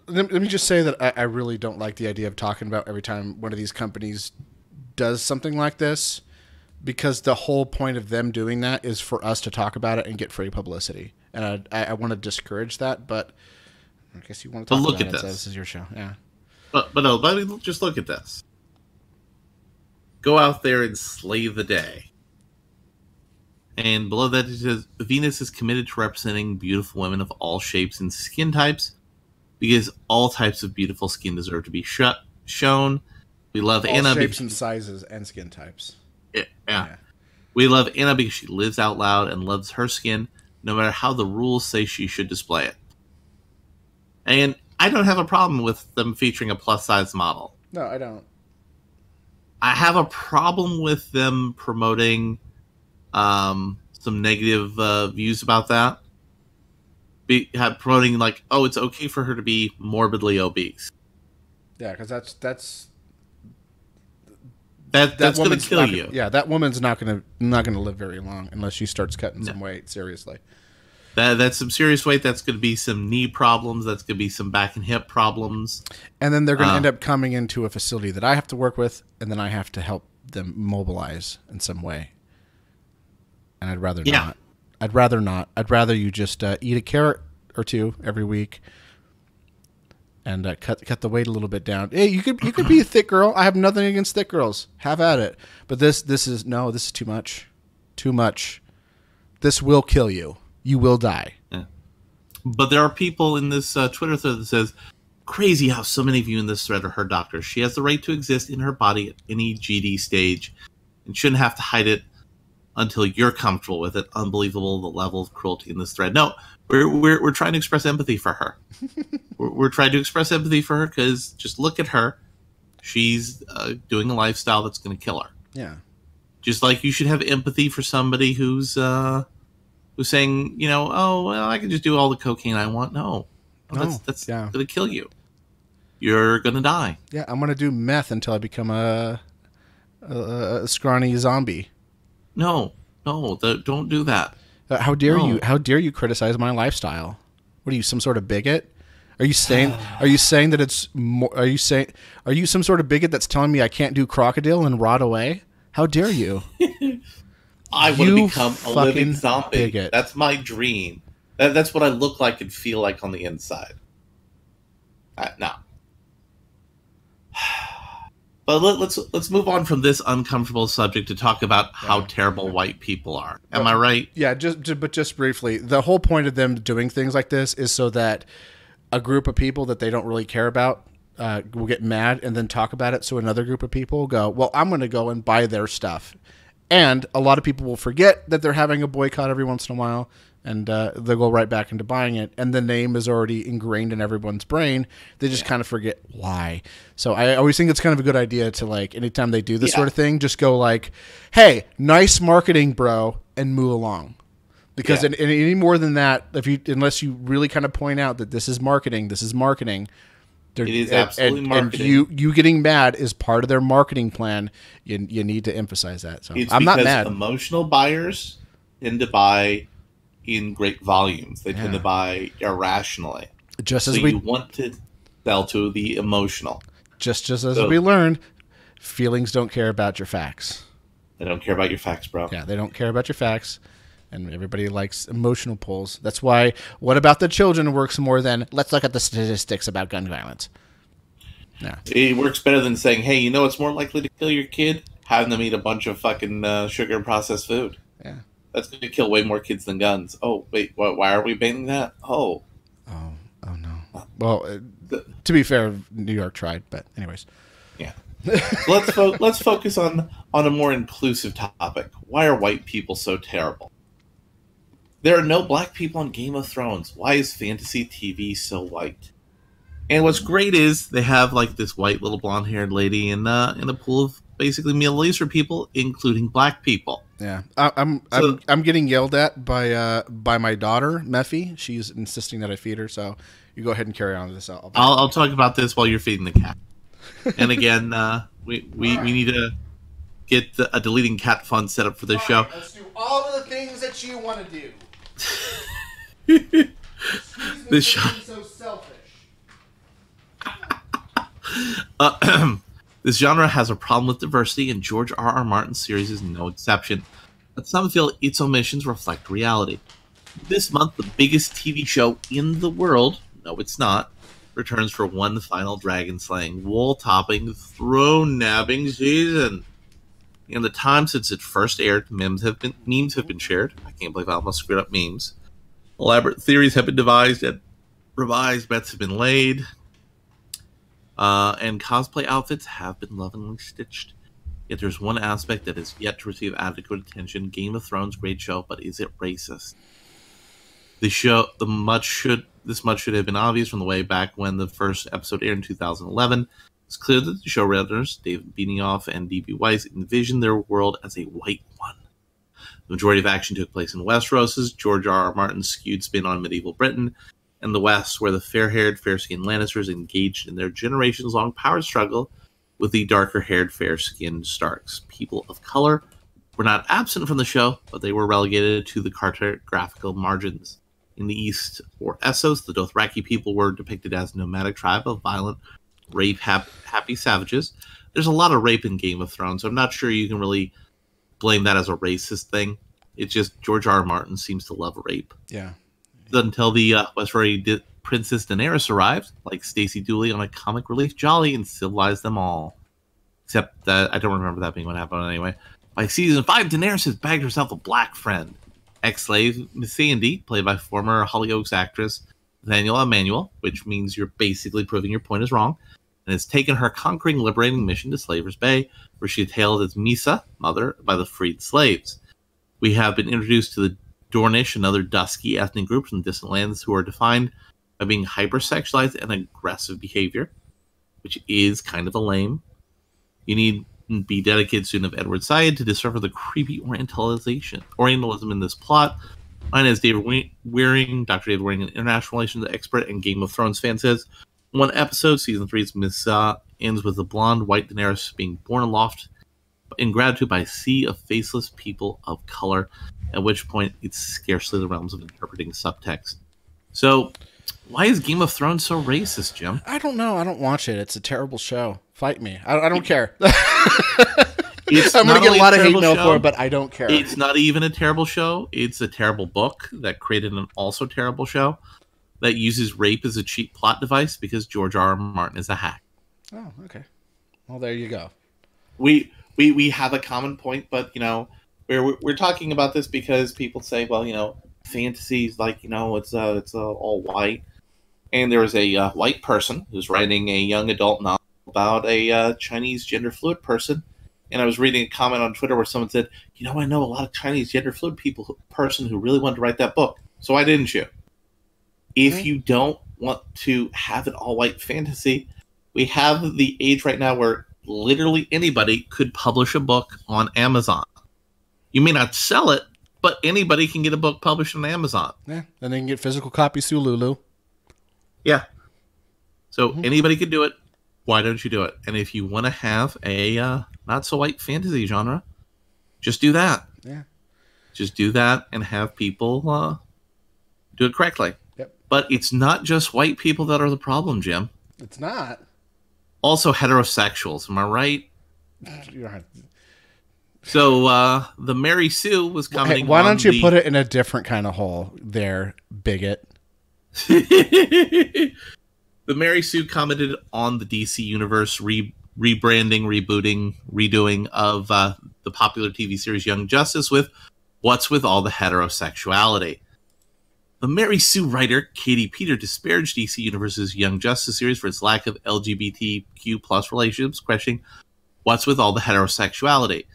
Let me just say that I really don't like the idea of talking about every time one of these companies does something like this, because the whole point of them doing that is for us to talk about it and get free publicity. And I want to discourage that, but I guess you want to talk look about at it. So this. this is your show. Yeah. But no, let me just look at this. Go out there and slay the day. And below that it says, Venus is committed to representing beautiful women of all shapes and skin types, because all types of beautiful skin deserve to be shown. We love All Anna shapes and sizes and skin types. Yeah. We love Anna because she lives out loud and loves her skin, no matter how the rules say she should display it. And I don't have a problem with them featuring a plus-size model. No, I don't. I have a problem with them promoting some negative views about that. Promoting like, oh, it's okay for her to be morbidly obese. Yeah, because that's going to kill you. Yeah, that woman's not gonna live very long unless she starts cutting some weight. Seriously. That's some serious weight. That's going to be some knee problems. That's going to be some back and hip problems. And then they're going to end up coming into a facility that I have to work with, and then I have to help them mobilize in some way. And I'd rather not. I'd rather not. I'd rather you just eat a carrot or two every week and cut the weight a little bit down. Hey, you could be a thick girl. I have nothing against thick girls. Have at it. But this is too much. Too much. This will kill you. You will die. Yeah. But there are people in this Twitter thread that says, crazy how so many of you in this thread are her doctors. She has the right to exist in her body at any GD stage and shouldn't have to hide it until you're comfortable with it. Unbelievable, the level of cruelty in this thread. No, we're trying to express empathy for her. we're trying to express empathy for her because just look at her. She's doing a lifestyle that's going to kill her. Yeah. Just like you should have empathy for somebody who's saying, oh, well, I can just do all the cocaine I want. No, that's going to kill you. You're going to die. Yeah, I'm going to do meth until I become a scrawny zombie. No, don't do that. How dare you? How dare you criticize my lifestyle? What are you, some sort of bigot? Are you saying that it's more? Are you some sort of bigot that's telling me I can't do crocodile and rot away? How dare you? I want to become a living zombie. Bigot. That's my dream. That's what I look like and feel like on the inside. No. But let's move on from this uncomfortable subject to talk about how terrible white people are. Am I right? Yeah, just briefly. The whole point of them doing things like this is so that a group of people that they don't really care about will get mad and then talk about it. So another group of people will go, well, I'm going to go and buy their stuff. And a lot of people will forget that they're having a boycott every once in a while, and they'll go right back into buying it. And the name is already ingrained in everyone's brain. They just kind of forget why. So I always think it's kind of a good idea to, like, anytime they do this sort of thing, just go like, hey, nice marketing, bro, and move along. Because any more than that, unless you really kind of point out that this is marketing, it is absolutely marketing. And you getting mad is part of their marketing plan. You need to emphasize that. So it's I'm not mad. Emotional buyers tend to buy in great volumes. They tend to buy irrationally. You want to sell to the emotional. Just as we learned, feelings don't care about your facts. They don't care about your facts, bro. Yeah, they don't care about your facts. And everybody likes emotional polls. That's why What About the Children works more than let's look at the statistics about gun violence. Yeah. It works better than saying, hey, you know what's more likely to kill your kid? Having them eat a bunch of fucking sugar and processed food. Yeah. That's going to kill way more kids than guns. Oh, wait, why are we banning that? Oh no. Well, to be fair, New York tried, but anyways. Yeah. So let's focus on a more inclusive topic. Why are white people so terrible? There are no black people on Game of Thrones. Why is fantasy TV so white? And what's great is they have like this white little blonde haired lady in a pool of basically Middle Eastern people, including black people. Yeah, I'm getting yelled at by my daughter Mephi. She's insisting that I feed her. So you go ahead and carry on with this. I'll talk about this while you're feeding the cat. And again, we need to get a deleting cat fund set up for this show. Let's do all of the things that you want to do. This show. So selfish. This genre has a problem with diversity, and George R.R. Martin's series is no exception. But some feel its omissions reflect reality. This month, the biggest TV show in the world, no it's not, returns for one final dragon-slaying, wool-topping, throne-nabbing season. In the time since it first aired, memes have been shared. I can't believe I almost screwed up memes. Elaborate theories have been devised and revised, bets have been laid. And cosplay outfits have been lovingly stitched. Yet there's one aspect that is yet to receive adequate attention. Game of Thrones, great show, but is it racist? This much should have been obvious from the way back when the first episode aired in 2011. It's clear that the showrunners, David Benioff and D.B. Weiss, envisioned their world as a white one. The majority of action took place in Westeros, as George R.R. Martin's skewed spin on medieval Britain, and the West, where the fair-haired, fair-skinned Lannisters engaged in their generations-long power struggle with the darker-haired, fair-skinned Starks. People of color were not absent from the show, but they were relegated to the cartographical margins. In the East, or Essos, the Dothraki people were depicted as a nomadic tribe of violent, rape-happy savages. There's a lot of rape in Game of Thrones, so I'm not sure you can really blame that as a racist thing. It's just George R. R. Martin seems to love rape. Yeah. Until the Western Princess Daenerys arrived, like Stacey Dooley on a comic relief jolly, and civilized them all. Except that I don't remember that being what happened anyway. By season 5, Daenerys has bagged herself a black friend. Ex-slave Miss Sandy, played by former Hollyoaks actress Nathaniel Emmanuel, which means you're basically proving your point is wrong, and has taken her conquering, liberating mission to Slaver's Bay, where she is hailed as Misa, mother, by the freed slaves. We have been introduced to the Dornish and other dusky ethnic groups in distant lands who are defined by being hypersexualized and aggressive behavior, which is kind of a lame. You need to be dedicated student of Edward Said to decipher the creepy Orientalism in this plot. Mine is David Wearing, Dr. David Wearing, an international relations expert and Game of Thrones fan, says one episode, season 3's Misa, ends with the blonde white Daenerys being borne aloft in gratitude by a sea of faceless people of color, at which point it's scarcely the realms of interpreting subtext. So, why is Game of Thrones so racist, Jim? I don't know. I don't watch it. It's a terrible show. Fight me. I don't care. I'm going to get a lot of hate mail for it, but I don't care. It's not even a terrible show. It's a terrible book that created an also terrible show that uses rape as a cheap plot device because George R. R. Martin is a hack. Oh, okay. Well, there you go. We have a common point, but, you know, we're talking about this because people say, well, you know, fantasy is like, you know, it's all white. And there was a white person who's writing a young adult novel about a Chinese gender fluid person. And I was reading a comment on Twitter where someone said, you know, I know a lot of Chinese gender fluid person who really wanted to write that book. So why didn't you? If you don't want to have an all-white fantasy, we have the age right now where literally anybody could publish a book on Amazon. You may not sell it, but anybody can get a book published on Amazon. Yeah, and they can get physical copies through Lulu. Yeah. So anybody could do it. Why don't you do it? And if you want to have a not-so-white fantasy genre, just do that. Yeah. Just do that and have people do it correctly. Yep. But it's not just white people that are the problem, Jim. It's not. Also heterosexuals. Am I right? You're right. So the Mary Sue was coming. Hey, why don't you put it in a different kind of hole there, bigot? The Mary Sue commented on the DC Universe rebranding, rebooting, redoing of the popular TV series Young Justice with "What's with all the heterosexuality?" The Mary Sue writer Katie Peter disparaged DC Universe's Young Justice series for its lack of LGBTQ+ relationships, questioning "What's with all the heterosexuality?"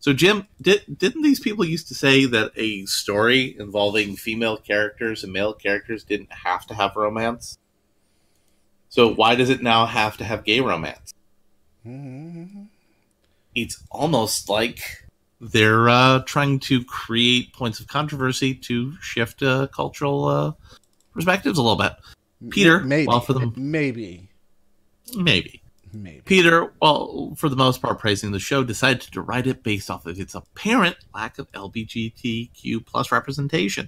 So, Jim, didn't these people used to say that a story involving female characters and male characters didn't have to have romance? So why does it now have to have gay romance? Mm-hmm. It's almost like they're trying to create points of controversy to shift cultural perspectives a little bit. Peter, maybe, well, for the maybe. Peter, well, for the most part, praising the show, decided to deride it based off of its apparent lack of LGBTQ plus representation.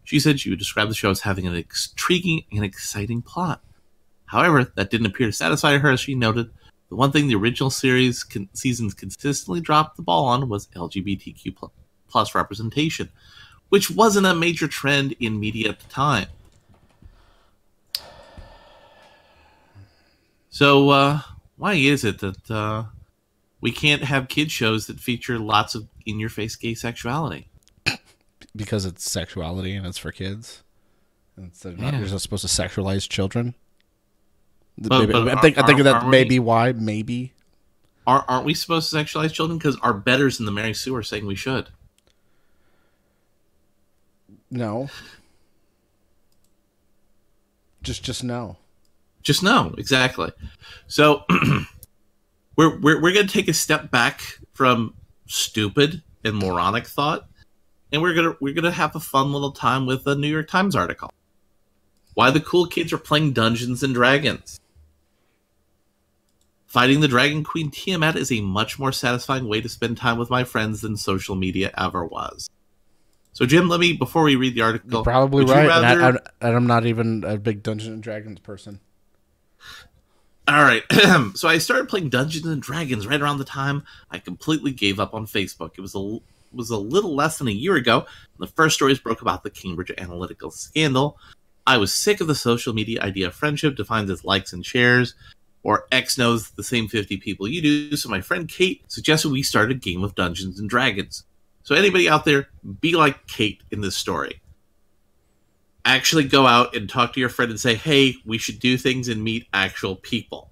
She said she would describe the show as having an intriguing and exciting plot. However, that didn't appear to satisfy her, as she noted. The one thing the original series seasons consistently dropped the ball on was LGBTQ plus representation, which wasn't a major trend in media at the time. So, why is it that we can't have kid shows that feature lots of in-your-face gay sexuality? Because it's sexuality and it's for kids. You're not supposed to sexualize children. I think that may be why. Maybe. Aren't we supposed to sexualize children? Because our betters in the Mary Sue are saying we should. No. Just no. Just no, exactly. So we're going to take a step back from stupid and moronic thought, and we're gonna have a fun little time with a New York Times article. Why the cool kids are playing Dungeons and Dragons. Fighting the Dragon Queen Tiamat is a much more satisfying way to spend time with my friends than social media ever was. So, Jim, before we read the article... You're probably right, and I'm not even a big Dungeons and Dragons person. All right, so I started playing Dungeons and Dragons right around the time I completely gave up on Facebook. It was a little less than a year ago. The first stories broke about the Cambridge Analytica scandal. I was sick of the social media idea of friendship defined as likes and shares, or X knows the same 50 people you do, so my friend Kate suggested we start a game of Dungeons and Dragons. So anybody out there, be like Kate in this story. Actually go out and talk to your friend and say, hey, we should do things and meet actual people.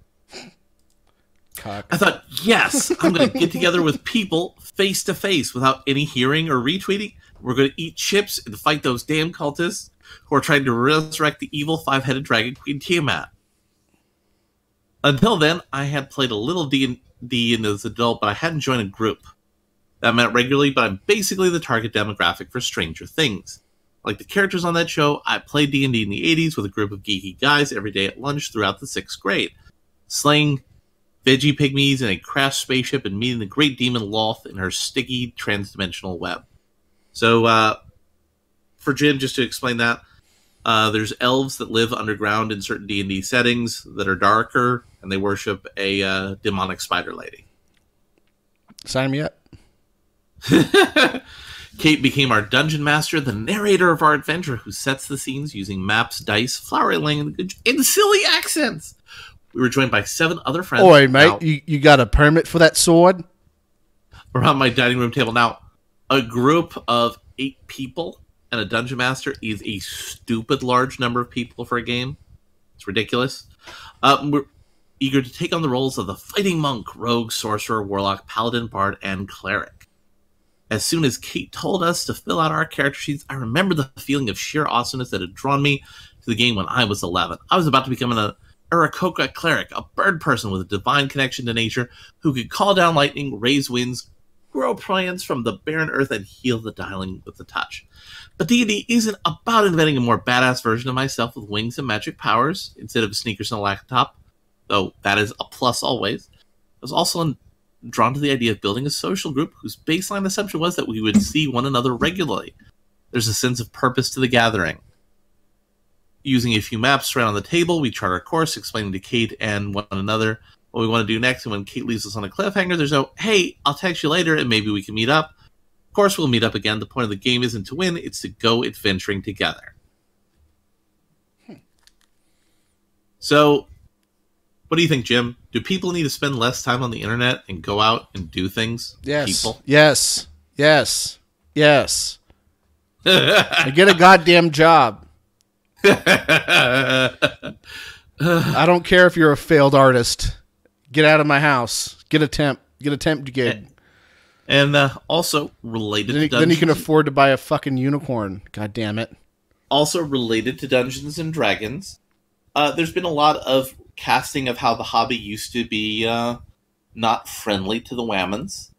Cock. I thought, yes, I'm going to get together with people face to face without any hearing or retweeting. We're going to eat chips and fight those damn cultists who are trying to resurrect the evil five-headed Dragon Queen Tiamat. Until then, I had played a little D&D as an adult, but I hadn't joined a group that I met regularly, but I'm basically the target demographic for Stranger Things. Like the characters on that show, I played D&D in the 80s with a group of geeky guys every day at lunch throughout the 6th grade, slaying veggie pygmies in a crash spaceship and meeting the great demon Loth in her sticky trans-dimensional web. So, for Jim, just to explain that, there's elves that live underground in certain D&D settings that are darker, and they worship a demonic spider lady. Sign me up. Kate became our dungeon master, the narrator of our adventure, who sets the scenes using maps, dice, flowery language, and silly accents. We were joined by 7 other friends. Oi, mate, you got a permit for that sword? Around my dining room table. Now, a group of 8 people and a dungeon master is a stupid large number of people for a game. It's ridiculous. We're eager to take on the roles of the fighting monk, rogue, sorcerer, warlock, paladin, bard, and cleric. As soon as Kate told us to fill out our character sheets, I remember the feeling of sheer awesomeness that had drawn me to the game when I was 11. I was about to become an Aarakocra cleric, a bird person with a divine connection to nature who could call down lightning, raise winds, grow plants from the barren earth, and heal the dying with a touch. But D&D isn't about inventing a more badass version of myself with wings and magic powers instead of sneakers and a laptop, though that is a plus always. I was also drawn to the idea of building a social group whose baseline assumption was that we would see one another regularly. There's a sense of purpose to the gathering. Using a few maps around the table, we chart our course, explaining to Kate and one another what we want to do next, and when Kate leaves us on a cliffhanger, there's no, hey, I'll text you later and maybe we can meet up. Of course, we'll meet up again. The point of the game isn't to win, it's to go adventuring together. So, what do you think, Jim? Do people need to spend less time on the internet and go out and do things? Yes. People? Yes. Yes. Yes. And get a goddamn job. I don't care if you're a failed artist. Get out of my house. Get a temp gig. And also related to Dungeons. Then he can afford to buy a fucking unicorn. God damn it. Also related to Dungeons and Dragons, there's been a lot of casting of how the hobby used to be not friendly to the Whammons.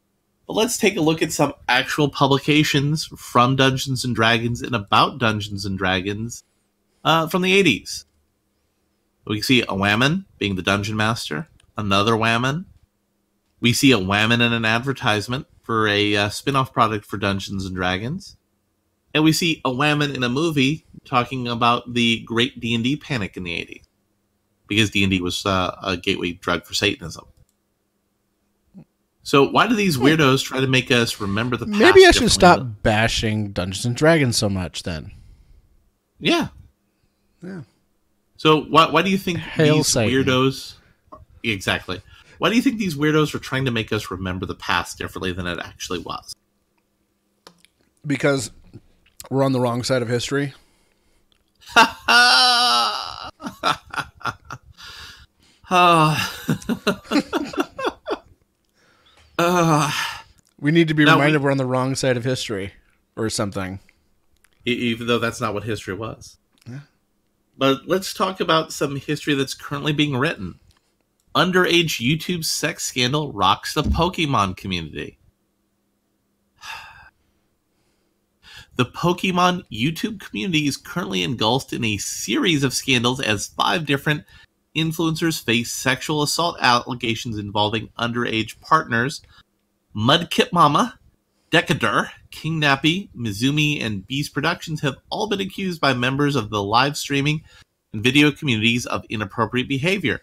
But let's take a look at some actual publications from Dungeons and Dragons and about Dungeons and Dragons from the 80s. We see a Whammon being the Dungeon Master, another Whammon. We see a Whammon in an advertisement for a spin-off product for Dungeons and Dragons. And we see a Whammon in a movie talking about the great D&D panic in the 80s. Because D&D was a gateway drug for Satanism. So why do these weirdos try to make us remember the past? Maybe I should stop bashing Dungeons and Dragons so much then. Yeah. Yeah. So why do you think these Satan. weirdos... Exactly. Why do you think these weirdos are trying to make us remember the past differently than it actually was? Because we're on the wrong side of history. We need to be reminded we're on the wrong side of history or something. Even though that's not what history was. Yeah. But let's talk about some history that's currently being written. Underage YouTube sex scandal rocks the Pokemon community. The Pokemon YouTube community is currently engulfed in a series of scandals as 5 different influencers face sexual assault allegations involving underage partners. Mudkip Mama, Decatur, King Nappy, Mizumi, and Beast Productions have all been accused by members of the live streaming and video communities of inappropriate behavior.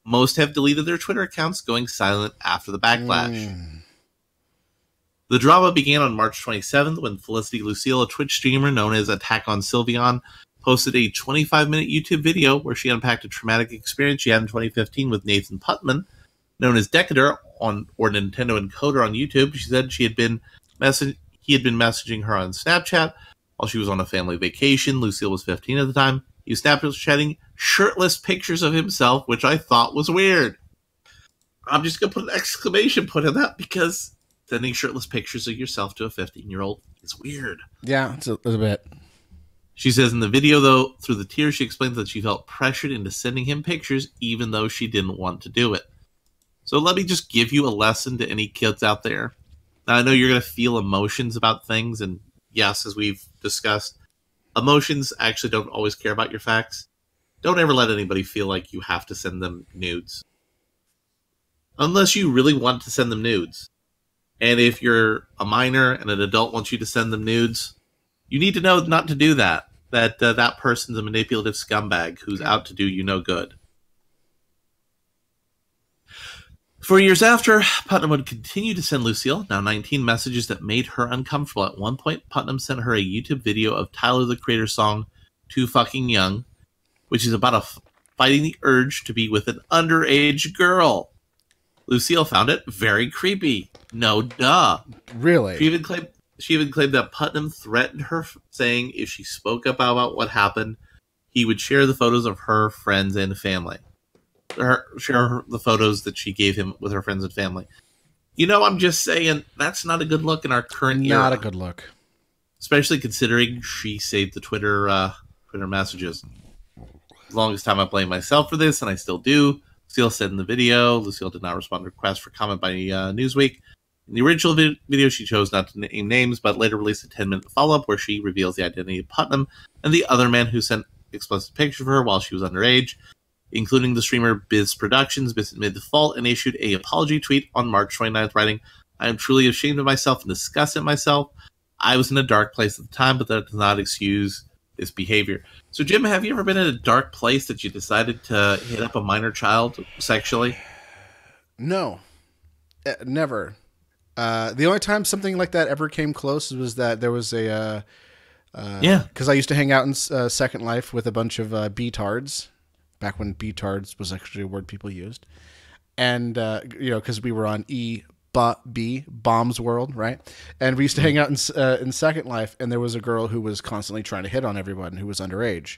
Most have deleted their Twitter accounts, going silent after the backlash. The drama began on March 27th when Felicity Lucille, a Twitch streamer known as Attack on Sylveon, posted a 25-minute YouTube video where she unpacked a traumatic experience she had in 2015 with Nathan Putman, known as Decatur or Nintendo Encoder on YouTube. She said he had been messaging her on Snapchat while she was on a family vacation. Lucille was 15 at the time. He was Snapchatting shirtless pictures of himself, which I thought was weird. I'm just going to put an exclamation point on that because sending shirtless pictures of yourself to a 15-year-old is weird. Yeah, it's a bit. She says in the video, though, through the tears, she explains that she felt pressured into sending him pictures even though she didn't want to do it. So let me just give you a lesson to any kids out there. Now, I know you're going to feel emotions about things, and yes, as we've discussed, emotions actually don't always care about your facts. Don't ever let anybody feel like you have to send them nudes. Unless you really want to send them nudes. And if you're a minor and an adult wants you to send them nudes, you need to know not to do that. That person's a manipulative scumbag who's out to do you no good. For years after, Putnam would continue to send Lucille, now 19, messages that made her uncomfortable. At one point, Putnam sent her a YouTube video of Tyler, the Creator's song, Too Fucking Young, which is about fighting the urge to be with an underage girl. Lucille found it very creepy. No duh. Really? She even claimed that Putnam threatened her, saying if she spoke up about what happened, he would share the photos of her friends and family. Share the photos that she gave him with her friends and family. You know, I'm just saying, that's not a good look in our current era. Not a good look. Especially considering she saved the Twitter messages. The longest time I blame myself for this, and I still do. Lucille said in the video, Lucille did not respond to requests for comment by Newsweek. In the original video, she chose not to name names, but later released a 10-minute follow-up where she reveals the identity of Putnam and the other man who sent explicit pictures of her while she was underage, including the streamer Biz Productions, admitted the fault and issued an apology tweet on March 29th, writing, "I am truly ashamed of myself and disgusted at myself. I was in a dark place at the time, but that does not excuse this behavior." So, Jim, have you ever been in a dark place that you decided to hit up a minor child sexually? No. Never. The only time something like that ever came close was that there was a... Because I used to hang out in Second Life with a bunch of B-tards. Back when B-tards was actually a word people used. And, because we were on Bombs World, right? And we used to hang out in Second Life, and there was a girl who was constantly trying to hit on everyone who was underage.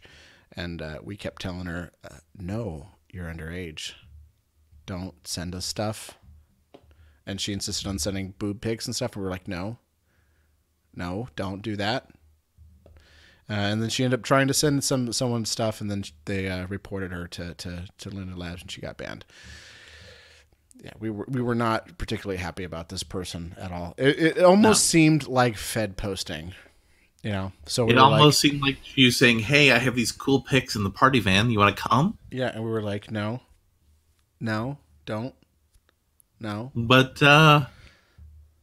And we kept telling her, no, you're underage. Don't send us stuff. and she insisted on sending boob pics and stuff. And we were like, no, don't do that. And then she ended up trying to send someone stuff, and then they reported her to Luna Labs, and she got banned. Yeah, we were not particularly happy about this person at all. It almost seemed like Fed posting, you know. So it almost seemed like you saying, "Hey, I have these cool pics in the party van. You want to come?" Yeah, and we were like, no, don't, no. But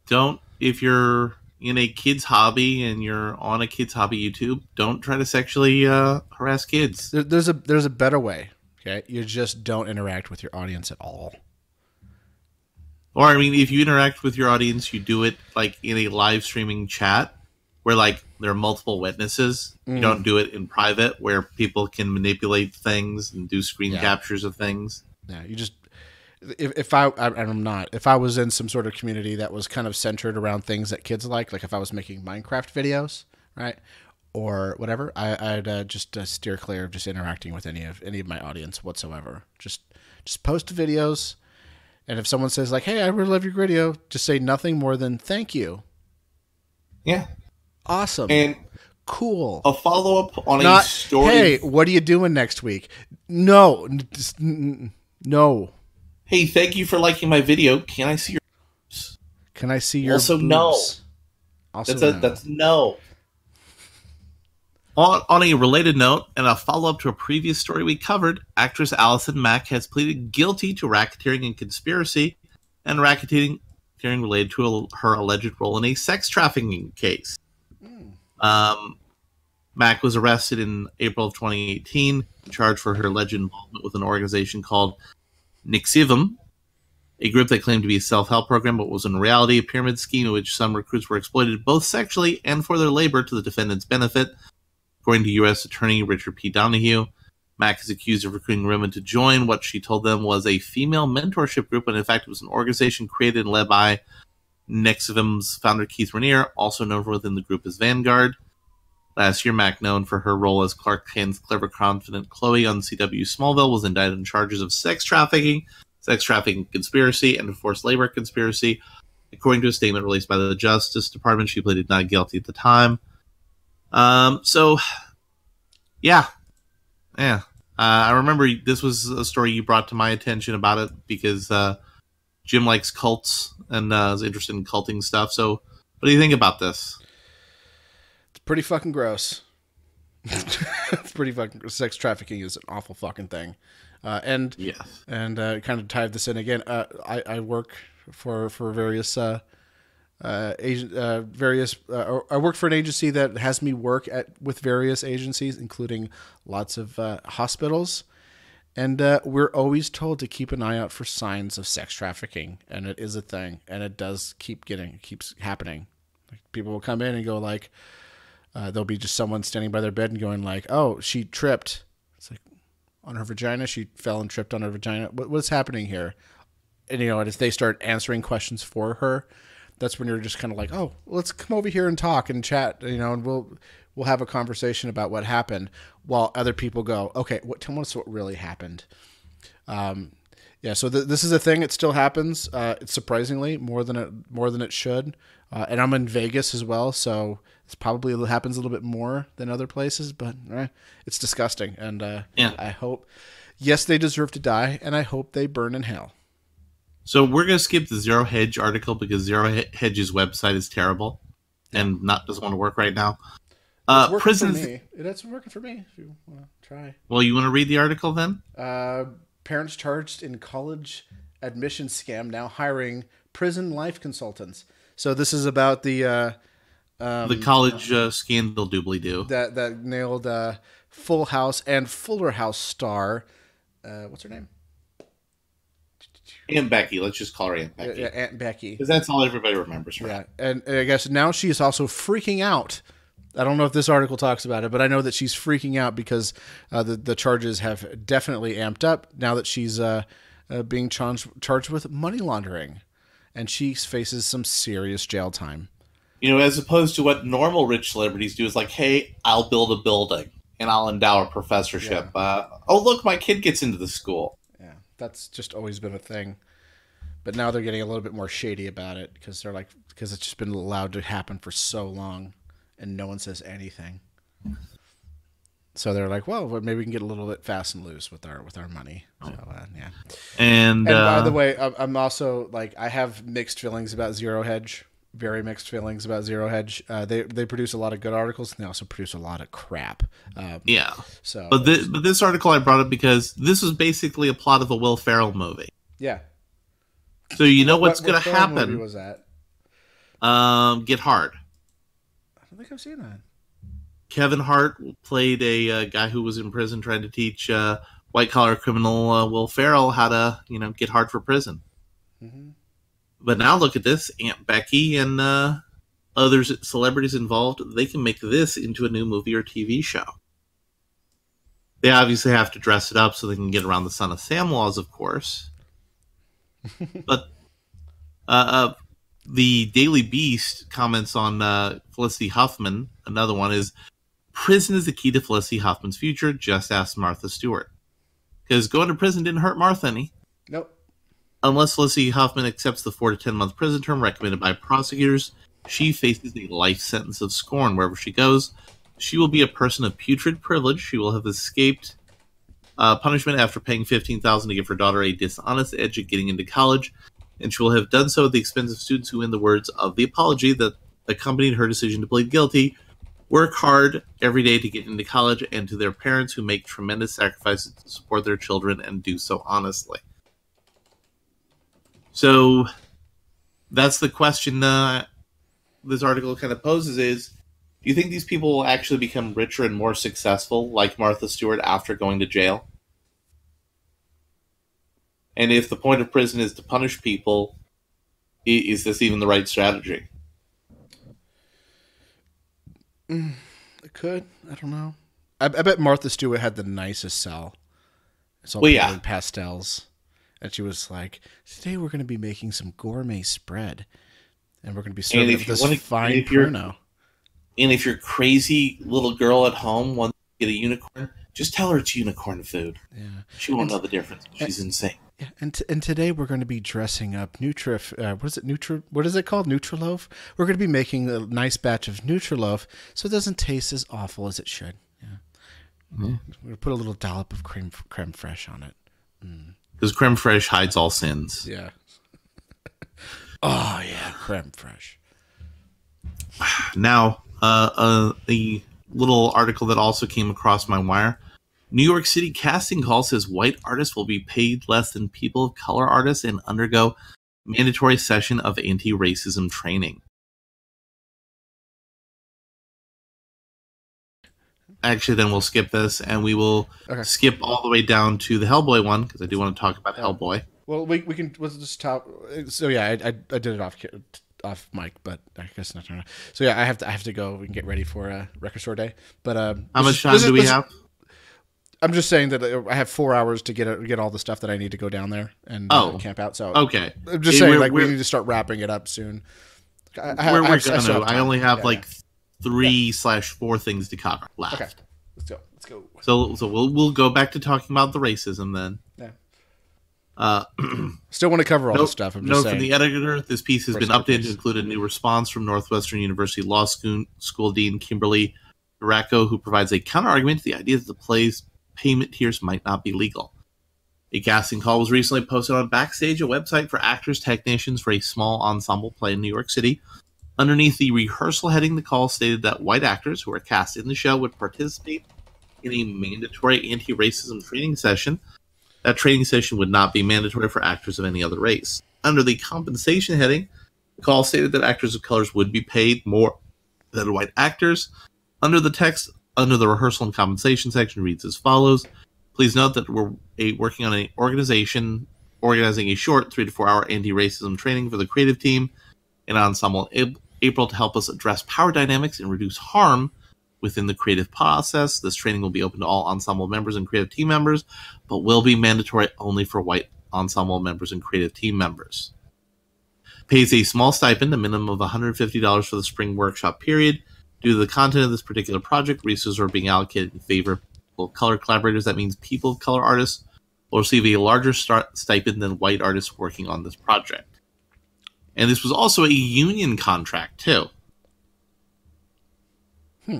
don't, if you're in a kid's hobby and you're on a kid's hobby YouTube, don't try to sexually harass kids. There's a better way. Okay, you just don't interact with your audience at all. Or, I mean, if you interact with your audience, you do it like in a live streaming chat where like there are multiple witnesses. You don't do it in private where people can manipulate things and do screen captures of things. Yeah, you just if I was in some sort of community that was kind of centered around things that kids like if I was making Minecraft videos, right, or whatever, I'd just steer clear of just interacting with any of my audience whatsoever. Just post videos. And if someone says like, "Hey, I really love your video," just say nothing more than "Thank you." Yeah. Awesome. And cool. A follow-up on a story. Hey, what are you doing next week? No. No. Hey, thank you for liking my video. Can I see your boobs? Can I see your also, boobs? No. Also, that's no. On a related note, and a follow-up to a previous story we covered, actress Allison Mack has pleaded guilty to racketeering and conspiracy, and racketeering related to her alleged role in a sex trafficking case. Mack was arrested in April of 2018, charged for her alleged involvement with an organization called Nixivum, a group that claimed to be a self-help program, but was in reality a pyramid scheme in which some recruits were exploited both sexually and for their labor to the defendant's benefit. According to U.S. Attorney Richard P. Donahue, Mack is accused of recruiting women to join what she told them was a female mentorship group, and in fact it was an organization created and led by Nixivum's founder Keith Raniere, also known within the group as Vanguard. Last year, Mack, known for her role as Clark Kent's clever, confident Chloe on CW Smallville, was indicted on charges of sex trafficking conspiracy, and forced labor conspiracy. According to a statement released by the Justice Department, she pleaded not guilty at the time. I remember this was a story you brought to my attention about it because Jim likes cults and is interested in culting stuff. So, what do you think about this? It's pretty fucking gross. It's pretty fucking. Sex trafficking is an awful fucking thing. And kind of tied this in again. I work for various. I work for an agency that has me work with various agencies, including lots of hospitals, and we're always told to keep an eye out for signs of sex trafficking, and it is a thing, and it keeps happening. Like, people will come in and go like, there'll be just someone standing by their bed and going like, "Oh, she tripped." It's like, on her vagina, she fell and tripped on her vagina. What's happening here? And and if they start answering questions for her, that's when you're just kind of like, "Oh, let's come over here and talk and chat," and we'll have a conversation about what happened, while other people go, "Okay, tell us what really happened." So this is a thing. It still happens. It's surprisingly more than it should. And I'm in Vegas as well, so it's probably happens a little bit more than other places. But it's disgusting, and I hope, yes, they deserve to die, and I hope they burn in hell. So we're going to skip the Zero Hedge article because Zero Hedge's website is terrible and doesn't want to work right now. It's working for me. It's working for me if you want to try. Well, you want to read the article then? Parents charged in college admission scam now hiring prison life consultants. So this is about the college scandal doobly-doo. That nailed Full House and Fuller House star. What's her name? Aunt Becky. Let's just call her Aunt Becky. Yeah, Aunt Becky. Because that's all everybody remembers her. Yeah, and I guess now she's also freaking out. I don't know if this article talks about it, but I know that she's freaking out because the charges have definitely amped up now that she's being charged with money laundering, and she faces some serious jail time. As opposed to what normal rich celebrities do is like, "Hey, I'll build a building and I'll endow a professorship. Yeah. Oh, look, my kid gets into the school." Yeah, that's just always been a thing. but now they're getting a little bit more shady about it because it's just been allowed to happen for so long, and no one says anything. So they're like, well, maybe we can get a little bit fast and loose with our money. So yeah. And by the way, I'm also like, I have mixed feelings about Zero Hedge. Very mixed feelings about Zero Hedge. They produce a lot of good articles, and they also produce a lot of crap. Yeah. So, but this article I brought up because this was basically a plot of a Will Ferrell movie. Yeah. So you know what's going to happen? What movie was that? Get Hard. I don't think I've seen that. Kevin Hart played a guy who was in prison trying to teach white-collar criminal Will Ferrell how to, get hard for prison. Mm-hmm. But now look at this. Aunt Becky and other celebrities involved, they can make this into a new movie or TV show. They obviously have to dress it up so they can get around the Son of Sam laws, of course. But the Daily Beast comments on Felicity Huffman. Another one is, prison is the key to Felicity Huffman's future. Just ask Martha Stewart. Because going to prison didn't hurt Martha any. Nope. Unless Felicity Huffman accepts the 4 to 10 month prison term recommended by prosecutors, she faces a life sentence of scorn wherever she goes. She will be a person of putrid privilege. She will have escaped punishment after paying $15,000 to give her daughter a dishonest edge at getting into college, and she will have done so at the expense of students who, in the words of the apology that accompanied her decision to plead guilty, work hard every day to get into college, and to their parents who make tremendous sacrifices to support their children and do so honestly. So that's the question this article kind of poses is, do you think these people will actually become richer and more successful like Martha Stewart after going to jail? And if the point of prison is to punish people, is this even the right strategy? It could. I don't know. I bet Martha Stewart had the nicest cell. It's all pastels. And she was like, today we're going to be making some gourmet spread. And we're going to be serving this fine Pruno. And if your crazy little girl at home wants to get a unicorn, just tell her it's unicorn food. Yeah. She won't know the difference. She's insane. Yeah, and today we're going to be dressing up what is it called? Nutriloaf? We're going to be making a nice batch of Nutriloaf so it doesn't taste as awful as it should. Yeah. Mm-hmm. We're going to put a little dollop of creme fraiche on it. Because creme fraiche hides all sins. Yeah. Oh, yeah, creme fraiche. Now, the little article that also came across my wire. New York City casting call says white artists will be paid less than people of color artists and undergo mandatory session of anti-racism training. Actually, then we'll skip this and we will skip all the way down to the Hellboy one because I do want to talk about Hellboy. Well, let's just talk. So yeah, I did it off mic, but I guess not. So yeah, I have to go and get ready for Record Store Day. But how much time do we have? I'm just saying that I have 4 hours to get all the stuff that I need to go down there and camp out. So okay, I'm just saying we need to start wrapping it up soon. I only have 3/4 things to cover left. Okay, let's go. So we'll go back to talking about the racism then. Yeah. Still want to cover all the stuff. I'm just saying. From the editor, this piece has been updated to include a new response from Northwestern University Law School Dean Kimberly Duraco, who provides a counter-argument to the idea that the play's payment tiers might not be legal. A casting call was recently posted on Backstage, a website for actors, technicians for a small ensemble play in New York City. Underneath the rehearsal heading, the call stated that white actors who were cast in the show would participate in a mandatory anti-racism training session. That training session would not be mandatory for actors of any other race. Under the compensation heading, the call stated that actors of colors would be paid more than white actors. Under the text, under the rehearsal and compensation section reads as follows. Please note that we're working on an organizing a short 3 to 4 hour anti-racism training for the creative team and ensemble in April to help us address power dynamics and reduce harm within the creative process. This training will be open to all ensemble members and creative team members, but will be mandatory only for white ensemble members and creative team members. Pays a small stipend, a minimum of $150 for the spring workshop period. Due to the content of this particular project, resources are being allocated in favor of people of color collaborators. That means people of color artists will receive a larger stipend than white artists working on this project. And this was also a union contract, too.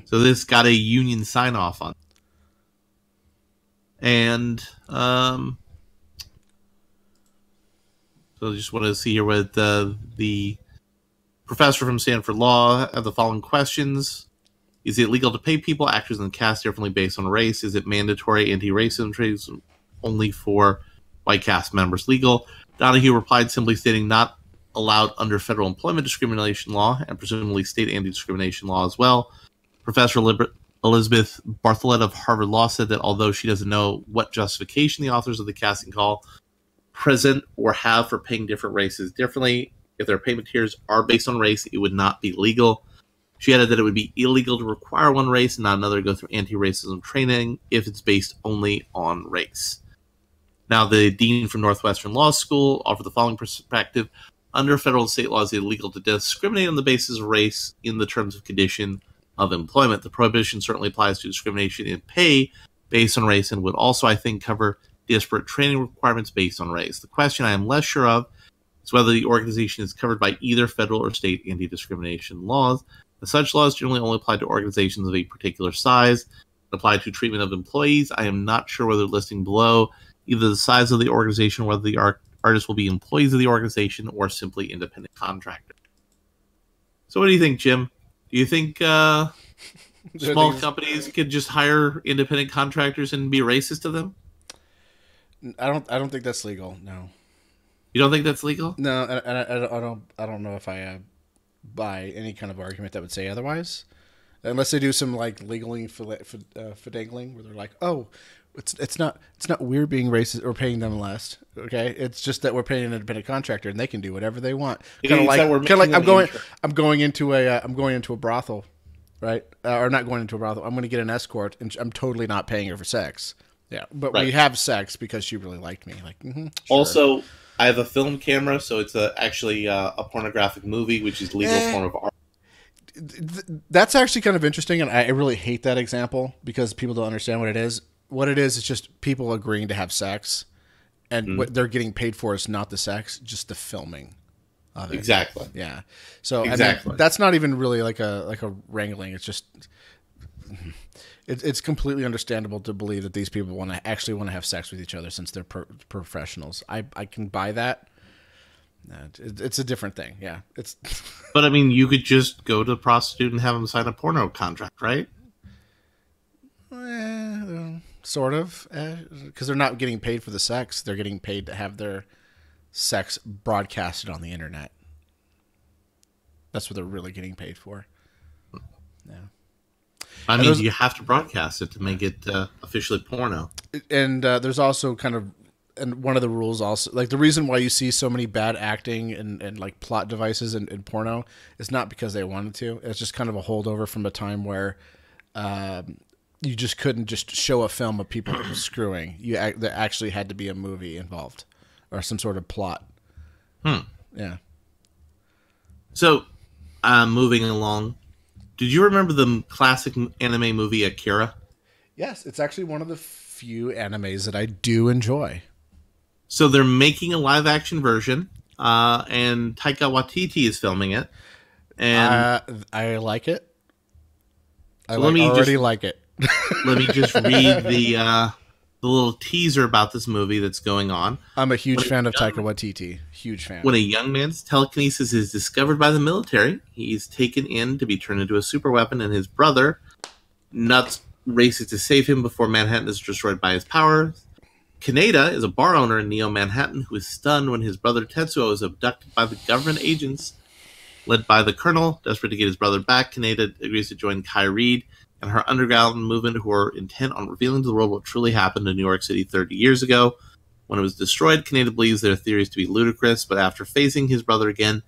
So this got a union sign-off on. And, so I just want to see here what the professor from Stanford Law have the following questions. Is it legal to pay people, actors, and cast differently based on race? Is it mandatory anti-racism trades only for white cast members legal? Donahue replied simply stating not allowed under federal employment discrimination law and presumably state anti-discrimination law as well. Professor Elizabeth Bartholet of Harvard Law said that although she doesn't know what justification the authors of the casting call present or have for paying different races differently, if their payment tiers are based on race, it would not be legal. She added that it would be illegal to require one race and not another to go through anti-racism training if it's based only on race. Now, the dean from Northwestern Law School offered the following perspective. Under federal and state laws, it is illegal to discriminate on the basis of race in the terms of condition of employment. The prohibition certainly applies to discrimination in pay based on race and would also, I think, cover disparate training requirements based on race. The question I am less sure of is whether the organization is covered by either federal or state anti-discrimination laws. As such laws generally only apply to organizations of a particular size that apply to treatment of employees. I am not sure whether listing below either the size of the organization or whether the artists will be employees of the organization or simply independent contractors. So what do you think, Jim? Do you think small companies could just hire independent contractors and be racist to them? I don't think that's legal. No. You don't think that's legal? No, I don't know if I buy any kind of argument that would say otherwise, unless they do some like legaling finagling where they're like, oh, it's not we're being racist or paying them less. Okay, it's just that we're paying an independent contractor and they can do whatever they want. Kind of like I'm going into a brothel, right? Or not going into a brothel. I'm going to get an escort and I'm totally not paying her for sex. Yeah, but we have sex because she really liked me. Like, sure. Also, I have a film camera, so it's actually a pornographic movie, which is a legal form of art. That's actually kind of interesting, and I really hate that example because people don't understand what it is. What it is just people agreeing to have sex, and what they're getting paid for is not the sex, just the filming of it. Exactly. Yeah. So exactly. I mean, that's not even really like a wrangling. It's just it's completely understandable to believe that these people actually want to have sex with each other since they're professionals. I can buy that. It's a different thing. Yeah. But I mean, you could just go to a prostitute and have them sign a porno contract, right? Sort of, because they're not getting paid for the sex. They're getting paid to have their sex broadcasted on the internet. That's what they're really getting paid for. Yeah. I mean, you have to broadcast it to make it officially porno. And there's also and one of the rules also, like the reason why you see so many bad acting and like plot devices in porno is not because they wanted to. It's just kind of a holdover from a time where you just couldn't just show a film of people screwing. There actually had to be a movie involved or some sort of plot. Yeah. So, moving along, did you remember the classic anime movie Akira? Yes, it's actually one of the few animes that I do enjoy. So they're making a live-action version, and Taika Waititi is filming it. And I like it. I already like it. Let me just read the little teaser about this movie that's going on. I'm a huge fan of Taika Waititi. Huge fan. When a young man's telekinesis is discovered by the military, he's taken in to be turned into a superweapon, and his brother, Nuts, races to save him before Manhattan is destroyed by his powers. Kaneda is a bar owner in Neo Manhattan who is stunned when his brother Tetsuo is abducted by the government agents led by the colonel. Desperate to get his brother back, Kaneda agrees to join Kai Reed and her underground movement, who are intent on revealing to the world what truly happened in New York City 30 years ago. When it was destroyed, Kaneda believes their theories to be ludicrous, but after facing his brother again,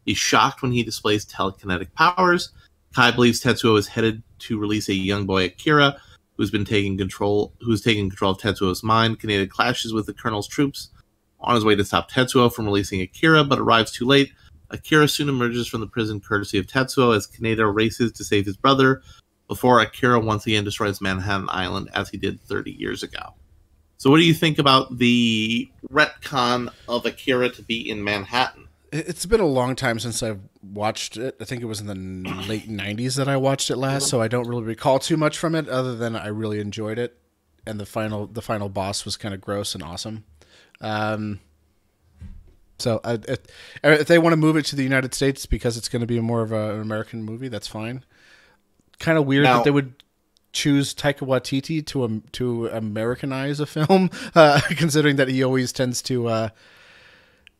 he's shocked when he displays telekinetic powers. Kai believes Tetsuo is headed to release a young boy, Akira, who's taking control of Tetsuo's mind. Kaneda clashes with the colonel's troops on his way to stop Tetsuo from releasing Akira, but arrives too late. Akira soon emerges from the prison courtesy of Tetsuo as Kaneda races to save his brother before Akira once again destroys Manhattan Island as he did 30 years ago. So what do you think about the retcon of Akira to be in Manhattan? It's been a long time since I've watched it. I think it was in the late 90s that I watched it last, so I don't really recall too much from it other than I really enjoyed it, and the final boss was kind of gross and awesome. So if they want to move it to the United States because it's going to be more of an American movie, that's fine. Kind of weird that they would choose Taika Waititi to Americanize a film, considering that he always tends to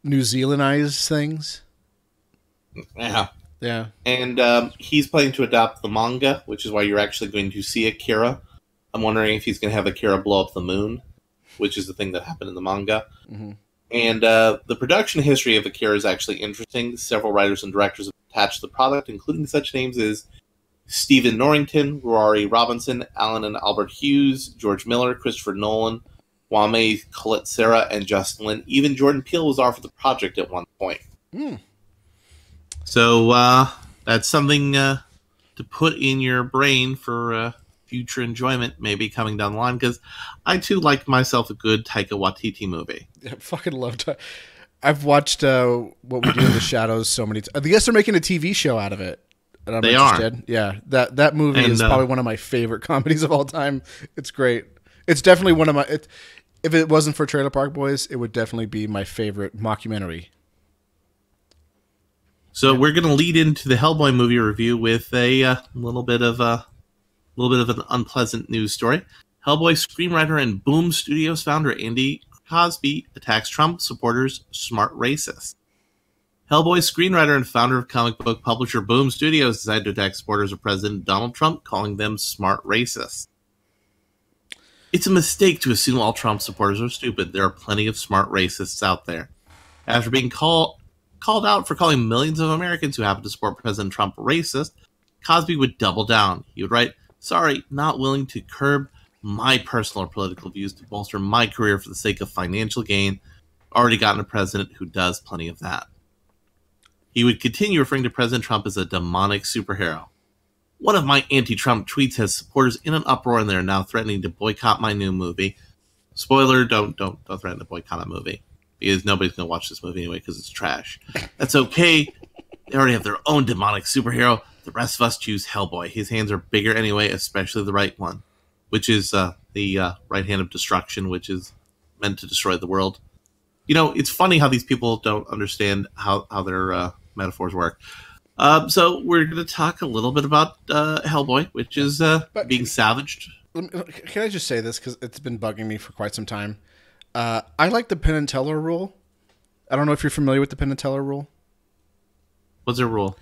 New Zealandize things. Yeah. And he's planning to adopt the manga, which is why you're actually going to see Akira. I'm wondering if he's going to have Akira blow up the moon, which is the thing that happened in the manga. Mm-hmm. And the production history of Akira is actually interesting. Several writers and directors have attached to the product, including such names as Stephen Norrington, Rory Robinson, Alan and Albert Hughes, George Miller, Christopher Nolan, Kwame Koletsera, and Justin Lin. Even Jordan Peele was offered the project at one point. So that's something to put in your brain for future enjoyment, maybe coming down the line, because I too like myself a good Taika Waititi movie. I fucking love I've watched What We Do in the Shadows so many times. I guess they're making a TV show out of it. And I'm interested. Yeah, that movie is probably one of my favorite comedies of all time. It's great. It's definitely one of my... if it wasn't for Trailer Park Boys, it would definitely be my favorite mockumentary. So we're going to lead into the Hellboy movie review with a little bit of an unpleasant news story. Hellboy screenwriter and Boom Studios founder Andy Cosby attacks Trump supporters, smart racist. Hellboy screenwriter and founder of comic book publisher Boom Studios decided to attack supporters of President Donald Trump, calling them smart racists. It's a mistake to assume all Trump supporters are stupid. There are plenty of smart racists out there. After being called out for calling millions of Americans who happen to support President Trump racist, Cosby would double down. He would write, "Sorry, not willing to curb my personal or political views to bolster my career for the sake of financial gain. Already gotten a president who does plenty of that." He would continue referring to President Trump as a demonic superhero. "One of my anti-Trump tweets has supporters in an uproar, and they are now threatening to boycott my new movie." Spoiler: don't threaten to boycott a movie, because nobody's going to watch this movie anyway because it's trash. That's okay. They already have their own demonic superhero. The rest of us choose Hellboy. His hands are bigger anyway, especially the right one, which is the right hand of destruction, which is meant to destroy the world. You know, it's funny how these people don't understand how their metaphors work. So we're going to talk a little bit about Hellboy, which is being savaged. Can I just say this, because it's been bugging me for quite some time? I like the Penn and Teller rule. I don't know if you're familiar with the Penn and Teller rule. What's their rule?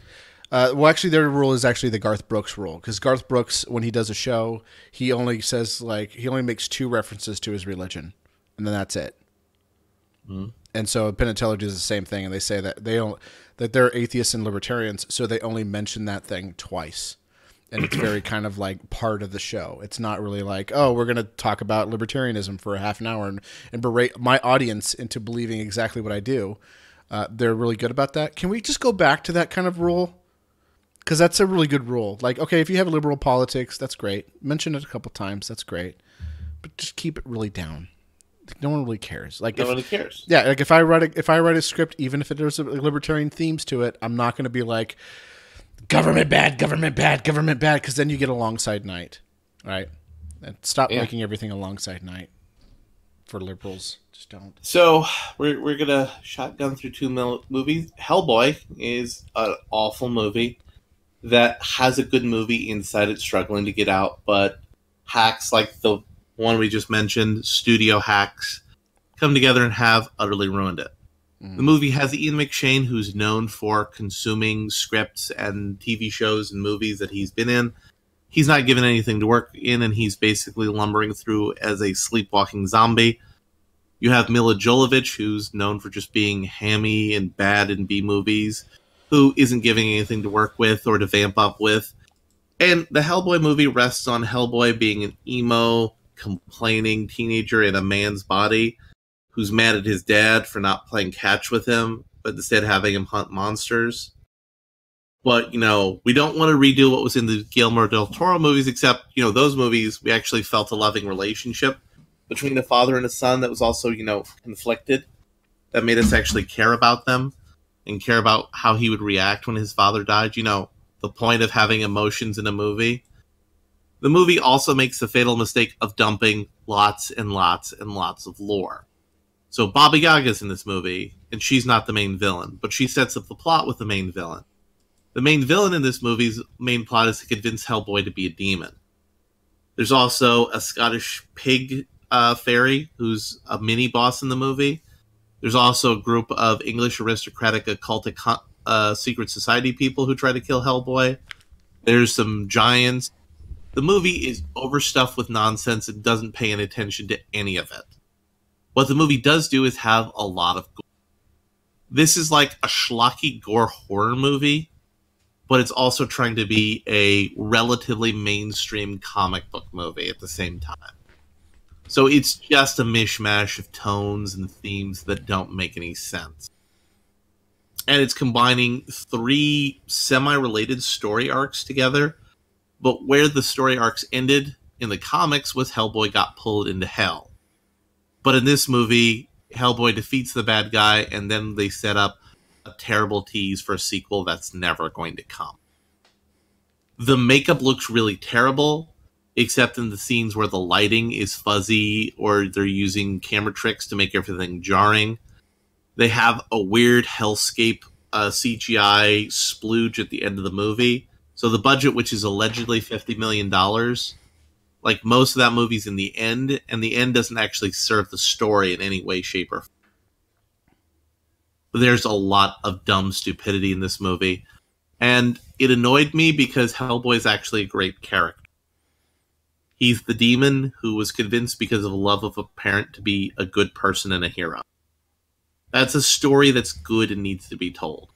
Well, actually, their rule is actually the Garth Brooks rule, because Garth Brooks, when he does a show, he only says, like, he only makes 2 references to his religion, and then that's it. Mm. And so Penn and Teller does the same thing, and they say that that they're atheists and libertarians, so they only mention that thing twice. And it's very kind of like part of the show. It's not really like, oh, we're going to talk about libertarianism for a half an hour and berate my audience into believing exactly what I do. They're really good about that. Can we just go back to that kind of rule? Because that's a really good rule. Like, okay, if you have liberal politics, that's great. Mention it a couple times, that's great. But just keep it really down. No one really cares. Like, nobody cares. Yeah, like if I write a script, even if there's libertarian themes to it, I'm not going to be like, government bad, government bad, government bad, because then you get alongside night, right? And stop making everything alongside night for liberals. Just don't. So we're gonna shotgun through 2 movies. Hellboy is an awful movie that has a good movie inside it, struggling to get out, but hacks like the one we just mentioned, studio hacks, come together and have utterly ruined it. The movie has Ian McShane, who's known for consuming scripts and TV shows and movies that he's been in. He's not given anything to work in, and he's basically lumbering through as a sleepwalking zombie. You have Mila Jovovich, who's known for just being hammy and bad in B-movies, who isn't giving anything to work with or to vamp up with. And the Hellboy movie rests on Hellboy being an emo, complaining teenager in a man's body who's mad at his dad for not playing catch with him, but instead having him hunt monsters. But, you know, we don't want to redo what was in the Guillermo del Toro movies, except, you know, those movies, we actually felt a loving relationship between the father and a son that was also, conflicted, that made us actually care about them and care about how he would react when his father died. The point of having emotions in a movie. The movie also makes the fatal mistake of dumping lots and lots and lots of lore. So Baba Yaga's in this movie, and she's not the main villain, but she sets up the plot with the main villain. The main villain in this movie's main plot is to convince Hellboy to be a demon. There's also a Scottish pig fairy who's a mini-boss in the movie. There's also a group of English aristocratic occultic secret society people who try to kill Hellboy. There's some giants. The movie is overstuffed with nonsense and doesn't pay any attention to any of it. What the movie does do is have a lot of gore. This is like a schlocky gore horror movie, but it's also trying to be a relatively mainstream comic book movie at the same time. So it's just a mishmash of tones and themes that don't make any sense. And it's combining 3 semi-related story arcs together, but where the story arcs ended in the comics was Hellboy got pulled into hell. But in this movie, Hellboy defeats the bad guy, and then they set up a terrible tease for a sequel that's never going to come. The makeup looks really terrible, except in the scenes where the lighting is fuzzy or they're using camera tricks to make everything jarring. They have a weird hellscape CGI splooge at the end of the movie. So the budget, which is allegedly $50 million, like most of that movie's in the end, and the end doesn't actually serve the story in any way, shape, or form. There's a lot of dumb stupidity in this movie, and it annoyed me because Hellboy is actually a great character. He's the demon who was convinced because of love of a parent to be a good person and a hero. That's a story that's good and needs to be told.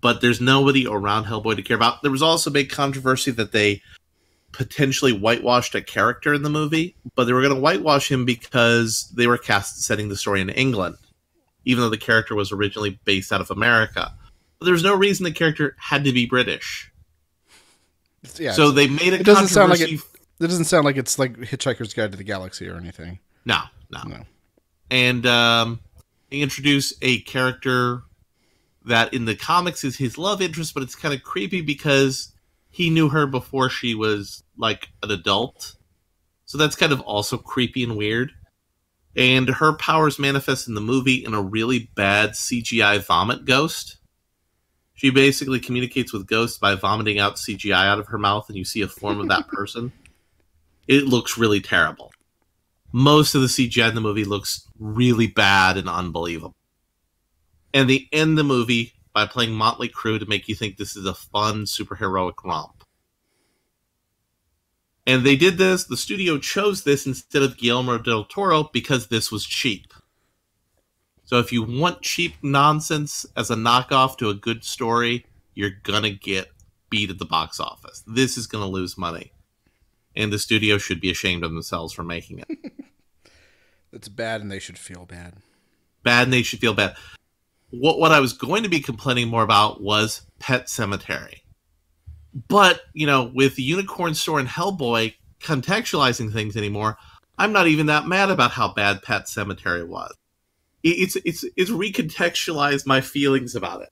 But there's nobody around Hellboy to care about. There was also a big controversy that they potentially whitewashed a character in the movie, but they were going to whitewash him because they were setting the story in England, even though the character was originally based out of America. But there's no reason the character had to be British. Yeah, so they made it doesn't sound like it doesn't sound like it's like Hitchhiker's Guide to the Galaxy or anything. No. And they introduce a character that in the comics is his love interest, but it's kind of creepy because he knew her before she was like an adult. So that's kind of also creepy and weird. And her powers manifest in the movie in a really bad CGI vomit ghost. She basically communicates with ghosts by vomiting out CGI out of her mouth, and you see a form of that person. It looks really terrible. Most of the CGI in the movie looks really bad and unbelievable. And they end the movie by playing Motley Crue to make you think this is a fun superheroic romp. And they did this, the studio chose this instead of Guillermo del Toro because this was cheap. So if you want cheap nonsense as a knockoff to a good story, you're gonna get beat at the box office. This is gonna lose money. And the studio should be ashamed of themselves for making it. It's bad and they should feel bad. Bad and they should feel bad. What I was going to be complaining more about was Pet Sematary. But, with the Unicorn Store and Hellboy contextualizing things anymore, I'm not even that mad about how bad Pet Sematary was. It's recontextualized my feelings about it.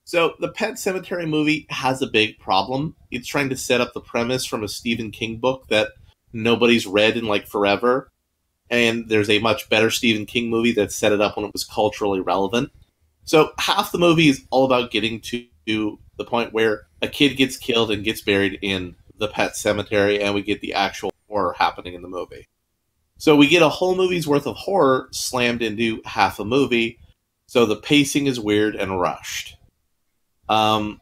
So the Pet Sematary movie has a big problem. It's trying to set up the premise from a Stephen King book that nobody's read in forever. And there's a much better Stephen King movie that set it up when it was culturally relevant. So half the movie is all about getting to the point where a kid gets killed and gets buried in the Pet Sematary, and we get the actual horror happening in the movie. So we get a whole movie's worth of horror slammed into half a movie, so the pacing is weird and rushed. And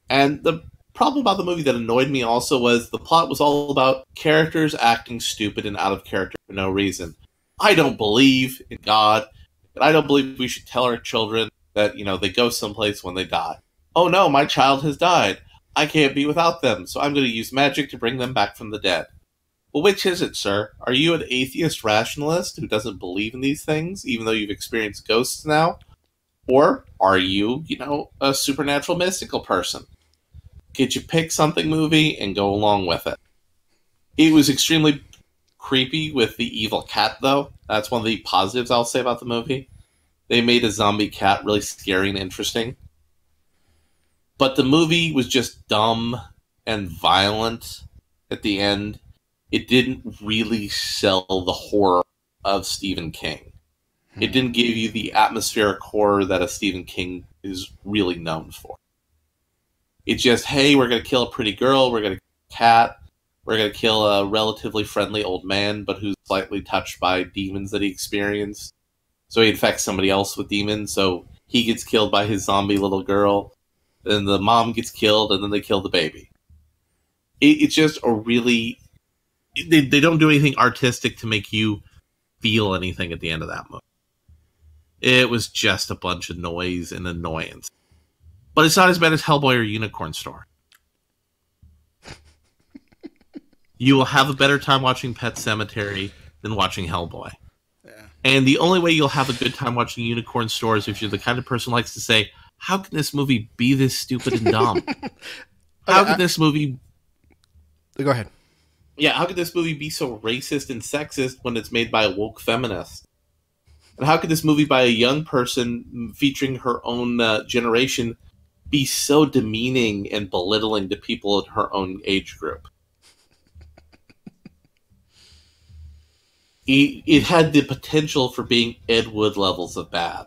the problem about the movie that annoyed me also was the plot was all about characters acting stupid and out of character for no reason. I don't believe in God, and I don't believe we should tell our children that, they go someplace when they die. Oh no, my child has died. I can't be without them, so I'm going to use magic to bring them back from the dead. Well, which is it, sir? Are you an atheist rationalist who doesn't believe in these things, even though you've experienced ghosts now? Or are you, a supernatural mystical person? Could you pick something movie and go along with it? It was extremely creepy with the evil cat, though. That's one of the positives I'll say about the movie. They made a zombie cat really scary and interesting. But the movie was just dumb and violent at the end. It didn't really sell the horror of Stephen King. It didn't give you the atmospheric horror that a Stephen King is really known for. It's just, hey, we're going to kill a pretty girl, we're going to kill a cat, we're going to kill a relatively friendly old man, but who's slightly touched by demons that he experienced. So he infects somebody else with demons, so he gets killed by his zombie little girl, then the mom gets killed, and then they kill the baby. It's just a really... They don't do anything artistic to make you feel anything at the end of that movie. It was just a bunch of noise and annoyance. But it's not as bad as Hellboy or Unicorn Store. You will have a better time watching Pet Sematary than watching Hellboy. Yeah. And the only way you'll have a good time watching Unicorn Store is if you're the kind of person who likes to say, how can this movie be this stupid and dumb? How could this movie... Go ahead. Yeah, how could this movie be so racist and sexist when it's made by a woke feminist? And how could this movie by a young person featuring her own generation be so demeaning and belittling to people in her own age group? It had the potential for being Ed Wood levels of bad,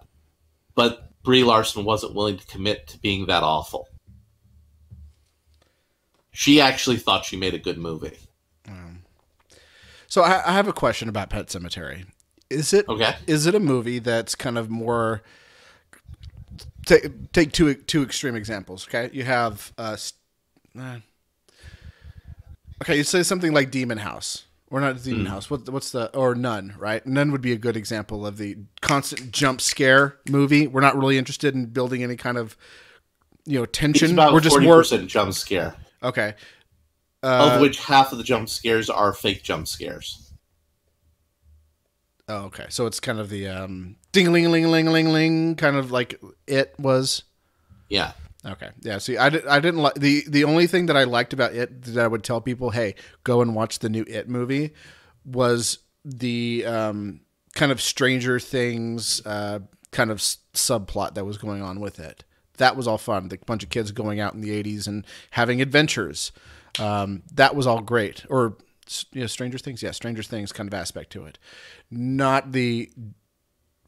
but Brie Larson wasn't willing to commit to being that awful. She actually thought she made a good movie. So I have a question about Pet Sematary. Is it a movie that's kind of more... Take two extreme examples, okay? You have... you say something like Demon House. Or not Demon House. What's the... Or Nun, right? Nun would be a good example of the constant jump scare movie. We're not really interested in building any kind of, tension. It's about We're just 40% jump scare. Okay. Of which half of the jump scares are fake jump scares. Oh, okay. So it's kind of the ding-a-ling-a-ling-a-ling-a-ling kind of like It was. Yeah. Okay. Yeah. See, I didn't like the only thing that I liked about It that I would tell people, hey, go and watch the new It movie, was the kind of Stranger Things kind of subplot that was going on with it. That was all fun. The bunch of kids going out in the 80s and having adventures. That was all great. Or, Stranger Things? Yeah, Stranger Things kind of aspect to it. Not the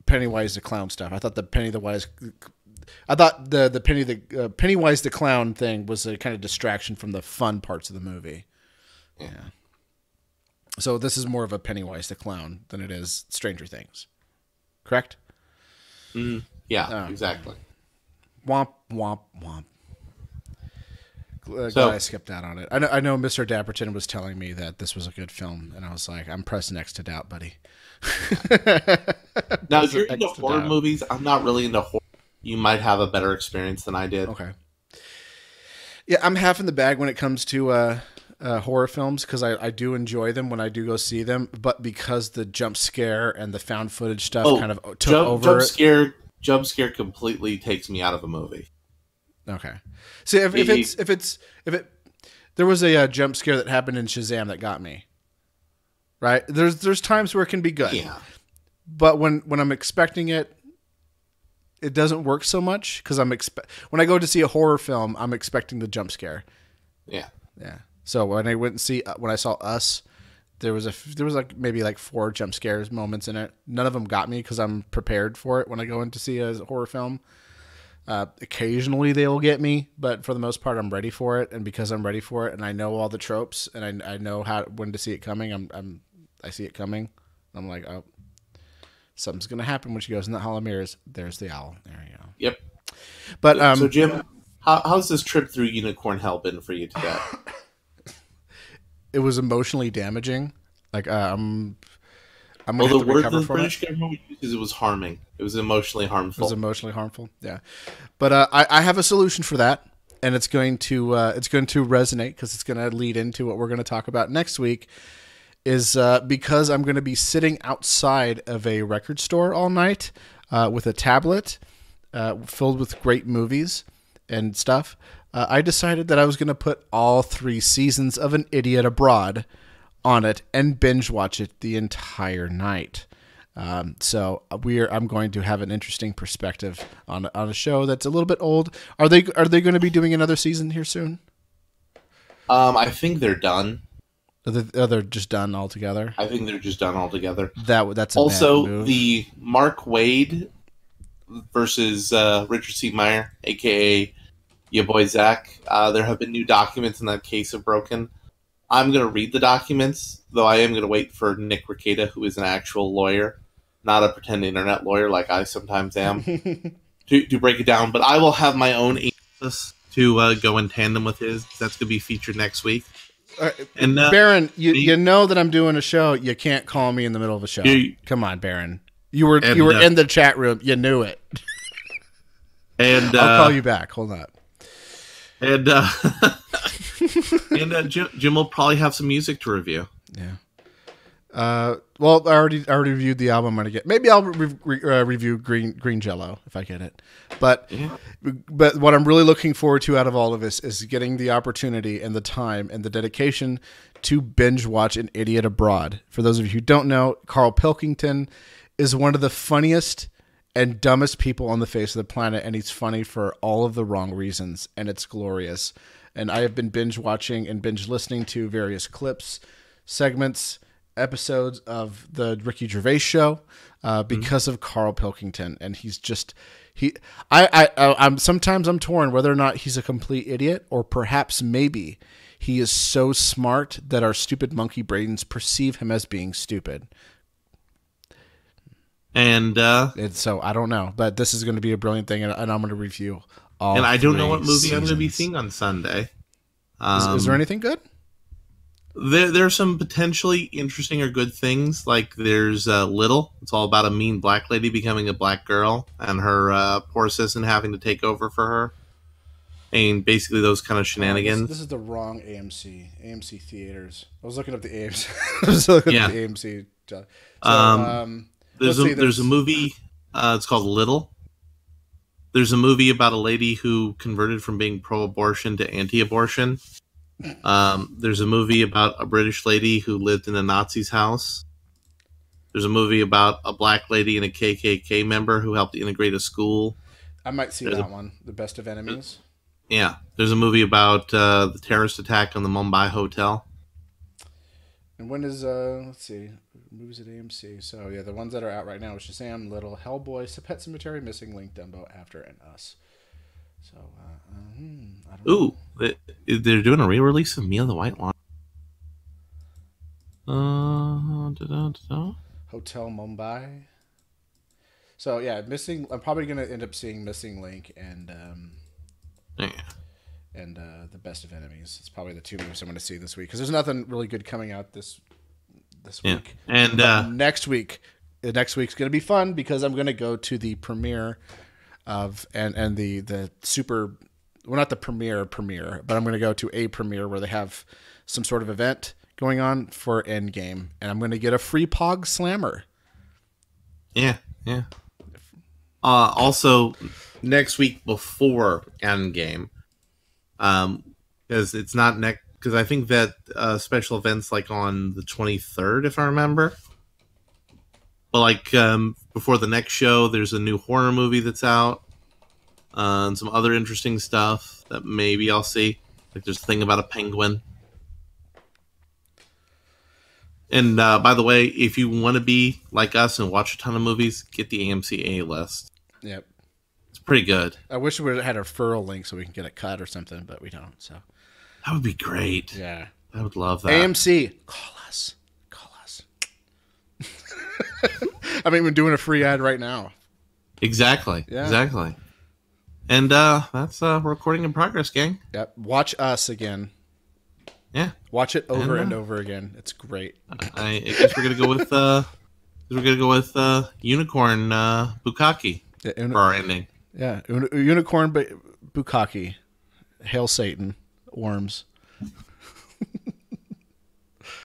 Pennywise the Clown stuff. I thought the Pennywise the Clown thing was a kind of distraction from the fun parts of the movie. Yeah. So this is more of a Pennywise the Clown than it is Stranger Things. Correct? Yeah, exactly. Womp, womp, womp. Glad I skipped out on it. I know Mr. Dapperton was telling me that this was a good film, and I was like, I'm pressing X to doubt, buddy. Now, if you're into horror movies, I'm not really into horror. You might have a better experience than I did. Okay. Yeah, I'm half in the bag when it comes to horror films, because I do enjoy them when I do go see them, but because the jump scare and the found footage stuff kind of took over. Jump scare completely takes me out of a movie. Okay. See, if there was a jump scare that happened in Shazam that got me. Right? There's times where it can be good. Yeah. But when I'm expecting it, it doesn't work so much, because when I go to see a horror film, I'm expecting the jump scare. Yeah. Yeah. So when I saw Us, there was like maybe like 4 jump scares moments in it. None of them got me because I'm prepared for it when I go in to see a horror film. Occasionally they will get me, but for the most part I'm ready for it, and because I'm ready for it and I know all the tropes and I know when to see it coming, I see it coming. I'm like, oh, something's gonna happen when she goes in the Hall of Mirrors. There's the owl. There you go. Yep. But so Jim, how's this trip through Unicorn Hell been for you today? It was emotionally damaging. Like I'm the word the British government uses, it was harming. It was emotionally harmful. It was emotionally harmful. Yeah, but I have a solution for that, and it's going to resonate, because it's going to lead into what we're going to talk about next week. Is because I'm going to be sitting outside of a record store all night with a tablet filled with great movies and stuff. I decided that I was going to put all 3 seasons of An Idiot Abroad on it and binge watch it the entire night. So I'm going to have an interesting perspective on a show that's a little bit old. Are they going to be doing another season here soon? I think they're done. They're just done altogether. I think they're just done altogether. That's a also bad move. The Mark Waid versus Richard C. Meyer, aka your boy Zach. There have been new documents in that case of Broken. I'm going to read the documents, though I am going to wait for Nick Rekieta, who is an actual lawyer, not a pretend internet lawyer like I sometimes am, to break it down. But I will have my own analysis to go in tandem with his. That's going to be featured next week. And Baron, you know that I'm doing a show. You can't call me in the middle of a show. Come on, Baron. You were in the chat room. You knew it. And I'll call you back. Hold on. And Jim will probably have some music to review. Yeah. Well, I already reviewed the album. I'm gonna get. Maybe I'll review Green Jello if I get it. But what I'm really looking forward to out of all of this is getting the opportunity and the time and the dedication to binge watch An Idiot Abroad. For those of you who don't know, Carl Pilkington is one of the funniest and dumbest people on the face of the planet, and he's funny for all of the wrong reasons, and it's glorious. And I have been binge watching and binge listening to various clips, segments, episodes of the Ricky Gervais show because of Carl Pilkington, and he's just I'm sometimes torn whether or not he's a complete idiot or perhaps maybe he is so smart that our stupid monkey brains perceive him as being stupid. And so I don't know, but this is going to be a brilliant thing, and I'm going to review all. And I don't know what movie I'm going to be seeing on Sunday. Is there anything good? There's some potentially interesting or good things. Like there's Little. It's all about a mean black lady becoming a black girl and her poor assistant having to take over for her. And basically those kind of shenanigans. This is the wrong AMC theaters. I was looking up the AMC. I was looking at the AMC. So, there's a movie. It's called Little. There's a movie about a lady who converted from being pro-abortion to anti-abortion. There's a movie about a British lady who lived in a Nazi's house. There's a movie about a black lady and a KKK member who helped integrate a school. I might see that one, The Best of Enemies. Yeah. There's a movie about the terrorist attack on the Mumbai hotel. And when is, let's see, movies at AMC. So, yeah, the ones that are out right now is Shazam, Little, Hellboy, Pet Sematary, Missing Link, Dumbo, After, and Us. So, I don't know. They're doing a re-release of Mia the White Lion. Hotel Mumbai. So, yeah, I'm probably going to end up seeing Missing Link and The Best of Enemies. It's probably the two movies I'm going to see this week because there's nothing really good coming out this week. And next week's going to be fun because I'm going to go to the premiere of and the super, well, not the premiere, but I'm going to go to a premiere where they have some sort of event going on for Endgame, and I'm going to get a free Pog Slammer. Yeah. Also, next week before Endgame, because it's not next. Because I think that special events like on the 23rd, if I remember. But like before the next show, there's a new horror movie that's out, and some other interesting stuff that maybe I'll see. Like there's a thing about a penguin. And by the way, if you want to be like us and watch a ton of movies, get the AMC A list. Yep, it's pretty good. I wish we had a referral link so we can get a cut or something, but we don't. So that would be great. Yeah, I would love that. AMC, call us. I mean, we're doing a free ad right now. Exactly. Yeah. Exactly. And that's recording in progress, gang. Yep. Watch Us again. Yeah. Watch it over and over again. It's great. I guess we're gonna go with Unicorn Bukkake for our ending. Yeah. Unicorn Bukkake. Hail Satan. Worms.